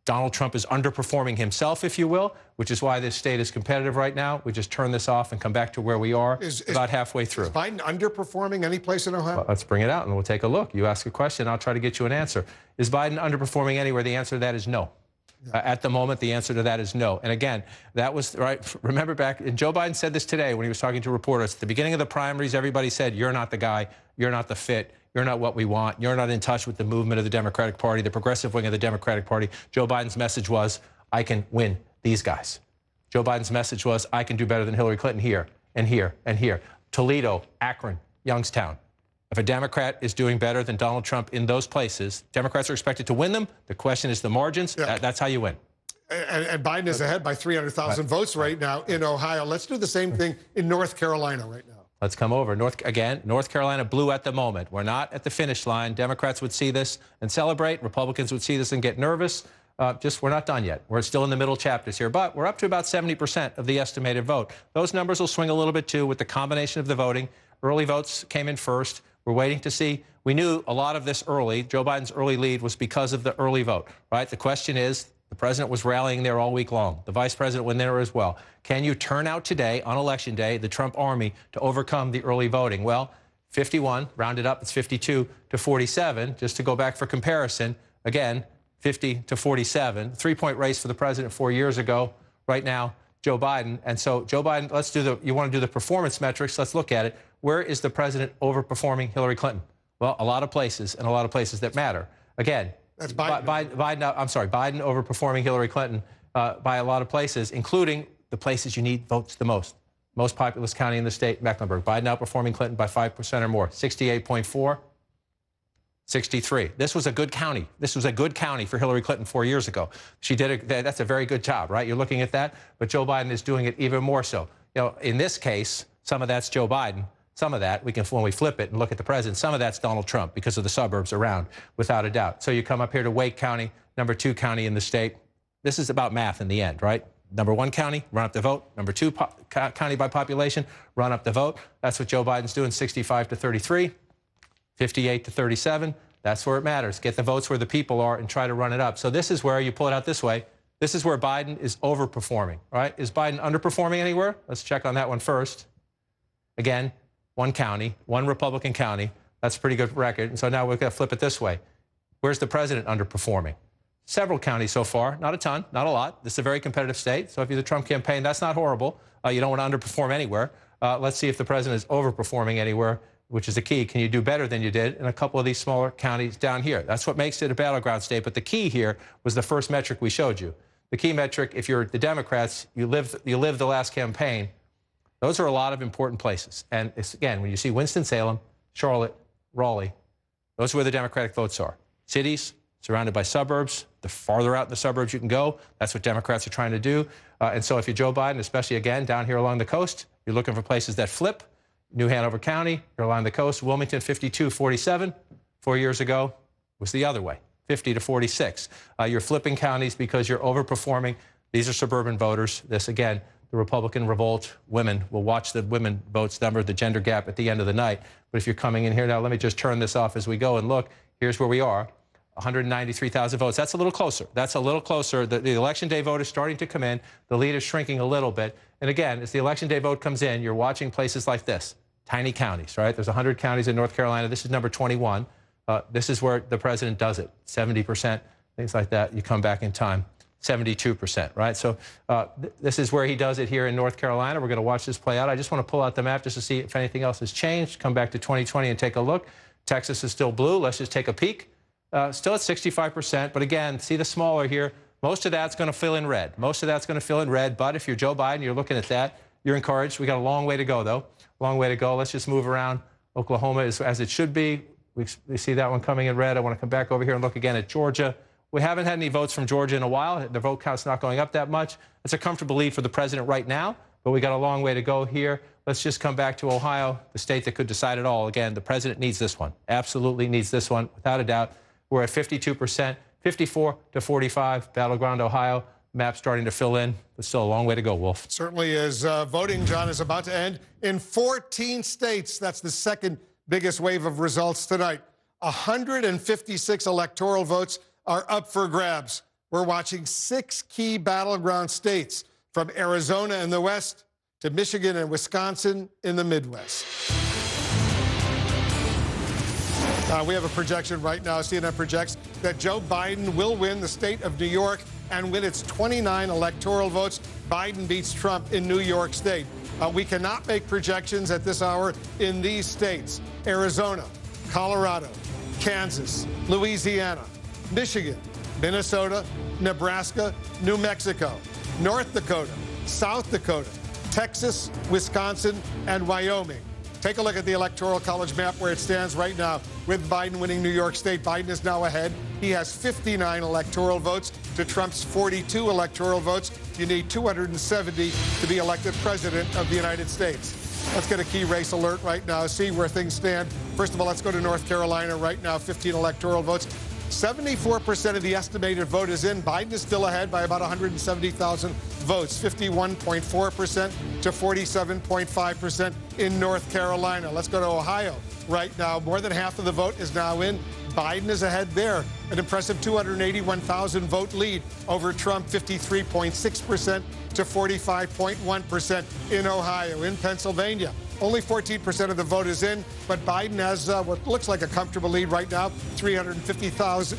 Donald Trump is underperforming himself, if you will, which is why this state is competitive right now. We just turn this off and come back to where we are about halfway through. Is Biden underperforming any place in Ohio? Well, let's bring it out and we'll take a look. You ask a question, I'll try to get you an answer. Is Biden underperforming anywhere? The answer to that is no. At the moment, the answer to that is no. And again, that was right. Remember back, and Joe Biden said this today when he was talking to reporters. At the beginning of the primaries, everybody said, you're not the guy, you're not the fit, you're not what we want, you're not in touch with the movement of the Democratic Party, the progressive wing of the Democratic Party. Joe Biden's message was, I can win these guys. Joe Biden's message was, I can do better than Hillary Clinton here and here and here. Toledo, Akron, Youngstown. If a Democrat is doing better than Donald Trump in those places, Democrats are expected to win them. The question is the margins. Yeah. That's how you win. And Biden is ahead by 300,000 votes right now in Ohio. Let's do the same thing in North Carolina right now. Let's come over. North Carolina blue at the moment. We're not at the finish line. Democrats would see this and celebrate. Republicans would see this and get nervous. We're not done yet. We're still in the middle chapters here, but we're up to about 70% of the estimated vote. Those numbers will swing a little bit too with the combination of the voting. Early votes came in first. We're waiting to see. We knew a lot of this early. Joe Biden's early lead was because of the early vote, right? The question is, the president was rallying there all week long. The vice president went there as well. Can you turn out today on Election Day, the Trump army, to overcome the early voting? Well, 51, rounded up, it's 52 to 47. Just to go back for comparison, again, 50 to 47. 3-point race for the president 4 years ago. Right now, Joe Biden. And so, Joe Biden, you want to do the performance metrics. Let's look at it. Where is the president overperforming Hillary Clinton? Well, a lot of places, and a lot of places that matter. Again, that's Biden. Biden overperforming Hillary Clinton by a lot of places, including the places you need votes the most. Most populous county in the state, Mecklenburg. Biden outperforming Clinton by 5% or more. 68.4, 63. This was a good county. This was a good county for Hillary Clinton 4 years ago. She did that's a very good job, right? You're looking at that, but Joe Biden is doing it even more so. In this case, some of that's Joe Biden. Some of that, when we flip it and look at the president, some of that's Donald Trump because of the suburbs around, without a doubt. So you come up here to Wake County, number 2 county in the state. This is about math in the end, right? Number 1 county, run up the vote. Number 2 county by population, run up the vote. That's what Joe Biden's doing, 65 to 33, 58 to 37. That's where it matters. Get the votes where the people are and try to run it up. So this is where you pull it out this way. This is where Biden is overperforming, right? Is Biden underperforming anywhere? Let's check on that one first. Again, 1 county, 1 Republican county. That's a pretty good record. And so now we're going to flip it this way. Where's the president underperforming? Several counties so far. Not a ton, not a lot. This is a very competitive state. So if you're the Trump campaign, that's not horrible. You don't want to underperform anywhere. Let's see if the president is overperforming anywhere. which is the key. Can you do better than you did in a couple of these smaller counties down here? That's what makes it a battleground state. But the key here was the first metric we showed you. The key metric, if you're the Democrats, you lived the last campaign. Those are a lot of important places. And it's, again, when you see Winston-Salem, Charlotte, Raleigh, those are where the Democratic votes are. Cities surrounded by suburbs. The farther out in the suburbs you can go, that's what Democrats are trying to do. And so if you're Joe Biden, especially, again, down here along the coast, you're looking for places that flip. New Hanover County, you're along the coast. Wilmington, 52-47. 4 years ago was the other way, 50-46. You're flipping counties because you're overperforming. These are suburban voters. This, again, the Republican revolt. Women will watch the women votes number, the gender gap at the end of the night. But if you're coming in here now, let me just turn this off as we go and look. Here's where we are. 193,000 votes. That's a little closer. That's a little closer. The election day vote is starting to come in. The lead is shrinking a little bit. And again, as the election day vote comes in, you're watching places like this, tiny counties, right? There's 100 counties in North Carolina. This is number 21. This is where the president does it. 70%, things like that. You come back in time. 72%, right? So this is where he does it here in North Carolina. We're going to watch this play out. I just want to pull out the map just to see if anything else has changed. Come back to 2020 and take a look. Texas is still blue. Let's just take a peek. Still at 65%, but again, see the smaller here. Most of that's going to fill in red. Most of that's going to fill in red, but if you're Joe Biden, you're looking at that, you're encouraged. We got a long way to go, though. Long way to go. Let's just move around. Oklahoma is as it should be. We see that one coming in red. I want to come back over here and look again at Georgia. We haven't had any votes from Georgia in a while. The vote count's not going up that much. It's a comfortable lead for the president right now, but we got a long way to go here. Let's just come back to Ohio, the state that could decide it all. Again, the president needs this one. Absolutely needs this one, without a doubt. We're at 52%, 54-45, battleground Ohio. Map starting to fill in, but still a long way to go, Wolf. Certainly is. Voting, John, is about to end in 14 states. That's the second biggest wave of results tonight. 156 electoral votes are up for grabs. We're watching 6 key battleground states, from Arizona in the west to Michigan and Wisconsin in the Midwest. We have a projection right now. CNN projects that Joe Biden will win the state of New York and win its 29 electoral votes. Biden beats Trump in New York State. We cannot make projections at this hour in these states: Arizona, Colorado, Kansas, Louisiana, Michigan, Minnesota, Nebraska, New Mexico, North Dakota, South Dakota, Texas, Wisconsin, and Wyoming. Take a look at the Electoral College map where it stands right now. With Biden winning New York State, Biden is now ahead. He has 59 electoral votes to Trump's 42 electoral votes. You need 270 to be elected president of the United States. Let's get a key race alert right now, see where things stand. First of all, let's go to North Carolina right now, 15 electoral votes. 74% of the estimated vote is in. Biden is still ahead by about 170,000 votes, 51.4% to 47.5% in North Carolina. Let's go to Ohio right now. More than half of the vote is now in. Biden is ahead there, an impressive 281,000 vote lead over Trump, 53.6% to 45.1% in Ohio. In Pennsylvania, only 14% of the vote is in, but Biden has what looks like a comfortable lead right now, 353,000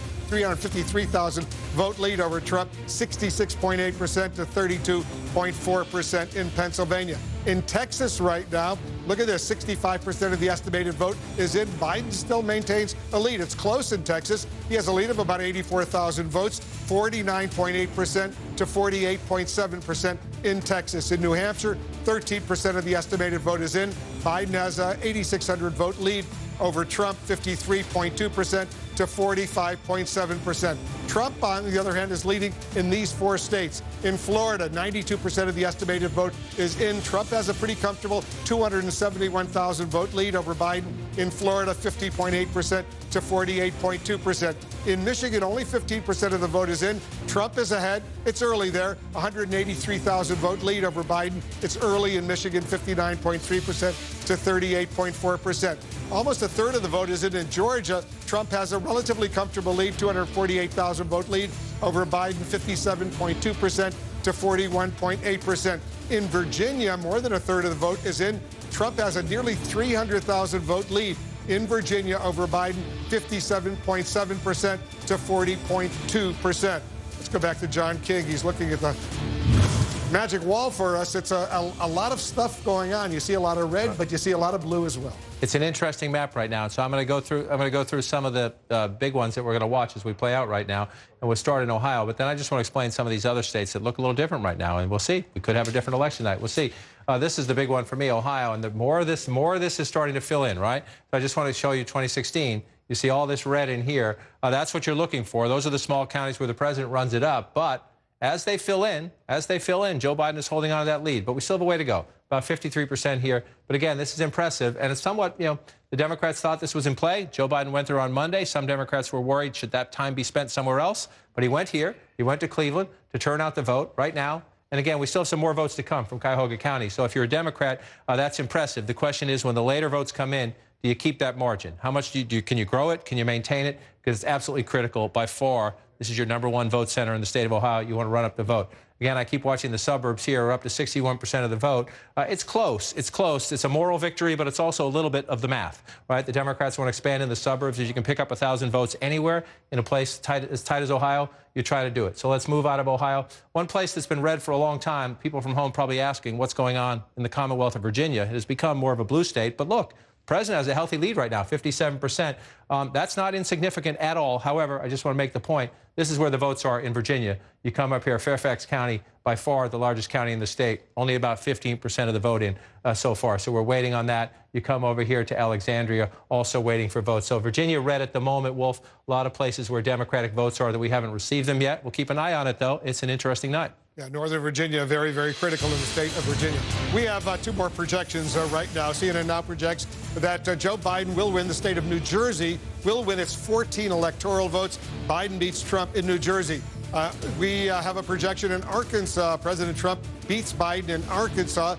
vote lead over Trump, 66.8% to 32.4% in Pennsylvania. In Texas right now, look at this, 65% of the estimated vote is in. Biden still maintains a lead. It's close in Texas. He has a lead of about 84,000 votes, 49.8% to 48.7% in Texas. In New Hampshire, 13% of the estimated vote is in. Biden has a 8,600 vote lead over Trump, 53.2% to 45.7%. Trump, on the other hand, is leading in these 4 states. In Florida, 92% of the estimated vote is in. Trump has a pretty comfortable 271,000 vote lead over Biden. In Florida, 50.8% to 48.2%. In Michigan, only 15% of the vote is in. Trump is ahead. It's early there. 183,000 vote lead over Biden. It's early in Michigan, 59.3% to 38.4%. Almost a third of the vote is in Georgia. Trump has a relatively comfortable lead, 248,000 vote lead over Biden, 57.2% to 41.8%. In Virginia, more than a third of the vote is in. Trump has a nearly 300,000 vote lead in Virginia over Biden, 57.7% to 40.2%. Let's go back to John King. He's looking at the magic wall for us. It's a lot of stuff going on. You see a lot of red, but you see a lot of blue as well. It's an interesting map right now. So I'm going to go through some of the big ones that we're going to watch as we play out right now. And we'll start in Ohio. But then I just want to explain some of these other states that look a little different right now. And we'll see. We could have a different election night. We'll see. This is the big one for me, Ohio. And the more of this is starting to fill in, right? So I just want to show you 2016. You see all this red in here. That's what you're looking for. Those are the small counties where the president runs it up. But as they fill in, Joe Biden is holding on to that lead. But we still have a way to go. About 53% here. But again, this is impressive. And it's somewhat, the Democrats thought this was in play. Joe Biden went there on Monday. Some Democrats were worried, should that time be spent somewhere else? But he went here. He went to Cleveland to turn out the vote right now. And again, we still have some more votes to come from Cuyahoga County. So if you're a Democrat, that's impressive. The question is, when the later votes come in, do you keep that margin? How much can you grow it? Can you maintain it? Because it's absolutely critical. By far, this is your #1 vote center in the state of Ohio. You want to run up the vote. Again, I keep watching the suburbs here, up to 61% of the vote. It's close. It's close. It's a moral victory, but it's also a little bit of the math, right? The Democrats want to expand in the suburbs. If you can pick up 1,000 votes anywhere in a place as tight as Ohio, you try to do it. So let's move out of Ohio. One place that's been red for a long time, people from home probably asking what's going on in the Commonwealth of Virginia. It has become more of a blue state, but look, the president has a healthy lead right now, 57%. That's not insignificant at all. However, I just want to make the point, this is where the votes are in Virginia. You come up here, Fairfax County, by far the largest county in the state, only about 15% of the vote in so far. So we're waiting on that. You come over here to Alexandria, also waiting for votes. So Virginia red at the moment, Wolf. A lot of places where Democratic votes are that we haven't received them yet. We'll keep an eye on it, though. It's an interesting night. Yeah, Northern Virginia, very, very critical in the state of Virginia. We have two more projections right now. CNN now projects that Joe Biden will win the state of New Jersey, will win its 14 electoral votes. Biden beats Trump in New Jersey. We have a projection in Arkansas. President Trump beats Biden in Arkansas.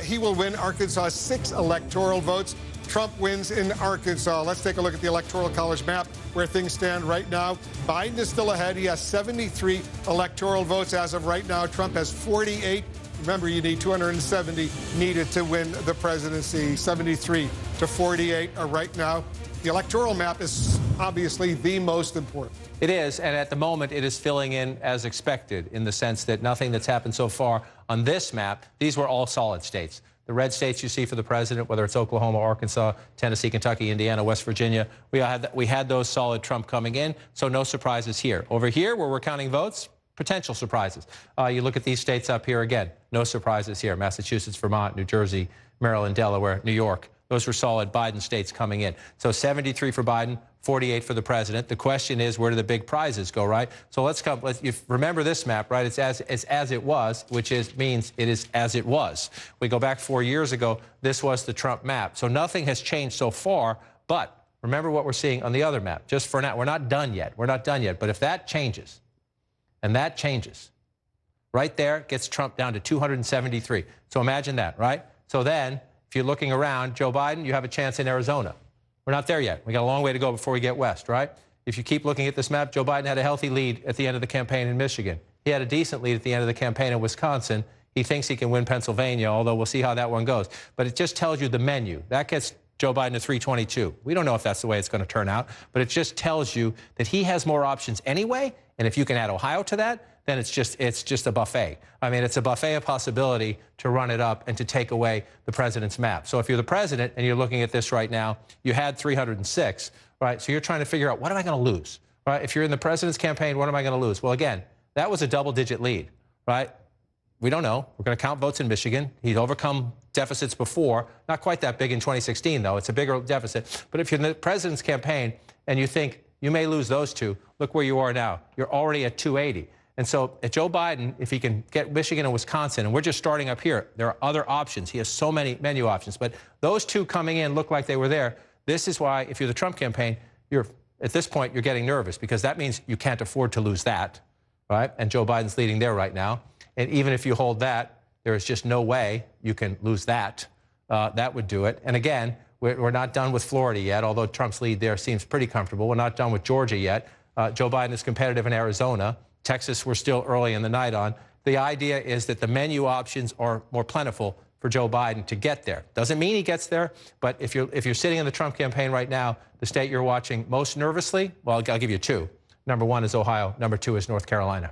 He will win Arkansas 6 electoral votes. Trump wins in Arkansas. Let's take a look at the Electoral College map where things stand right now. Biden is still ahead. He has 73 electoral votes as of right now. Trump has 48. Remember, you need 270 needed to win the presidency. 73 to 48 right now. The electoral map is obviously the most important. It is, and at the moment it is filling in as expected, in the sense that nothing that's happened so far on this map, these were all solid states. The red states you see for the president, whether it's Oklahoma, Arkansas, Tennessee, Kentucky, Indiana, West Virginia, we had those solid Trump coming in, so no surprises here. Over here, where we're counting votes, potential surprises. You look at these states up here again, no surprises here. Massachusetts, Vermont, New Jersey, Maryland, Delaware, New York. Those were solid Biden states coming in. So 73 for Biden, 48 for the president. The question is, where do the big prizes go, right? So let's remember this map, right? It's as it was, which means it is as it was. We go back 4 years ago, this was the Trump map. So nothing has changed so far, but remember what we're seeing on the other map. Just for now, we're not done yet. We're not done yet. But if that changes, and that changes, right there gets Trump down to 273. So imagine that, right? So then, if you're looking around, Joe Biden, you have a chance in Arizona. We're not there yet. We got a long way to go before we get west, right? If you keep looking at this map, Joe Biden had a healthy lead at the end of the campaign in Michigan. He had a decent lead at the end of the campaign in Wisconsin. He thinks he can win Pennsylvania, although we'll see how that one goes. But it just tells you the menu. That gets Joe Biden to 322. We don't know if that's the way it's going to turn out, but it just tells you that he has more options anyway. And if you can add Ohio to that, then it's just a buffet. I mean, it's a buffet of possibility to run it up and to take away the president's map. So if you're the president and you're looking at this right now, you had 306, right? So you're trying to figure out, what am I going to lose, right? If you're in the president's campaign, what am I going to lose? Well, again, that was a double-digit lead, right? We don't know. We're going to count votes in Michigan. He's overcome deficits before. Not quite that big in 2016, though. It's a bigger deficit. But if you're in the president's campaign and you think you may lose those two, look where you are now. You're already at 280. And so at Joe Biden, if he can get Michigan and Wisconsin, and we're just starting up here, there are other options. He has so many menu options. But those two coming in look like they were there. This is why, if you're the Trump campaign, at this point, you're getting nervous, because that means you can't afford to lose that, right? And Joe Biden's leading there right now. And even if you hold that, there is just no way you can lose that. That would do it. And again, we're not done with Florida yet, although Trump's lead there seems pretty comfortable. We're not done with Georgia yet. Joe Biden is competitive in Arizona. Texas, we're still early in the night on. The idea is that the menu options are more plentiful for Joe Biden to get there. Doesn't mean he gets there, but if you're sitting in the Trump campaign right now, the state you're watching most nervously, well, I'll give you two. Number one is Ohio. Number two is North Carolina.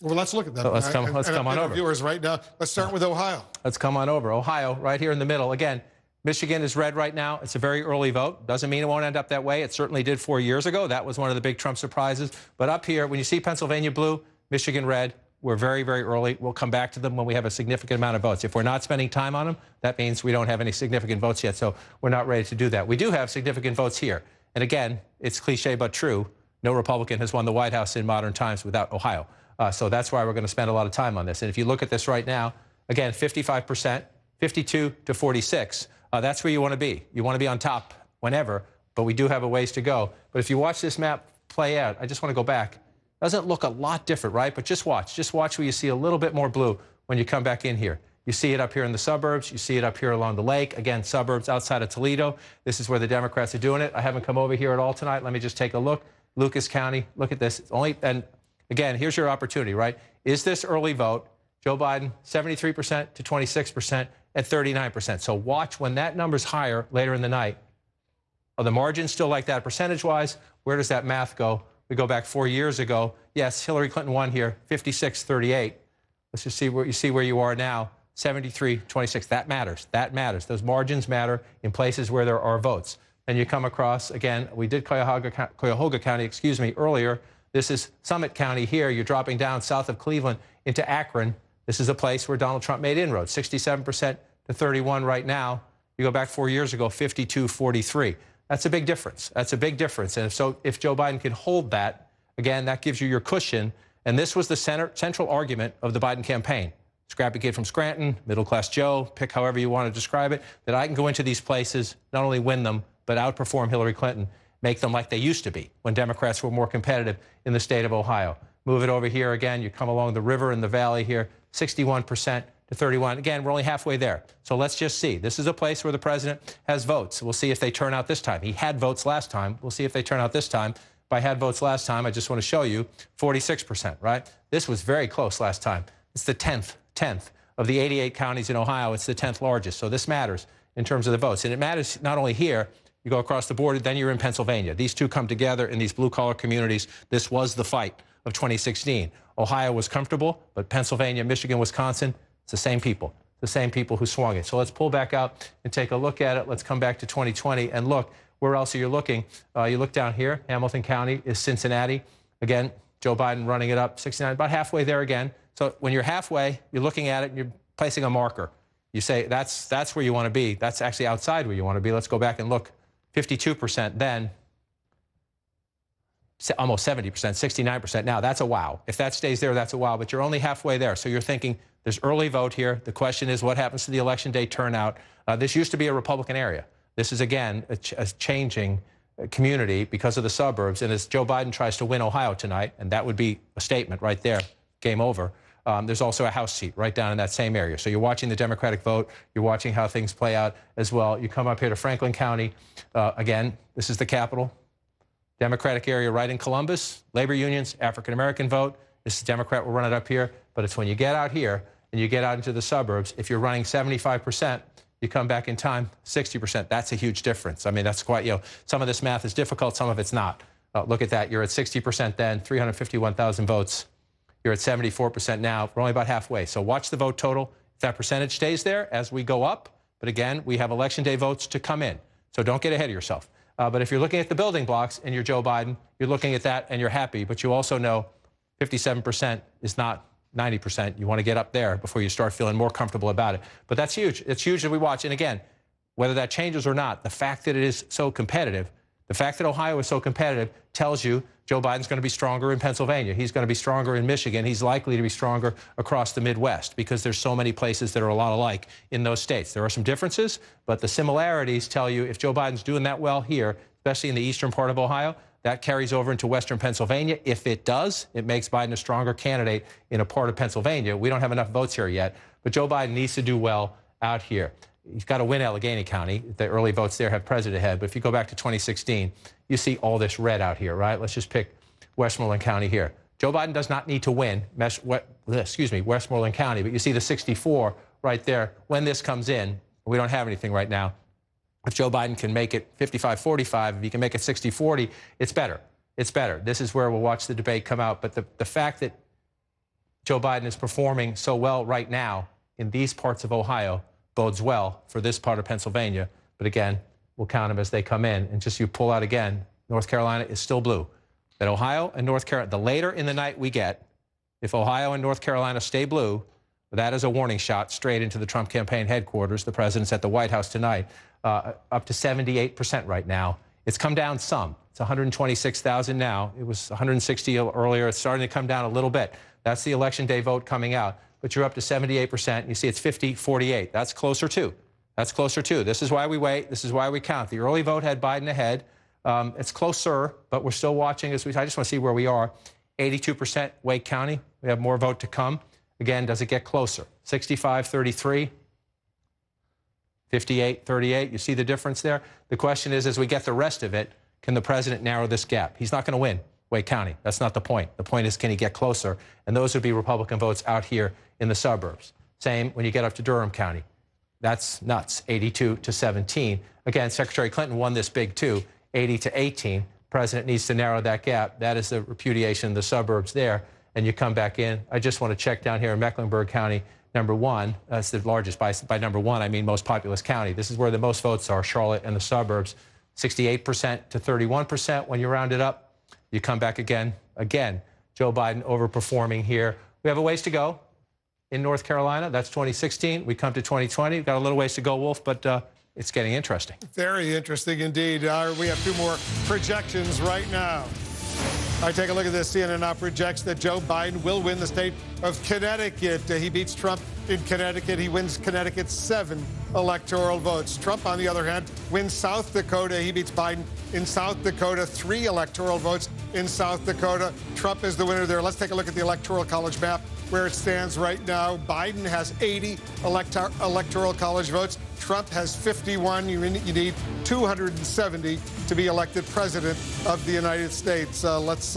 Well, let's look at them. So let's come on over. Viewers right now. Let's start with Ohio. Let's come on over. Ohio, right here in the middle. Again, Michigan is red right now. It's a very early vote. Doesn't mean it won't end up that way. It certainly did 4 years ago. That was one of the big Trump surprises. But up here, when you see Pennsylvania blue, Michigan red, we're very, very early. We'll come back to them when we have a significant amount of votes. If we're not spending time on them, that means we don't have any significant votes yet. So we're not ready to do that. We do have significant votes here. And again, it's cliche but true. No Republican has won the White House in modern times without Ohio. So that's why we're going to spend a lot of time on this. And if you look at this right now, again, 55%, 52 to 46. That's where you want to be. You want to be on top whenever, but we do have a ways to go. But if you watch this map play out, I just want to go back. Doesn't look a lot different, right? But just watch. Just watch where you see a little bit more blue when you come back in here. You see it up here in the suburbs. You see it up here along the lake. Again, suburbs outside of Toledo. This is where the Democrats are doing it. I haven't come over here at all tonight. Let me just take a look. Lucas County, look at this. It's only, and again, here's your opportunity, right? Is this early vote? Joe Biden, 73% to 26% at 39%. So watch when that number's higher later in the night. Are the margins still like that percentage-wise? Where does that math go? We go back 4 years ago. Yes, Hillary Clinton won here, 56-38. Let's just see where you are now, 73-26. That matters. That matters. Those margins matter in places where there are votes. And you come across, again, we did Cuyahoga County, earlier. This is Summit County here. You're dropping down south of Cleveland into Akron. This is a place where Donald Trump made inroads, 67% to 31 right now. You go back 4 years ago, 52-43. That's a big difference. That's a big difference. And if Joe Biden can hold that, again, that gives you your cushion. And this was the central argument of the Biden campaign. Scrappy kid from Scranton, middle-class Joe, pick however you want to describe it, that I can go into these places, not only win them, but outperform Hillary Clinton, make them like they used to be when Democrats were more competitive in the state of Ohio. Move it over here again. You come along the river in the valley here, 61% to 31. Again, we're only halfway there. So let's just see. This is a place where the president has votes. We'll see if they turn out this time. He had votes last time. We'll see if they turn out this time. If I had votes last time, I just want to show you 46%, right? This was very close last time. It's the 10th of the 88 counties in Ohio. It's the 10th largest. So this matters in terms of the votes. And it matters not only here. You go across the border, then you're in Pennsylvania. These two come together in these blue-collar communities. This was the fight of 2016. Ohio was comfortable, but Pennsylvania, Michigan, Wisconsin, it's the same people who swung it. So let's pull back out and take a look at it. Let's come back to 2020 and look. Where else are you looking? You look down here. Hamilton County is Cincinnati. Again, Joe Biden running it up, 69, about halfway there again. So when you're halfway, you're looking at it and you're placing a marker. You say, that's where you want to be. That's actually outside where you want to be. Let's go back and look. 52% then, almost 70%, 69% now. That's a wow. If that stays there, that's a wow. But you're only halfway there. So you're thinking there's early vote here. The question is what happens to the election day turnout? This used to be a Republican area. This is, again, a changing community because of the suburbs. And as Joe Biden tries to win Ohio tonight, and that would be a statement right there, game over. There's also a House seat right down in that same area. So you're watching the Democratic vote. You're watching how things play out as well. You come up here to Franklin County. Again, this is the capital. Democratic area right in Columbus. Labor unions, African-American vote. This is Democrat will run it up here. But it's when you get out here and you get out into the suburbs, if you're running 75%, you come back in time, 60%. That's a huge difference. I mean, that's quite, some of this math is difficult. Some of it's not. Look at that. You're at 60% then, 351,000 votes. You're at 74% now. We're only about halfway. So watch the vote total. If that percentage stays there as we go up, but again, we have election day votes to come in. So don't get ahead of yourself. But if you're looking at the building blocks and you're Joe Biden, you're looking at that and you're happy. But you also know 57% is not 90%. You want to get up there before you start feeling more comfortable about it. But that's huge. It's huge that we watch. And again, whether that changes or not, the fact that it is so competitive, the fact that Ohio is so competitive tells you Joe Biden's going to be stronger in Pennsylvania. He's going to be stronger in Michigan. He's likely to be stronger across the Midwest because there's so many places that are a lot alike in those states. There are some differences, but the similarities tell you if Joe Biden's doing that well here, especially in the eastern part of Ohio, that carries over into western Pennsylvania. If it does, it makes Biden a stronger candidate in a part of Pennsylvania. We don't have enough votes here yet, but Joe Biden needs to do well out here. He's got to win Allegheny County. The early votes there have president ahead. But if you go back to 2016, you see all this red out here, right? Let's just pick Westmoreland County here. Joe Biden does not need to win Westmoreland County, but you see the 64 right there. When this comes in, we don't have anything right now. If Joe Biden can make it 55-45, if he can make it 60-40, it's better. It's better. This is where we'll watch the debate come out. But the fact that Joe Biden is performing so well right now in these parts of Ohio bodes well for this part of Pennsylvania. But again, we'll count them as they come in. And just you pull out again, North Carolina is still blue. That Ohio and North Carolina, the later in the night we get, if Ohio and North Carolina stay blue, that is a warning shot straight into the Trump campaign headquarters. The president's at the White House tonight, up to 78% right now. It's come down some. It's 126,000 now. It was 160 earlier. It's starting to come down a little bit. That's the election day vote coming out. But you're up to 78%. You see it's 50-48. That's closer too. That's closer too. This is why we wait. This is why we count. The early vote had Biden ahead. It's closer, but we're still watching. I just want to see where we are. 82% Wake County. We have more vote to come. Again, does it get closer? 65-33, 58-38. You see the difference there? The question is, as we get the rest of it, can the president narrow this gap? He's not going to win Wake County. That's not the point. The point is, can he get closer? And those would be Republican votes out here in the suburbs. Same when you get up to Durham County. That's nuts, 82-17. Again, Secretary Clinton won this big too, 80-18. President needs to narrow that gap. That is the repudiation of the suburbs there. And you come back in. I just want to check down here in Mecklenburg County, #1. That's the largest. By #1, I mean most populous county. This is where the most votes are, Charlotte and the suburbs. 68% to 31% when you round it up. You come back again. Again, Joe Biden overperforming here. We have a ways to go in North Carolina. That's 2016. We come to 2020. We've got a little ways to go, Wolf, but it's getting interesting. Very interesting indeed. We have two more projections right now. I take a look at this. CNN now projects that Joe Biden will win the state of Connecticut. He beats Trump in Connecticut. He wins Connecticut 7 electoral votes. Trump, on the other hand, wins South Dakota. He beats Biden in South Dakota, 3 electoral votes in South Dakota. Trump is the winner there. Let's take a look at the Electoral College map where it stands right now. Biden has 80 electoral college votes. Trump has 51. You need 270 to be elected president of the United States. Let's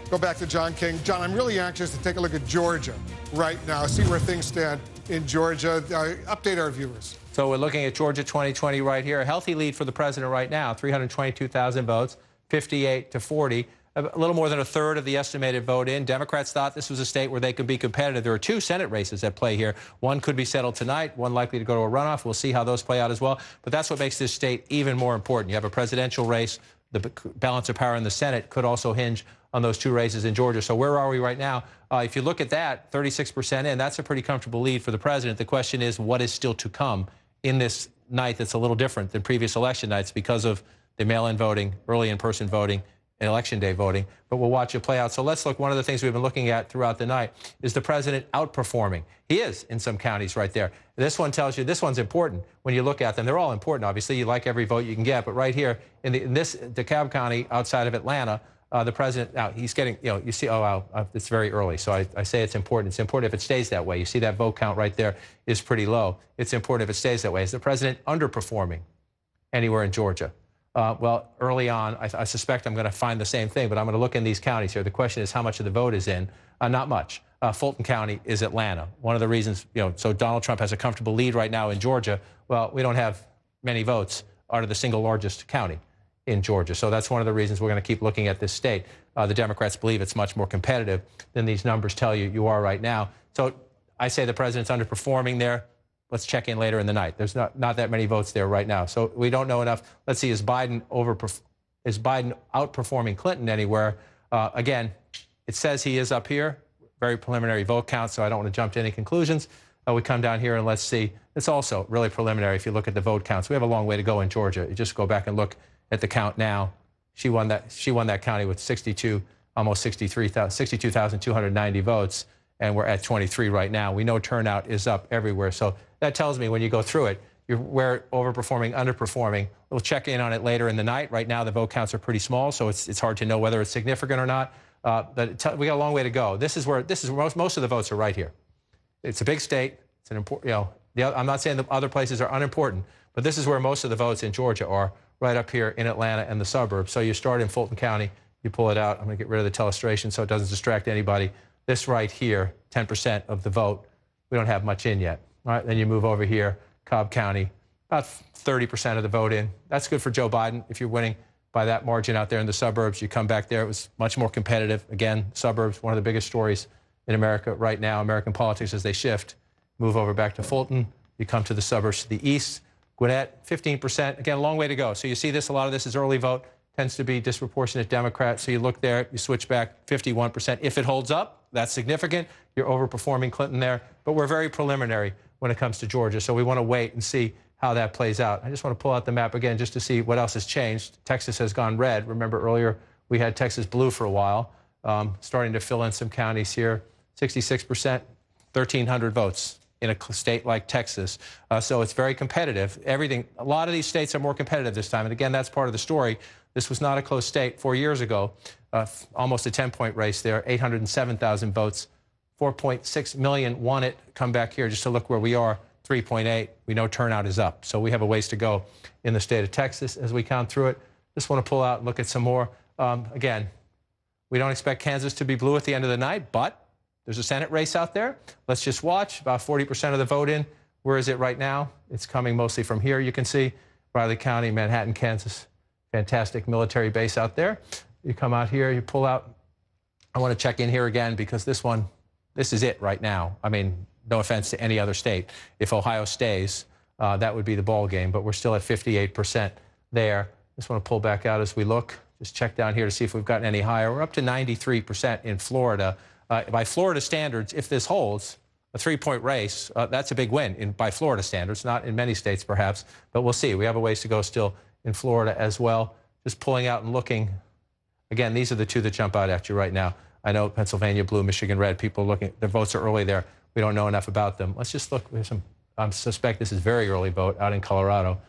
go back to John King. John, I'm really anxious to take a look at Georgia right now, see where things stand in Georgia. Update our viewers. So we're looking at Georgia 2020 right here. A healthy lead for the president right now, 322,000 votes, 58-40. A little more than a third of the estimated vote in. Democrats thought this was a state where they could be competitive. There are 2 Senate races at play here. One could be settled tonight, one likely to go to a runoff. We'll see how those play out as well. But that's what makes this state even more important. You have a presidential race. The balance of power in the Senate could also hinge on those 2 races in Georgia. So where are we right now? If you look at that, 36% in, that's a pretty comfortable lead for the president. The question is, what is still to come in this night that's a little different than previous election nights because of the mail-in voting, early in-person voting, and election day voting, but we'll watch it play out. So let's look. One of the things we've been looking at throughout the night is the president outperforming. He is in some counties right there. This one tells you this one's important when you look at them. They're all important, obviously. You like every vote you can get, but right here in this DeKalb County outside of Atlanta, the president, now he's getting, you see, oh, wow, it's very early. So I say it's important. It's important if it stays that way. You see that vote count right there is pretty low. It's important if it stays that way. Is the president underperforming anywhere in Georgia? Well, early on, I suspect I'm going to find the same thing, but I'm going to look in these counties here. The question is how much of the vote is in? Not much. Fulton County is Atlanta. One of the reasons, so Donald Trump has a comfortable lead right now in Georgia. Well, we don't have many votes out of the single largest county in Georgia. So that's one of the reasons we're going to keep looking at this state. The Democrats believe it's much more competitive than these numbers tell you are right now. So I say the president's underperforming there. Let's check in later in the night. There's not that many votes there right now. So we don't know enough. Let's see, is Biden outperforming Clinton anywhere? Again, it says he is up here. Very preliminary vote count, so I don't want to jump to any conclusions. We come down here and let's see. It's also really preliminary if you look at the vote counts. We have a long way to go in Georgia. You just go back and look at the count now. She won that county with 62,290 votes, and we're at 23 right now. We know turnout is up everywhere. So that tells me when you go through it, we're overperforming, underperforming. We'll check in on it later in the night. Right now, the vote counts are pretty small, so it's hard to know whether it's significant or not. But we got a long way to go. This is where most of the votes are right here. It's a big state. It's an important. I'm not saying the other places are unimportant, but this is where most of the votes in Georgia are, right up here in Atlanta and the suburbs. So you start in Fulton County, you pull it out. I'm going to get rid of the telestration so it doesn't distract anybody. This right here, 10% of the vote. We don't have much in yet. All right, then you move over here, Cobb County, about 30% of the vote in. That's good for Joe Biden. If you're winning by that margin out there in the suburbs, you come back there. It was much more competitive. Again, suburbs, one of the biggest stories in America right now, American politics as they shift. Move over back to Fulton. You come to the suburbs to the east. Gwinnett, 15%. Again, a long way to go. So you see this, a lot of this is early vote, tends to be disproportionate Democrat. So you look there, you switch back, 51%. If it holds up, that's significant. You're overperforming Clinton there. But we're very preliminary when it comes to Georgia. So we want to wait and see how that plays out. I just want to pull out the map again just to see what else has changed. Texas has gone red. Remember earlier we had Texas blue for a while. Starting to fill in some counties here. 66%, 1,300 votes in a state like Texas. So it's very competitive. A lot of these states are more competitive this time. And again, that's part of the story. This was not a close state 4 years ago. Almost a 10-point race there, 807,000 votes. 4.6 million won it. Come back here just to look where we are, 3.8. We know turnout is up. So we have a ways to go in the state of Texas as we count through it. Just want to pull out and look at some more. Again, we don't expect Kansas to be blue at the end of the night, but there's a Senate race out there. Let's just watch. About 40% of the vote in. Where is it right now? It's coming mostly from here, you can see. Riley County, Manhattan, Kansas. Fantastic military base out there. You come out here, you pull out. I want to check in here again because this is it right now. I mean, no offense to any other state. If Ohio stays, that would be the ball game, but we're still at 58% there. Just want to pull back out as we look. Just check down here to see if we've gotten any higher. We're up to 93% in Florida. By Florida standards, if this holds, a 3-point race, that's a big win by Florida standards, not in many states perhaps, but we'll see. We have a ways to go still in Florida as well. Just pulling out and looking. Again, these are the two that jump out at you right now. I know Pennsylvania blue, Michigan red. People are looking, their votes are early there. We don't know enough about them. Let's just look. I suspect this is very early vote out in Colorado.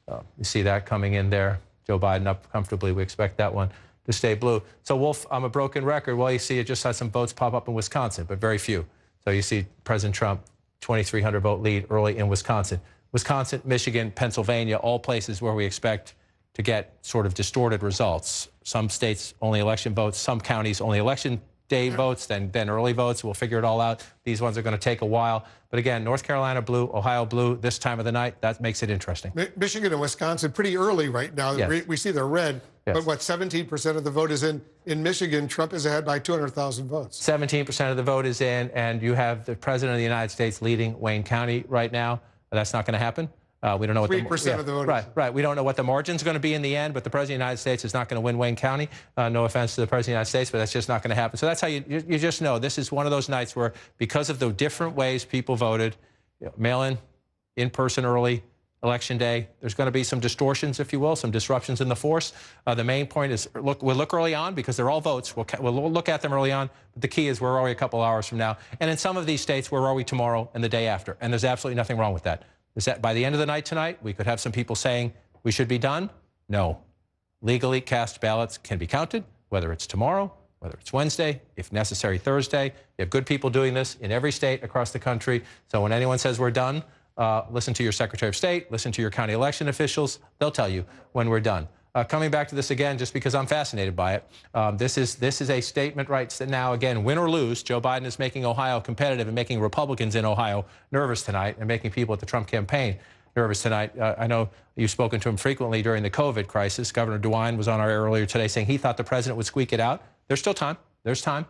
You see that coming in there. Joe Biden up comfortably. We expect that one to stay blue. So, Wolf, I'm a broken record. Well, you see it just had some votes pop up in Wisconsin, but very few. So you see President Trump, 2,300 vote lead early in Wisconsin. Wisconsin, Michigan, Pennsylvania, all places where we expect to get sort of distorted results. Some states only election votes, some counties only election day votes, then early votes. We'll figure it all out. These ones are going to take a while. But again, North Carolina blue, Ohio blue, this time of the night, that makes it interesting. Michigan and Wisconsin pretty early right now. Yes. We see they're red, yes. But what, 17% of the vote is in Michigan. Trump is ahead by 200,000 votes. 17% of the vote is in, and you have the President of the United States leading Wayne County right now. That's not going to happen. We don't know what 3% of the vote. Right. We don't know what the margin's going to be in the end, but the President of the United States is not going to win Wayne County. No offense to the President of the United States, but that's just not going to happen. So that's how you just know this is one of those nights where, because of the different ways people voted, mail-in, in-person early, Election Day, there's going to be some distortions, if you will, some disruptions in the force. The main point is we'll look early on because they're all votes. We'll look at them early on. But the key is where are we a couple hours from now? And in some of these states, where are we tomorrow and the day after? And there's absolutely nothing wrong with that. Is that by the end of the night tonight, we could have some people saying we should be done? No. Legally cast ballots can be counted, whether it's tomorrow, whether it's Wednesday, if necessary Thursday. You have good people doing this in every state across the country. So when anyone says we're done, listen to your Secretary of State, listen to your county election officials. They'll tell you when we're done. Coming back to this again, just because I'm fascinated by it, this is a statement right now, again, win or lose, Joe Biden is making Ohio competitive and making Republicans in Ohio nervous tonight and making people at the Trump campaign nervous tonight. I know you've spoken to him frequently during the COVID crisis. Governor DeWine was on our air earlier today saying he thought the president would squeak it out. There's still time. There's time.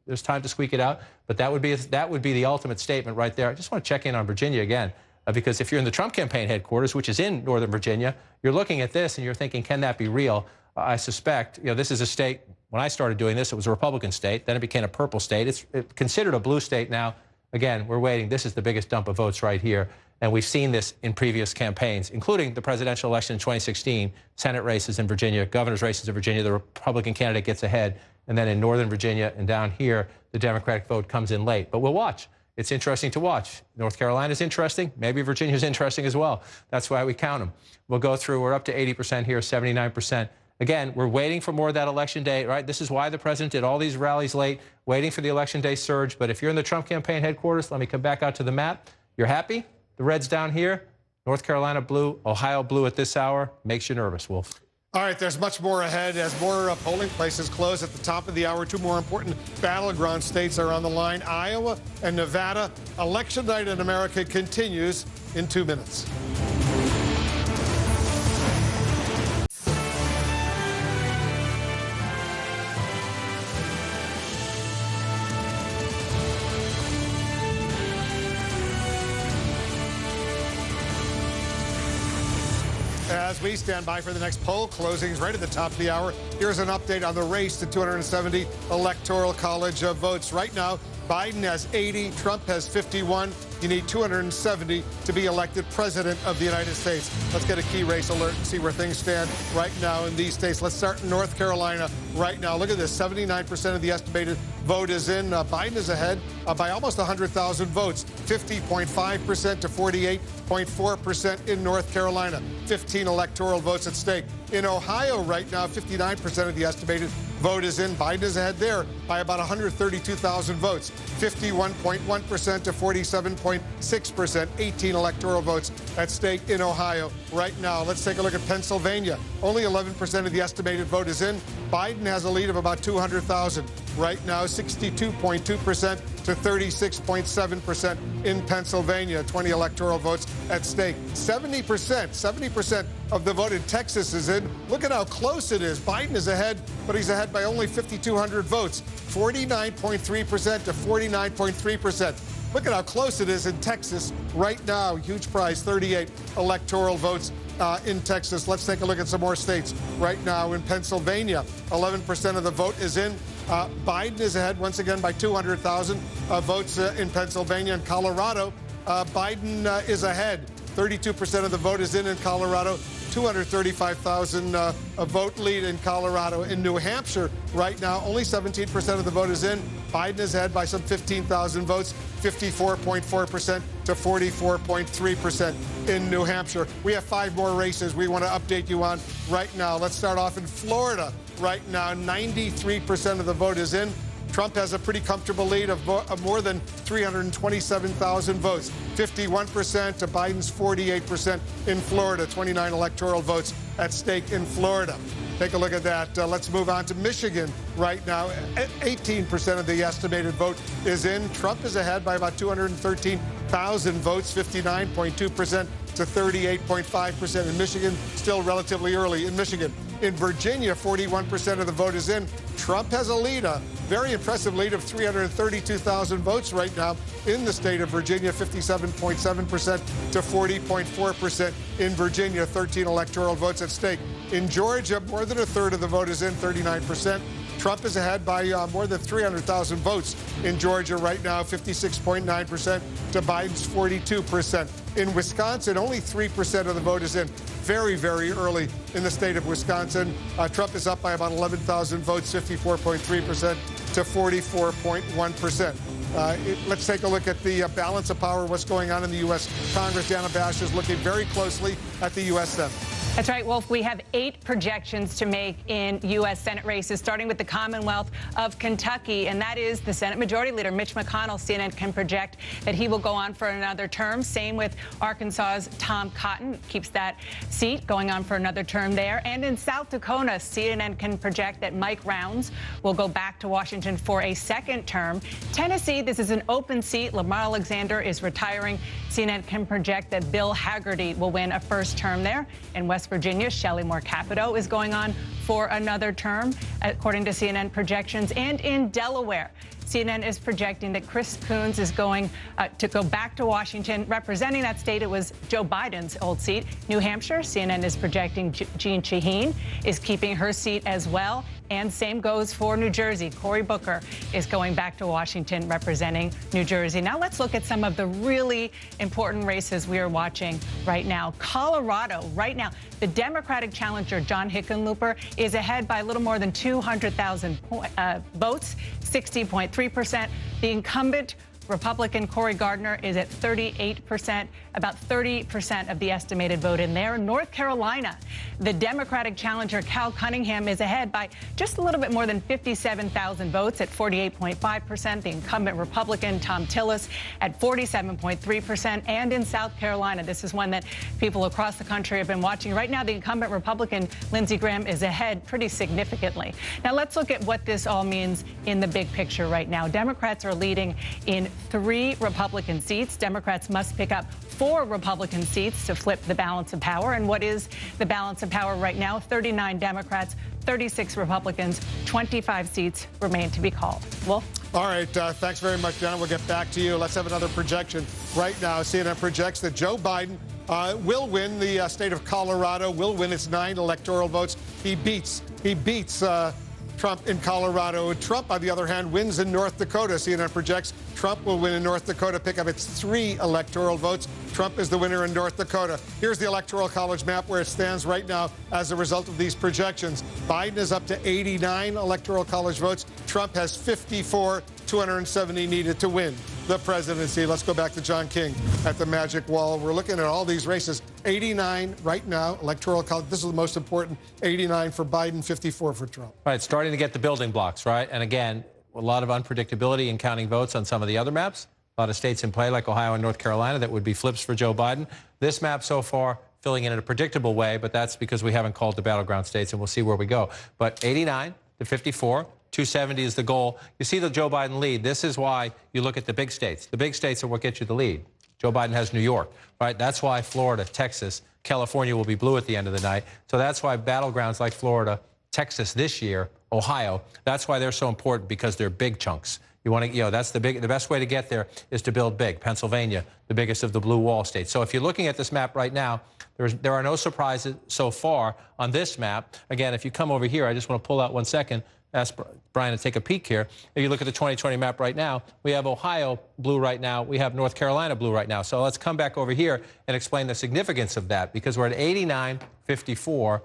There's time to squeak it out. But that would be the ultimate statement right there. I just want to check in on Virginia again. Because if you're in the Trump campaign headquarters, which is in Northern Virginia, you're looking at this and you're thinking, can that be real? I suspect, this is a state, when I started doing this, it was a Republican state. Then it became a purple state. It's considered a blue state now. Again, we're waiting. This is the biggest dump of votes right here. And we've seen this in previous campaigns, including the presidential election in 2016, Senate races in Virginia, governor's races in Virginia. The Republican candidate gets ahead. And then in Northern Virginia and down here, the Democratic vote comes in late. But we'll watch. It's interesting to watch. North Carolina's interesting. Maybe Virginia's interesting as well. That's why we count them. We'll go through. We're up to 80% here, 79%. Again, we're waiting for more of that election day, right? This is why the president did all these rallies late, waiting for the election day surge. But if you're in the Trump campaign headquarters, let me come back out to the map. You're happy? The red's down here. North Carolina blue, Ohio blue at this hour. Makes you nervous, Wolf. All right, there's much more ahead as more polling places close at the top of the hour. Two more important battleground states are on the line, Iowa and Nevada. Election night in America continues in 2 minutes. As we stand by for the next poll closings right at the top of the hour, here's an update on the race to 270 electoral college votes. Right now, Biden has 80, Trump has 51. You need 270 to be elected president of the United States. Let's get a key race alert and see where things stand right now in these states. Let's start in North Carolina right now. Look at this, 79% of the estimated vote is in. Biden is ahead by almost 100,000 votes, 50.5% to 48.4% in North Carolina. 15 electoral votes at stake. In Ohio right now, 59% of the estimated vote is in. Biden is ahead there by about 132,000 votes, 51.1% to 47.6%. 18 electoral votes at stake in Ohio right now. Let's take a look at Pennsylvania. Only 11% of the estimated vote is in. Biden has a lead of about 200,000. Right now, 62.2% to 36.7% in Pennsylvania. 20 electoral votes at stake. 70% of the vote in Texas is in. Look at how close it is. Biden is ahead, but he's ahead by only 5,200 votes. 49.3% to 49.3%. Look at how close it is in Texas right now. Huge prize, 38 electoral votes in Texas. Let's take a look at some more states right now. In Pennsylvania, 11% of the vote is in. Biden is ahead once again by 200,000 votes in Pennsylvania. And Colorado, Biden is ahead. 32% of the vote is in Colorado. 235,000 vote lead in Colorado. In New Hampshire right now, only 17% of the vote is in. Biden is ahead by some 15,000 votes, 54.4% to 44.3% in New Hampshire. We have 5 more races we want to update you on right now. Let's start off in Florida right now. 93% of the vote is in. Trump has a pretty comfortable lead of more than 327,000 votes, 51% to Biden's 48% in Florida, 29 electoral votes at stake in Florida. Take a look at that. Let's move on to Michigan right now. 18% of the estimated vote is in. Trump is ahead by about 213,000 votes, 59.2% to 38.5% in Michigan. Still relatively early in Michigan. In Virginia, 41% of the vote is in. Trump has a lead, a very impressive lead of 332,000 votes right now in the state of Virginia, 57.7% to 40.4% in Virginia, 13 electoral votes at stake. In Georgia, more than a third of the vote is in, 39%. Trump is ahead by more than 300,000 votes in Georgia right now, 56.9% to Biden's 42%. In Wisconsin, only 3% of the vote is in. Very, very early in the state of Wisconsin. Trump is up by about 11,000 votes, 54.3% to 44.1%. Let's take a look at the balance of power, what's going on in the U.S. Congress. Dana Bash is looking very closely at the U.S. Senate. That's right, Wolf. We have 8 projections to make in U.S. Senate races, starting with the Commonwealth of Kentucky, and that is the Senate Majority Leader, Mitch McConnell. CNN can project that he will go on for another term. Same with Arkansas's Tom Cotton, keeps that seat, going on for another term there. And in South Dakota, CNN can project that Mike Rounds will go back to Washington for a second term. Tennessee, this is an open seat. Lamar Alexander is retiring. CNN can project that Bill Hagerty will win a first term there. In West Virginia, Shelly Moore-Capito is going on for another term, according to CNN projections. And in Delaware, CNN is projecting that Chris Coons is going to go back to Washington. Representing that state, it was Joe Biden's old seat. New Hampshire, CNN is projecting Jeanne Shaheen is keeping her seat as well. And same goes for New Jersey. Cory Booker is going back to Washington representing New Jersey. Now let's look at some of the really important races we are watching right now. Colorado, right now, the Democratic challenger, John Hickenlooper, is ahead by a little more than 200,000 votes, 60.3%. The incumbent Republican Cory Gardner is at 38%, about 30% of the estimated vote in there. North Carolina, the Democratic challenger Cal Cunningham is ahead by just a little bit more than 57,000 votes at 48.5%. The incumbent Republican Tom Tillis at 47.3%. And in South Carolina, this is one that people across the country have been watching. Right now, the incumbent Republican Lindsey Graham is ahead pretty significantly. Now, let's look at what this all means in the big picture right now. Democrats are leading in 3 Republican seats. Democrats must pick up 4 Republican seats to flip the balance of power. And what is the balance of power right now? 39 Democrats, 36 Republicans, 25 seats remain to be called. Wolf? All right, thanks very much, Jeanne. We'll get back to you. Let's have another projection right now. CNN projects that Joe Biden will win the state of Colorado, will win its 9 electoral votes. He beats Trump in Colorado. Trump, on the other hand, wins in North Dakota. CNN projects Trump will win in North Dakota, pick up its 3 electoral votes. Trump is the winner in North Dakota. Here's the Electoral College map where it stands right now as a result of these projections. Biden is up to 89 Electoral College votes. Trump has 54, 270 needed to win the presidency. Let's go back to John King at the Magic Wall. We're looking at all these races. 89 right now, Electoral College. This is the most important. 89 for Biden, 54 for Trump. Right, starting to get the building blocks, right? And again, a lot of unpredictability in counting votes on some of the other maps. A lot of states in play like Ohio and North Carolina that would be flips for Joe Biden. This map so far filling in a predictable way, but that's because we haven't called the battleground states, and we'll see where we go. But 89 to 54. 270 is the goal. You see the Joe Biden lead. This is why you look at the big states. The big states are what get you the lead. Joe Biden has New York, right? That's why Florida, Texas, California will be blue at the end of the night. So that's why battlegrounds like Florida, Texas this year, Ohio, that's why they're so important, because they're big chunks. You want to, that's the best way to get there is to build big. Pennsylvania, the biggest of the blue wall states. So if you're looking at this map right now, there are no surprises so far on this map. Again, if you come over here, I just want to pull out 1 second. Ask Brian to take a peek here. If you look at the 2020 map right now, we have Ohio blue right now. We have North Carolina blue right now. So let's come back over here and explain the significance of that, because we're at 89-54.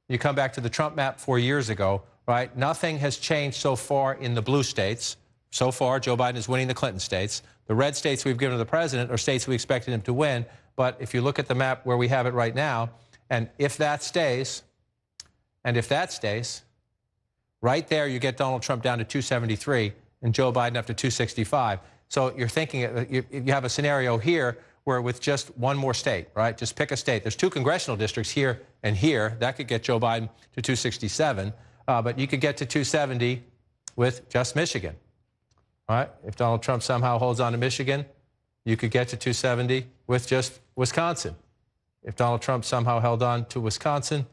You come back to the Trump map 4 years ago, right? Nothing has changed so far in the blue states. So far, Joe Biden is winning the Clinton states. The red states we've given to the president are states we expected him to win. But if you look at the map where we have it right now, and if that stays, right there, you get Donald Trump down to 273 and Joe Biden up to 265. So you're thinking, you have a scenario here where with just one more state, right? Just pick a state. There's 2 congressional districts here and here. That could get Joe Biden to 267. But you could get to 270 with just Michigan, right? If Donald Trump somehow holds on to Michigan, you could get to 270 with just Wisconsin. If Donald Trump somehow held on to Wisconsin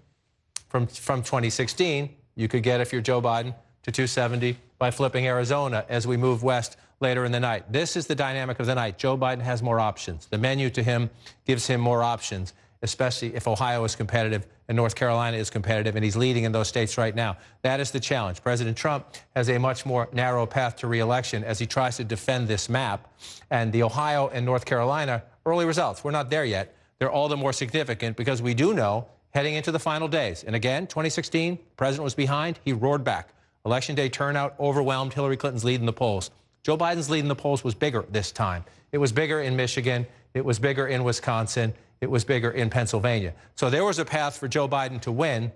from 2016, you could get, if you're Joe Biden, to 270 by flipping Arizona as we move west later in the night. This is the dynamic of the night. Joe Biden has more options. The menu to him gives him more options, especially if Ohio is competitive and North Carolina is competitive, and he's leading in those states right now. That is the challenge. President Trump has a much more narrow path to re-election as he tries to defend this map. And the Ohio and North Carolina early results, we're not there yet. They're all the more significant because we do know heading into the final days. And again, 2016, the president was behind. He roared back. Election day turnout overwhelmed Hillary Clinton's lead in the polls. Joe Biden's lead in the polls was bigger this time. It was bigger in Michigan. It was bigger in Wisconsin. It was bigger in Pennsylvania. So there was a path for Joe Biden to win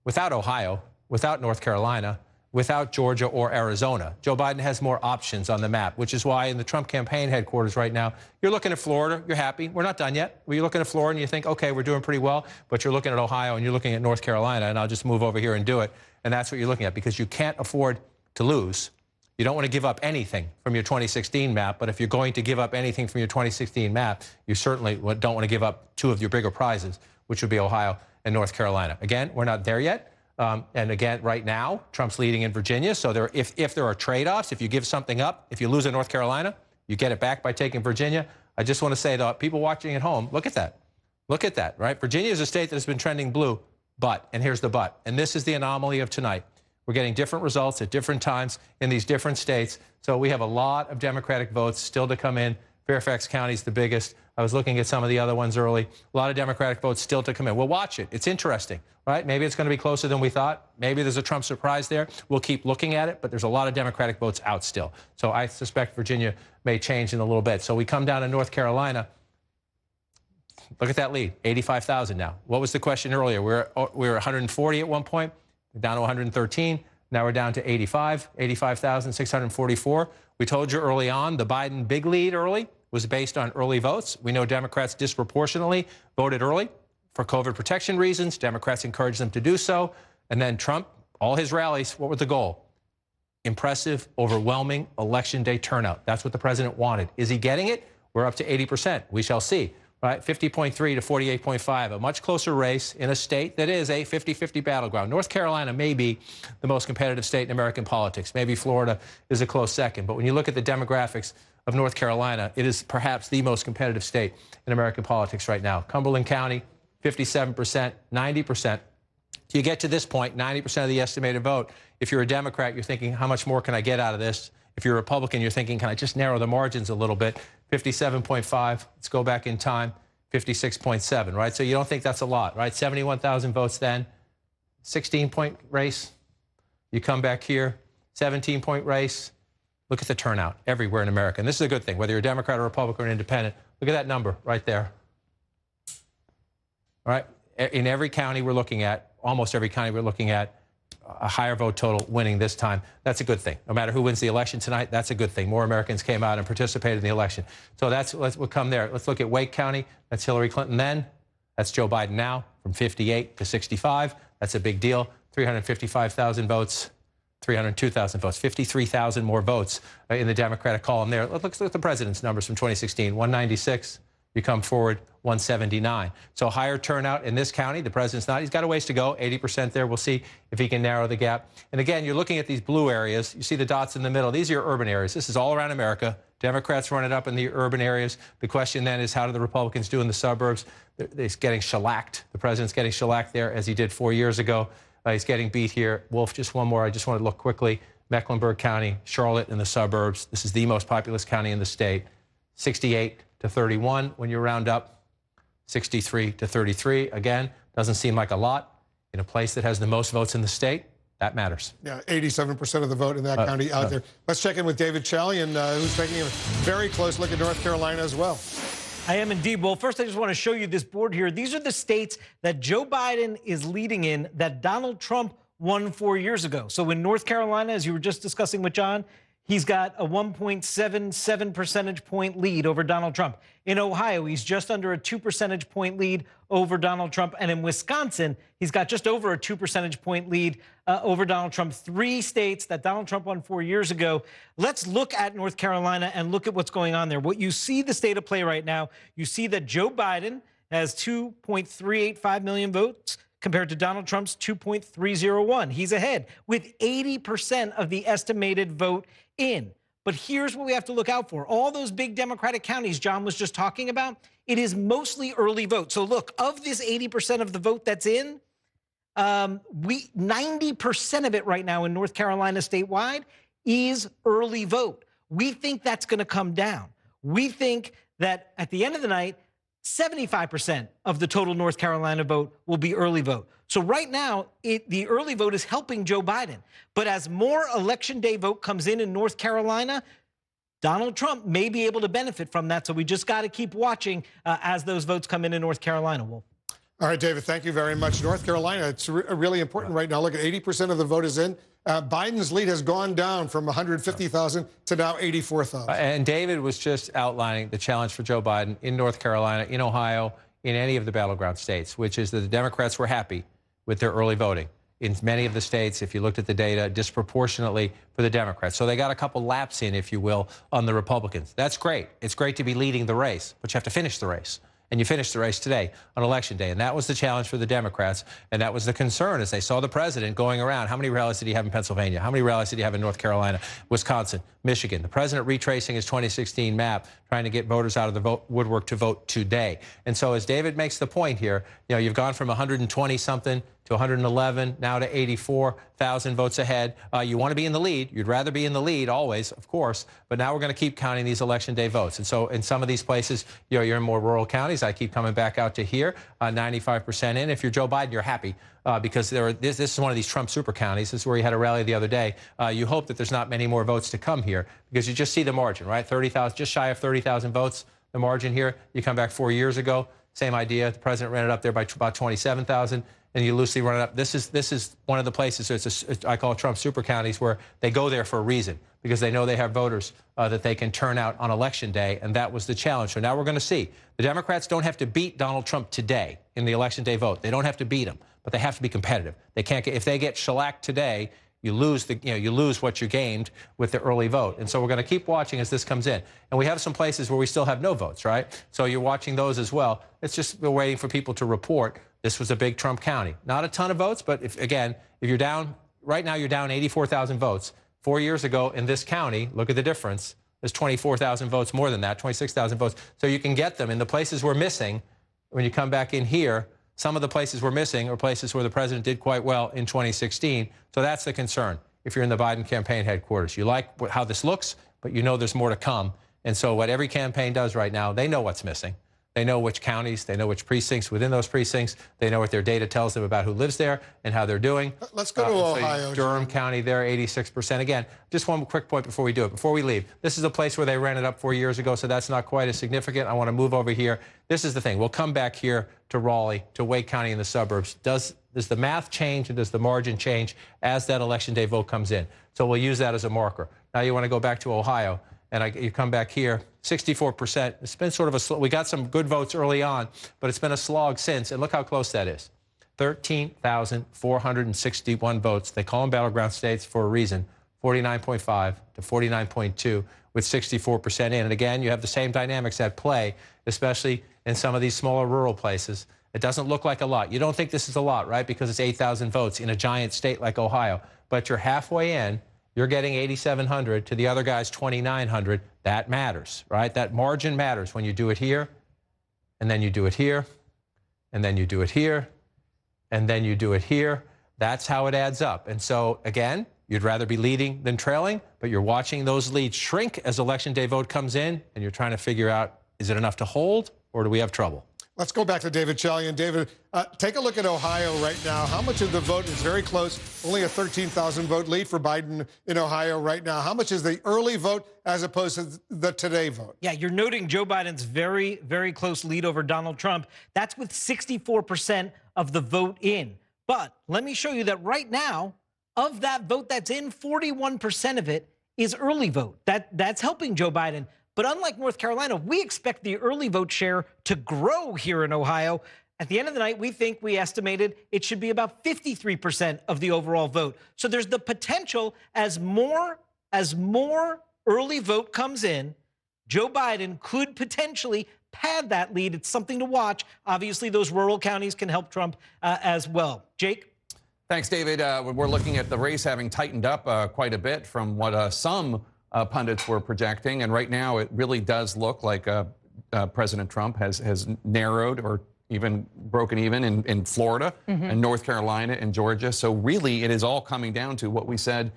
without Ohio, without North Carolina, without Georgia or Arizona. Joe Biden has more options on the map, which is why in the Trump campaign headquarters right now, you're looking at Florida, you're happy. We're not done yet. You're looking at Florida and you think, okay, we're doing pretty well, but you're looking at Ohio and you're looking at North Carolina, and I'll just move over here and do it. And that's what you're looking at, because you can't afford to lose. You don't want to give up anything from your 2016 map, but if you're going to give up anything from your 2016 map, you certainly don't want to give up 2 of your bigger prizes, which would be Ohio and North Carolina. Again, we're not there yet. And again, right now, Trump's leading in Virginia. So if there are trade-offs, if you give something up, if you lose in North Carolina, you get it back by taking Virginia. I just want to say, though, people watching at home, look at that. Look at that, right? Virginia is a state that has been trending blue, but, and here's the but, and this is the anomaly of tonight. We're getting different results at different times in these different states. So we have a lot of Democratic votes still to come in. Fairfax County is the biggest. I was looking at some of the other ones early. A lot of Democratic votes still to come in. We'll watch it. It's interesting, right? Maybe it's going to be closer than we thought. Maybe there's a Trump surprise there. We'll keep looking at it, but there's a lot of Democratic votes out still. So I suspect Virginia may change in a little bit. So we come down to North Carolina. Look at that lead, 85,000 now. What was the question earlier? We were 140 at one point, down to 113. Now we're down to 85,644. We told you early on the Biden big lead early was based on early votes. We know Democrats disproportionately voted early for COVID protection reasons. Democrats encouraged them to do so. And then Trump, all his rallies, what was the goal? Impressive, overwhelming election day turnout. That's what the president wanted. Is he getting it? We're up to 80%. We shall see. right? 50.3 to 48.5, a much closer race in a state that is a 50-50 battleground. North Carolina may be the most competitive state in American politics. Maybe Florida is a close second. But when you look at the demographics of North Carolina, it is perhaps the most competitive state in American politics right now. Cumberland County, 57%, 90%. You get to this point, 90% of the estimated vote. If you're a Democrat, you're thinking, how much more can I get out of this? If you're a Republican, you're thinking, can I just narrow the margins a little bit? 57.5, let's go back in time, 56.7, right? So you don't think that's a lot, right? 71,000 votes then, 16-point race. You come back here, 17-point race. Look at the turnout everywhere in America. And this is a good thing, whether you're a Democrat or Republican or independent. Look at that number right there. All right? In every county we're looking at, almost every county we're looking at, a higher vote total winning this time. That's a good thing. No matter who wins the election tonight, that's a good thing. More Americans came out and participated in the election. So we'll come there. Let's look at Wake County. That's Hillary Clinton then. That's Joe Biden now, from 58 to 65. That's a big deal. 355,000 votes, 302,000 votes, 53,000 more votes in the Democratic column there. Let's look at the president's numbers from 2016, 196. You come forward, 179. So higher turnout in this county. The president's not. He's got a ways to go, 80% there. We'll see if he can narrow the gap. And again, you're looking at these blue areas. You see the dots in the middle. These are your urban areas. This is all around America. Democrats run it up in the urban areas. The question then is, how do the Republicans do in the suburbs? They're getting shellacked. The president's getting shellacked there, as he did 4 years ago. He's getting beat here. Wolf, just one more. I just want to look quickly. Mecklenburg County, Charlotte in the suburbs. This is the most populous county in the state. 68 to 31 when you round up, 63 to 33. Again, doesn't seem like a lot. In a place that has the most votes in the state, that matters. Yeah, 87% of the vote in that county out there. Let's check in with David Shelly, who's taking a very close look at North Carolina as well. I am indeed. Well, first, I just want to show you this board here. These are the states that Joe Biden is leading in that Donald Trump won 4 years ago. So in North Carolina, as you were just discussing with John, he's got a 1.77 percentage point lead over Donald Trump. In Ohio, he's just under a 2 percentage point lead over Donald Trump. And in Wisconsin, he's got just over a 2 percentage point lead over Donald Trump. 3 states that Donald Trump won 4 years ago. Let's look at North Carolina and look at what's going on there. What you see the state of play right now, you see that Joe Biden has 2.385 million votes compared to Donald Trump's 2.301. He's ahead with 80% of the estimated vote in. But here's what we have to look out for. All those big Democratic counties John was just talking about, it is mostly early vote. So look, of this 80% of the vote that's in, 90% of it right now in North Carolina statewide is early vote. We think that's going to come down. We think that at the end of the night, 75% of the total North Carolina vote will be early vote. So right now, the early vote is helping Joe Biden. But as more election day vote comes in North Carolina, Donald Trump may be able to benefit from that. So we just got to keep watching as those votes come in North Carolina, Wolf. All right, David, thank you very much. North Carolina, it's really important right now. Look at 80% of the vote is in. Biden's lead has gone down from 150,000 to now 84,000. And David was just outlining the challenge for Joe Biden in North Carolina, in Ohio, in any of the battleground states, which is that the Democrats were happy with their early voting. In many of the states, if you looked at the data, disproportionately for the Democrats. So they got a couple laps in, if you will, on the Republicans. That's great. It's great to be leading the race, but you have to finish the race. And you finished the race today on Election Day. And that was the challenge for the Democrats. And that was the concern as they saw the president going around. How many rallies did he have in Pennsylvania? How many rallies did he have in North Carolina, Wisconsin, Michigan? The president retracing his 2016 map, trying to get voters out of the woodwork to vote today. And so as David makes the point here, you know, you've gone from 120-something to 111, now to 84,000 votes ahead. You want to be in the lead. You'd rather be in the lead always, of course. But now we're going to keep counting these Election Day votes. And so in some of these places, you know, you're in more rural counties. I keep coming back out to here, 95% in. If you're Joe Biden, you're happy because this is one of these Trump super counties. This is where he had a rally the other day. You hope that there's not many more votes to come here because you just see the margin, right? 30,000, just shy of 30,000 votes, the margin here. You come back 4 years ago, same idea. The president ran it up there by about 27,000. And you loosely run it up. This is one of the places, I call it Trump super counties, where they go there for a reason, because they know they have voters that they can turn out on Election Day, and that was the challenge. So now we're going to see. The Democrats don't have to beat Donald Trump today in the Election Day vote. They don't have to beat him, but they have to be competitive. They can't get, if they get shellacked today, you lose you lose what you gained with the early vote. And so we're going to keep watching as this comes in. And we have some places where we still have no votes, right? So you're watching those as well. It's just we're waiting for people to report. This was a big Trump county. Not a ton of votes, but if you're down, right now you're down 84,000 votes. 4 years ago in this county, look at the difference. There's 24,000 votes more than that, 26,000 votes. So you can get them in the places we're missing. When you come back in here, some of the places we're missing are places where the president did quite well in 2016. So that's the concern. If you're in the Biden campaign headquarters, you like how this looks, but you know there's more to come. And so what every campaign does right now, they know what's missing. They know which counties, they know which precincts within those precincts. They know what their data tells them about who lives there and how they're doing. Let's go to Ohio. Durham County, there, 86%. Again, just one quick point before we do it, before we leave. This is a place where they ran it up 4 years ago, so that's not quite as significant. I want to move over here. This is the thing. We'll come back here to Raleigh, to Wake County in the suburbs. Does the math change and does the margin change as that election day vote comes in? So we'll use that as a marker. Now you want to go back to Ohio. And you come back here, 64%. It's been sort of a we got some good votes early on, but it's been a slog since. And look how close that is. 13,461 votes. They call them battleground states for a reason. 49.5 to 49.2 with 64% in. And again, you have the same dynamics at play, especially in some of these smaller rural places. It doesn't look like a lot. You don't think this is a lot, right? Because it's 8,000 votes in a giant state like Ohio. But you're halfway in. You're getting 8,700 to the other guy's 2,900. That matters, right? That margin matters when you do it here, and then you do it here, and then you do it here, and then you do it here. That's how it adds up. And so, again, you'd rather be leading than trailing, but you're watching those leads shrink as Election Day vote comes in, and you're trying to figure out, is it enough to hold, or do we have trouble? Let's go back to David Shelley. And David, take a look at Ohio right now. How much of the vote is very close? Only a 13,000 vote lead for Biden in Ohio right now. How much is the early vote as opposed to the today vote? Yeah, you're noting Joe Biden's very, very close lead over Donald Trump. That's with 64% of the vote in. But let me show you that right now, of that vote that's in, 41% of it is early vote. That's helping Joe Biden. But unlike North Carolina, we expect the early vote share to grow here in Ohio. At the end of the night, we estimated it should be about 53% of the overall vote. So there's the potential as more early vote comes in, Joe Biden could potentially pad that lead. It's something to watch. Obviously, those rural counties can help Trump as well. Jake? Thanks, David. We're looking at the race having tightened up quite a bit from what some pundits were projecting. And right now, it really does look like President Trump has narrowed or even broken even in Florida and North Carolina and Georgia. So really, it is all coming down to what we said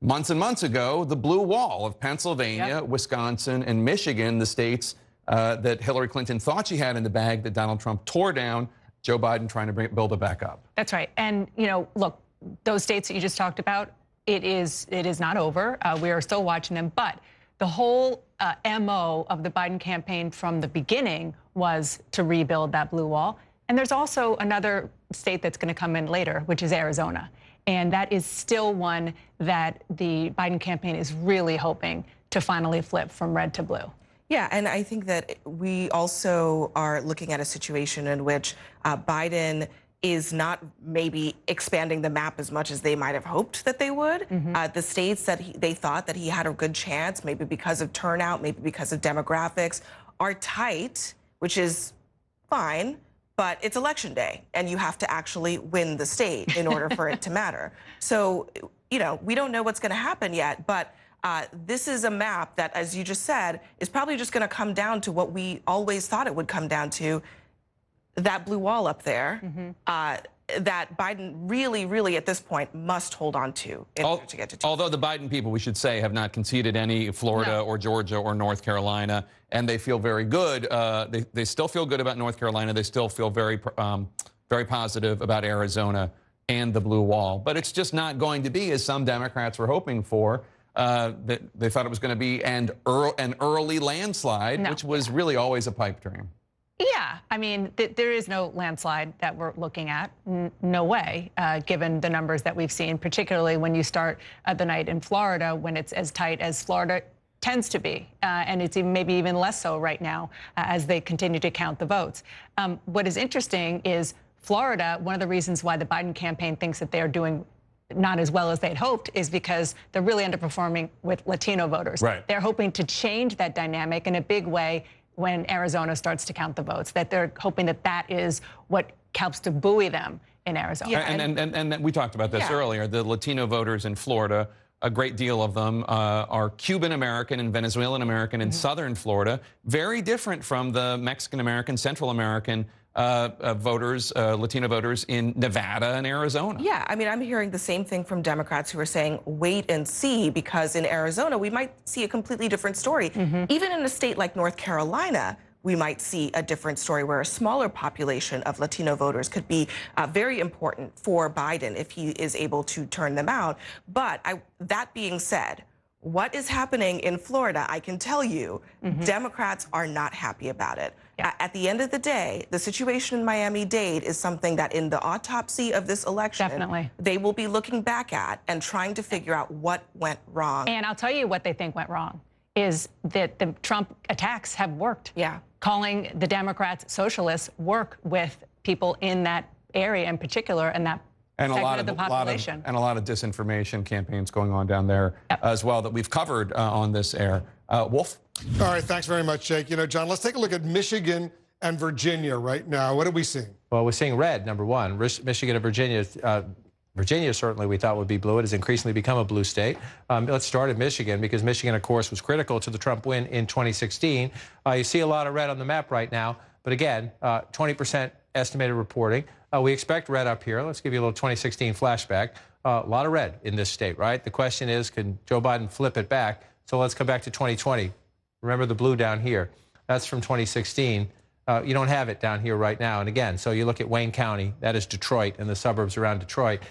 months and months ago, the blue wall of Pennsylvania, Wisconsin, and Michigan, the states that Hillary Clinton thought she had in the bag that Donald Trump tore down. Joe Biden trying to build it back up. That's right. And, you know, look, those states that you just talked about, it is not over. We are still watching them. But the whole MO of the Biden campaign from the beginning was to rebuild that blue wall. And there's also another state that's going to come in later, which is Arizona. And that is still one that the Biden campaign is really hoping to finally flip from red to blue. Yeah, and I think that we also are looking at a situation in which Biden is not maybe expanding the map as much as they might have hoped that they would. The states that they thought that he had a good chance, maybe because of turnout, maybe because of demographics, are tight, which is fine, but it's election day, and you have to actually win the state in order for it to matter. So, you know, we don't know what's going to happen yet, but this is a map that, as you just said, is probably just going to come down to what we always thought it would come down to, that blue wall up there, that Biden really, really at this point must hold on to in order to get to. Although the Biden people, we should say, have not conceded any Florida or Georgia or North Carolina, and they feel very good. They still feel good about North Carolina. They still feel very, very positive about Arizona and the blue wall. But it's just not going to be, as some Democrats were hoping for. They thought it was going to be an early landslide, which was really always a pipe dream. Yeah, I mean, there is no landslide that we're looking at. No way, given the numbers that we've seen, particularly when you start the night in Florida, when it's as tight as Florida tends to be. And it's maybe even less so right now as they continue to count the votes. What is interesting is Florida, one of the reasons why the Biden campaign thinks that they are doing not as well as they'd hoped is because they're really underperforming with Latino voters. Right. They're hoping to change that dynamic in a big way when Arizona starts to count the votes, that they're hoping that that is what helps to buoy them in Arizona. Yeah, and we talked about this earlier. The Latino voters in Florida, a great deal of them are Cuban-American and Venezuelan-American in southern Florida, very different from the Mexican-American, Central American voters, Latino voters in Nevada and Arizona. Yeah, I mean, I'm hearing the same thing from Democrats who are saying, wait and see, because in Arizona, we might see a completely different story. Even in a state like North Carolina, we might see a different story where a smaller population of Latino voters could be very important for Biden if he is able to turn them out. But that being said, what is happening in Florida, I can tell you, Democrats are not happy about it. At the end of the day, the situation in Miami-Dade is something that in the autopsy of this election, they will be looking back at and trying to figure out what went wrong. And I'll tell you what they think went wrong is that the Trump attacks have worked. Yeah. Calling the Democrats socialists work with people in that area in particular and that and segment of the population. A lot of disinformation campaigns going on down there as well that we've covered on this air. Wolf? All right, thanks very much, Jake. You know, John, let's take a look at Michigan and Virginia right now. What are we seeing? Well, we're seeing red, number one. Michigan and Virginia. Virginia certainly we thought would be blue. It has increasingly become a blue state. Let's start at Michigan because Michigan, of course, was critical to the Trump win in 2016. You see a lot of red on the map right now. But again, 20% estimated reporting. We expect red up here. Let's give you a little 2016 flashback. A lot of red in this state, right? The question is, can Joe Biden flip it back? So let's come back to 2020. Remember the blue down here. That's from 2016. You don't have it down here right now. And again, so you look at Wayne County, that is Detroit and the suburbs around Detroit.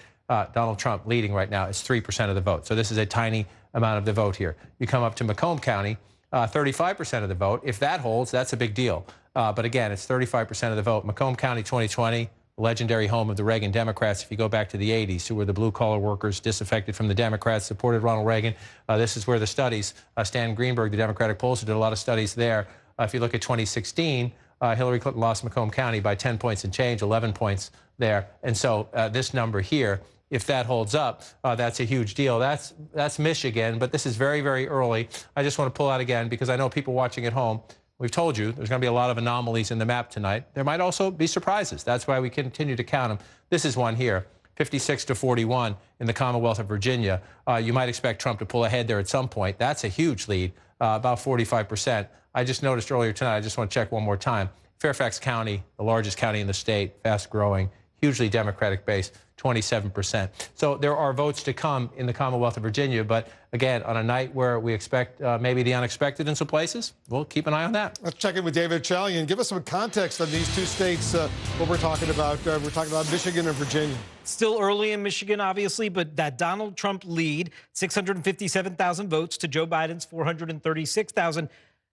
Donald Trump leading right now is 3% of the vote. So this is a tiny amount of the vote here. You come up to Macomb County, 35% of the vote. If that holds, that's a big deal. But again, it's 35% of the vote. Macomb County 2020, legendary home of the Reagan Democrats. If you go back to the 80s, who were the blue-collar workers disaffected from the Democrats, supported Ronald Reagan. This is where the studies, Stan Greenberg, the Democratic pollster, did a lot of studies there. If you look at 2016, Hillary Clinton lost Macomb County by 10 points and change, 11 points there. And so this number here, if that holds up, that's a huge deal. That's Michigan, but this is very, very early. I just want to pull out again because I know people watching at home, we've told you there's going to be a lot of anomalies in the map tonight. There might also be surprises. That's why we continue to count them. This is one here, 56-41 in the Commonwealth of Virginia. You might expect Trump to pull ahead there at some point. That's a huge lead, about 45%. I just noticed earlier tonight, I just want to check one more time. Fairfax County, the largest county in the state, fast growing, hugely Democratic base, 27%. So there are votes to come in the Commonwealth of Virginia, but again, on a night where we expect maybe the unexpected in some places, we'll keep an eye on that. Let's check in with David Shelly and give us some context on these two states, what we're talking about. We're talking about Michigan and Virginia. Still early in Michigan, obviously, but that Donald Trump lead, 657,000 votes to Joe Biden's 436,000.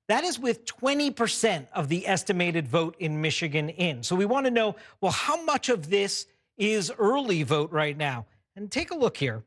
That is with 20% of the estimated vote in Michigan in. So we want to know, well, how much of this is early vote right now? And take a look here.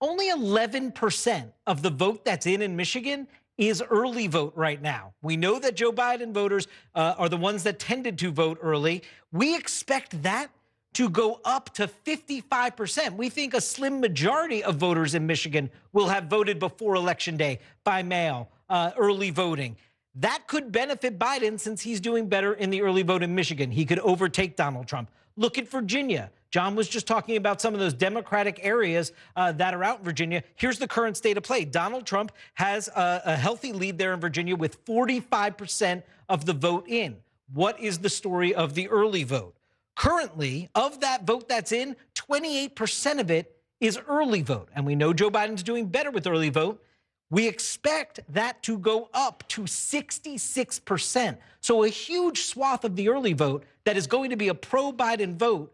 Only 11% of the vote that's in Michigan is early vote right now. We know that Joe Biden voters are the ones that tended to vote early. We expect that to go up to 55%. We think a slim majority of voters in Michigan will have voted before Election Day by mail. Early voting. That could benefit Biden since he's doing better in the early vote in Michigan. He could overtake Donald Trump. Look at Virginia. John was just talking about some of those Democratic areas that are out in Virginia. Here's the current state of play. Donald Trump has a healthy lead there in Virginia with 45% of the vote in. What is the story of the early vote? Currently, of that vote that's in, 28% of it is early vote. And we know Joe Biden's doing better with early vote. We expect that to go up to 66%. So a huge swath of the early vote that is going to be a pro-Biden vote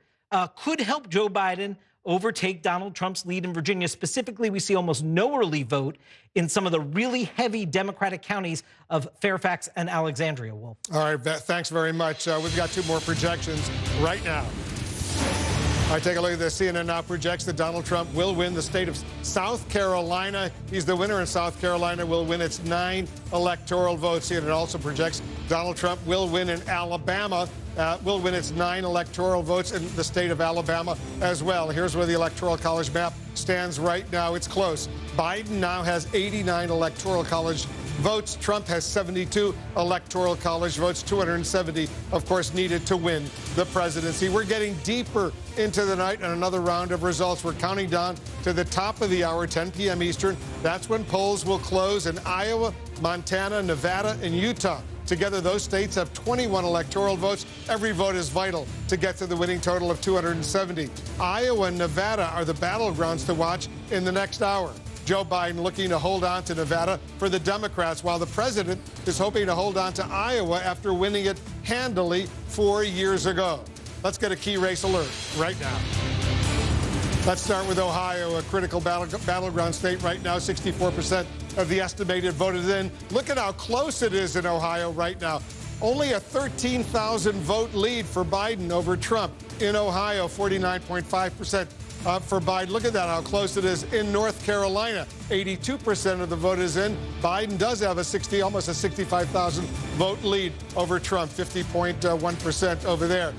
could help Joe Biden overtake Donald Trump's lead in Virginia. Specifically, we see almost no early vote in some of the really heavy Democratic counties of Fairfax and Alexandria, Wolf. All right, thanks very much. We've got two more projections right now. right, take a look at this. CNN now projects that Donald Trump will win the state of South Carolina. He's the winner in South Carolina, will win its 9 electoral votes. CNN also projects Donald Trump will win in Alabama, will win its 9 electoral votes in the state of Alabama as well. Here's where the Electoral College map stands right now. It's close. Biden now has 89 Electoral College votes. Trump has 72 Electoral College votes, 270, of course, needed to win the presidency. We're getting deeper into the night and another round of results. We're counting down to the top of the hour, 10 p.m. Eastern. That's when polls will close in Iowa, Montana, Nevada, and Utah. Together, those states have 21 electoral votes. Every vote is vital to get to the winning total of 270. Iowa and Nevada are the battlegrounds to watch in the next hour. Joe Biden looking to hold on to Nevada for the Democrats, while the president is hoping to hold on to Iowa after winning it handily 4 years ago. Let's get a key race alert right now. Let's start with Ohio, a critical battleground state right now. 64% of the estimated vote is in. Look at how close it is in Ohio right now. Only a 13,000 vote lead for Biden over Trump. In Ohio, 49.5% for Biden. Look at that, how close it is. In North Carolina, 82% of the vote is in. Biden does have almost a 65,000 vote lead over Trump, 50.1% over there.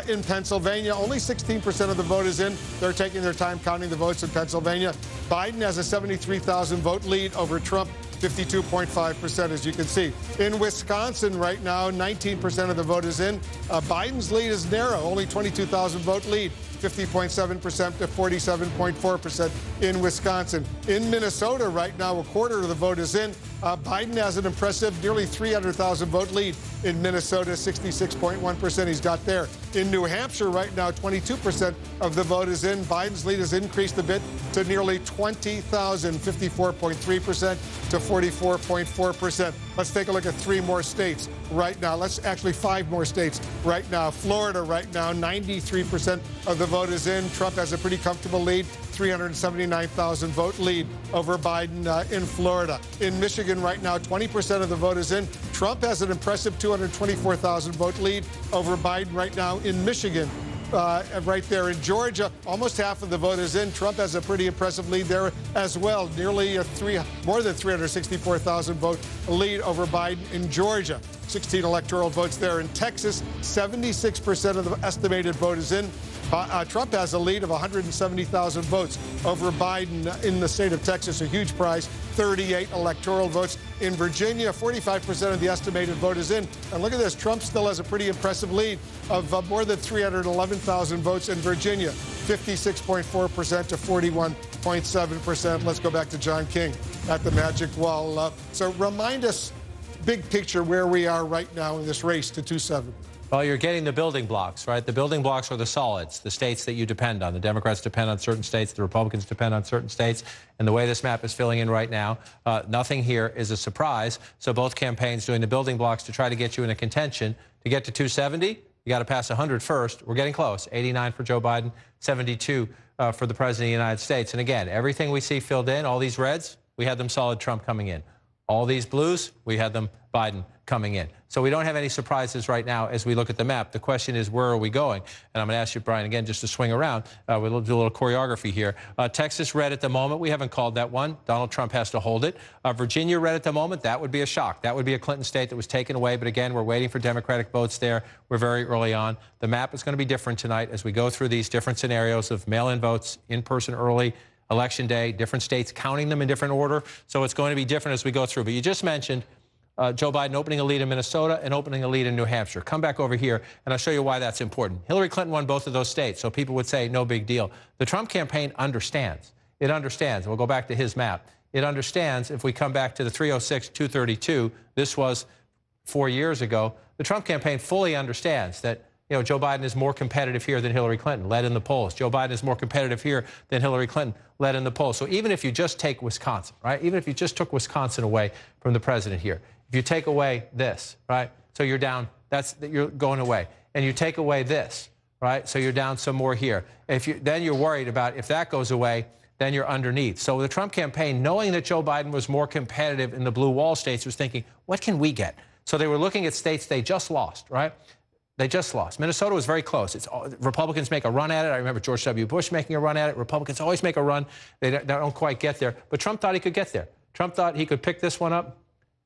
In Pennsylvania, only 16% of the vote is in. They're taking their time counting the votes in Pennsylvania. Biden has a 73,000 vote lead over Trump, 52.5%, as you can see. In Wisconsin right now, 19% of the vote is in. Biden's lead is narrow, only 22,000 vote lead, 50.7% to 47.4% in Wisconsin. In Minnesota right now, a quarter of the vote is in. Biden has an impressive nearly 300,000 vote lead in Minnesota, 66.1% he's got there. In New Hampshire right now, 22% of the vote is in. Biden's lead has increased a bit to nearly 20,000, 54.3% to 44.4%. Let's take a look at 3 more states right now. Actually 5 more states right now. Florida right now, 93% of the vote is in. Trump has a pretty comfortable lead, 379,000 vote lead over Biden in Florida. In Michigan right now, 20% of the vote is in. Trump has an impressive 224,000 vote lead over Biden right now in Michigan. Right there in Georgia, almost half of the vote is in. Trump has a pretty impressive lead there as well, nearly more than 364,000 vote lead over Biden in Georgia. 16 electoral votes there. In Texas, 76% of the estimated vote is in. Trump has a lead of 170,000 votes over Biden in the state of Texas, a huge prize, 38 electoral votes. In Virginia, 45% of the estimated vote is in. And look at this, Trump still has a pretty impressive lead of more than 311,000 votes in Virginia, 56.4% to 41.7%. Let's go back to John King at the Magic Wall. So remind us, big picture, where we are right now in this race to 270. Well, you're getting the building blocks, right? The building blocks are the solids, the states that you depend on. The Democrats depend on certain states. The Republicans depend on certain states. And the way this map is filling in right now, nothing here is a surprise. So both campaigns doing the building blocks to try to get you in a contention. To get to 270, you got to pass 100 first. We're getting close. 89 for Joe Biden, 72 for the President of the United States. And again, everything we see filled in, all these reds, we had them solid Trump coming in. All these blues, we had them Biden coming in. So we don't have any surprises right now as we look at the map. The question is, where are we going? And I'm going to ask you, Brian, again, just to swing around. We'll do a little choreography here. Texas red at the moment. We haven't called that one. Donald Trump has to hold it. Virginia red at the moment. That would be a shock. That would be a Clinton state that was taken away. But again, we're waiting for Democratic votes there. We're very early on. The map is going to be different tonight as we go through these different scenarios of mail-in votes, in-person early, Election Day, different states counting them in different order. So it's going to be different as we go through. But you just mentioned Joe Biden opening a lead in Minnesota and opening a lead in New Hampshire. Come back over here, and I'll show you why that's important. Hillary Clinton won both of those states, so people would say no big deal. The Trump campaign understands. It understands. We'll go back to his map. It understands if we come back to the 306, 232, this was 4 years ago. The Trump campaign fully understands that Joe Biden is more competitive here than Hillary Clinton, led in the polls. Joe Biden is more competitive here than Hillary Clinton, led in the polls. So even if you just take Wisconsin, right? Even if you just took Wisconsin away from the president here, if you take away this, right? So you're down, you're going away. And you take away this, right? So you're down some more here. Then you're worried about if that goes away, then you're underneath. So the Trump campaign, knowing that Joe Biden was more competitive in the blue wall states, was thinking, what can we get? So they were looking at states they just lost, right? They just lost. Minnesota was very close. Republicans make a run at it. I remember George W. Bush making a run at it. Republicans always make a run. They don't quite get there. But Trump thought he could get there. Trump thought he could pick this one up.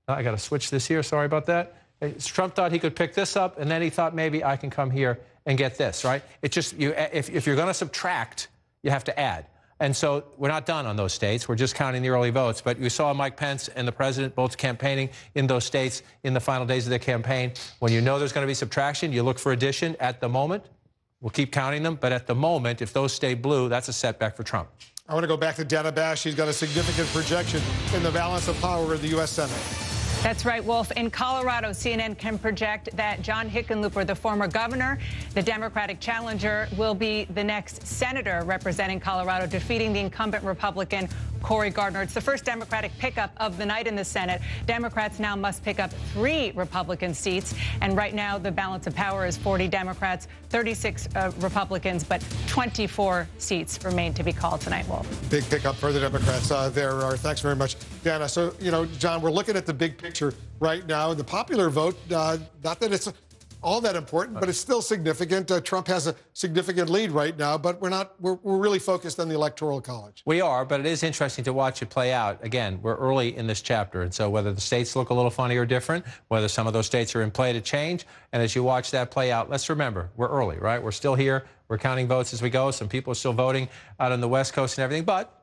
I got to switch this here. Sorry about that. Trump thought he could pick this up, and then he thought maybe I can come here and get this, right? It's just, if you're going to subtract, you have to add. And so we're not done on those states. We're just counting the early votes. But you saw Mike Pence and the president both campaigning in those states in the final days of their campaign. When you know there's going to be subtraction, you look for addition. At the moment, we'll keep counting them. But at the moment, if those stay blue, that's a setback for Trump. I want to go back to Dana Bash. She's got a significant projection in the balance of power in the U.S. Senate. That's right, Wolf. In Colorado, CNN can project that John Hickenlooper, the former governor, the Democratic challenger, will be the next senator representing Colorado, defeating the incumbent Republican Cory Gardner. It's the first Democratic pickup of the night in the Senate. Democrats now must pick up 3 Republican seats. And right now, the balance of power is 40 Democrats, 36 Republicans, but 24 seats remain to be called tonight, Wolf. Big pickup for the Democrats. Thanks very much, Dana. So, John, we're looking at the big picture right now. The popular vote, not that it's all that important, but it's still significant. Trump has a significant lead right now, but we're really focused on the Electoral College. We are, but it is interesting to watch it play out. Again, we're early in this chapter, and so whether the states look a little funny or different, whether some of those states are in play to change, and as you watch that play out, let's remember, we're early, right? We're still here. We're counting votes as we go. Some people are still voting out on the West Coast and everything, but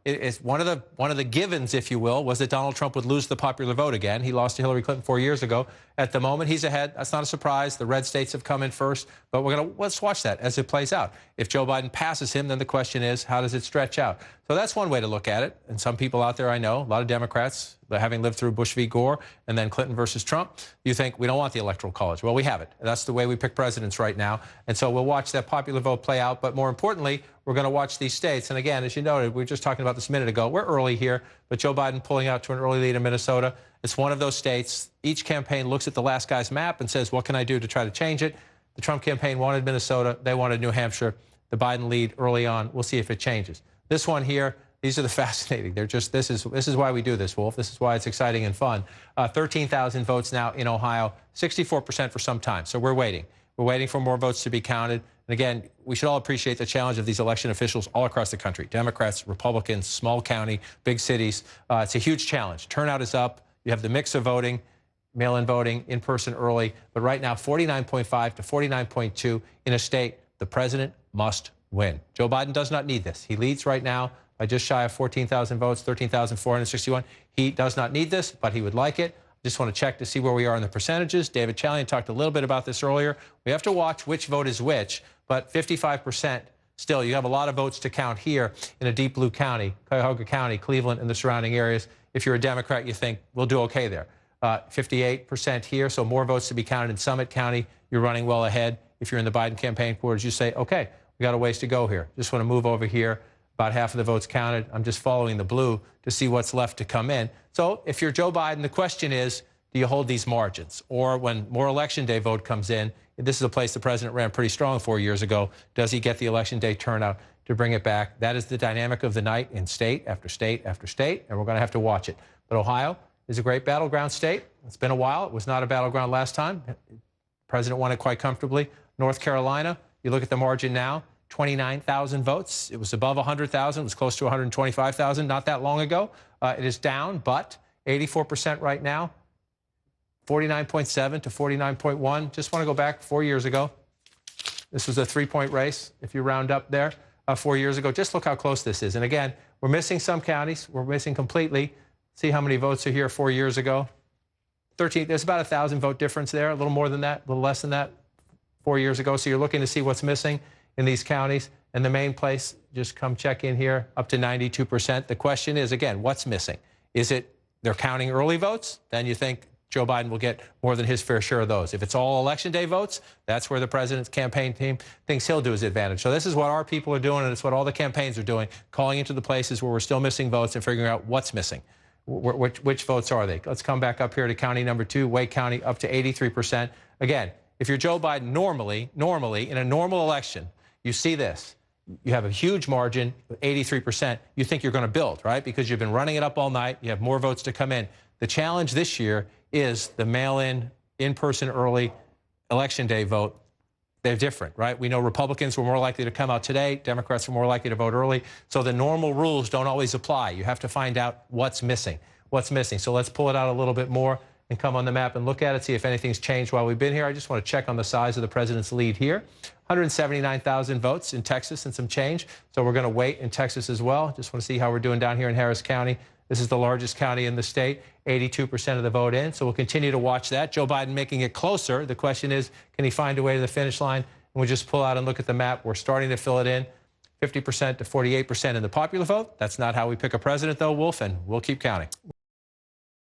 it's one of the givens, if you will, was that Donald Trump would lose the popular vote again. He lost to Hillary Clinton 4 years ago. At the moment, he's ahead. That's not a surprise. The red states have come in first, but let's watch that as it plays out. If Joe Biden passes him, then the question is, how does it stretch out? So that's one way to look at it. And some people out there I know, a lot of Democrats, having lived through Bush v. Gore and then Clinton versus Trump, you think we don't want the Electoral College. Well, we have it. That's the way we pick presidents right now. And so we'll watch that popular vote play out. But more importantly, we're going to watch these states. And again, as you noted, we were just talking about this a minute ago. We're early here, but Joe Biden pulling out to an early lead in Minnesota. It's one of those states. Each campaign looks at the last guy's map and says, what can I do to try to change it? The Trump campaign wanted Minnesota. They wanted New Hampshire. The Biden lead early on. We'll see if it changes. This one here, these are the fascinating. They're just, this is why we do this, Wolf. This is why it's exciting and fun. 13,000 votes now in Ohio, 64% for some time. So we're waiting. We're waiting for more votes to be counted. And again, we should all appreciate the challenge of these election officials all across the country. Democrats, Republicans, small county, big cities. It's a huge challenge. Turnout is up. You have the mix of voting, mail-in voting, in-person early. But right now, 49.5 to 49.2 in a state the president must win. Joe Biden does not need this. He leads right now by just shy of 14,000 votes, 13,461. He does not need this, but he would like it. Just want to check to see where we are in the percentages. David Chalian talked a little bit about this earlier. We have to watch which vote is which, but 55% still. You have a lot of votes to count here in a deep blue county, Cuyahoga County, Cleveland, and the surrounding areas. If you're a Democrat, you think we'll do okay there. 58% here, so more votes to be counted in Summit County. You're running well ahead. If you're in the Biden campaign quarters, you say, okay, we got a ways to go here. Just want to move over here. About half of the votes counted. I'm just following the blue to see what's left to come in. So if you're Joe Biden, the question is, do you hold these margins? Or when more Election Day vote comes in, this is a place the president ran pretty strong 4 years ago, does he get the Election Day turnout to bring it back? That is the dynamic of the night in state after state after state, and we're going to have to watch it. But Ohio is a great battleground state. It's been a while. It was not a battleground last time. The president won it quite comfortably. North Carolina, you look at the margin now, 29,000 votes. It was above 100,000. It was close to 125,000 not that long ago. It is down, but 84% right now, 49.7 to 49.1. Just want to go back 4 years ago. This was a 3-point race, if you round up there, 4 years ago. Just look how close this is. And again, we're missing some counties. We're missing completely. See how many votes are here 4 years ago. 13. There's about 1,000 vote difference there, a little more than that, a little less than that 4 years ago. So you're looking to see what's missing in these counties. And the main place, just come check in here, up to 92%. The question is, again, what's missing? Is it they're counting early votes? Then you think Joe Biden will get more than his fair share of those. If it's all Election Day votes, that's where the president's campaign team thinks he'll do his advantage. So this is what our people are doing, and it's what all the campaigns are doing, calling into the places where we're still missing votes and figuring out what's missing. Which votes are they? Let's come back up here to county number 2, Wake County, up to 83%. Again, if you're Joe Biden normally, in a normal election, you see this. You have a huge margin, 83%. You think you're going to build, right? Because you've been running it up all night. You have more votes to come in. The challenge this year is the mail-in, in-person early Election Day vote, they're different, right? We know Republicans were more likely to come out today. Democrats were more likely to vote early. So the normal rules don't always apply. You have to find out what's missing. So let's pull it out a little bit more and come on the map and look at it, see if anything's changed while we've been here. I just want to check on the size of the president's lead here. 179,000 votes in Texas and some change. So we're going to wait in Texas as well. Just want to see how we're doing down here in Harris County. This is the largest county in the state, 82% of the vote in. So we'll continue to watch that. Joe Biden making it closer. The question is, can he find a way to the finish line? And we'll just pull out and look at the map. We're starting to fill it in. 50% to 48% in the popular vote. That's not how we pick a president, though, Wolf, and we'll keep counting.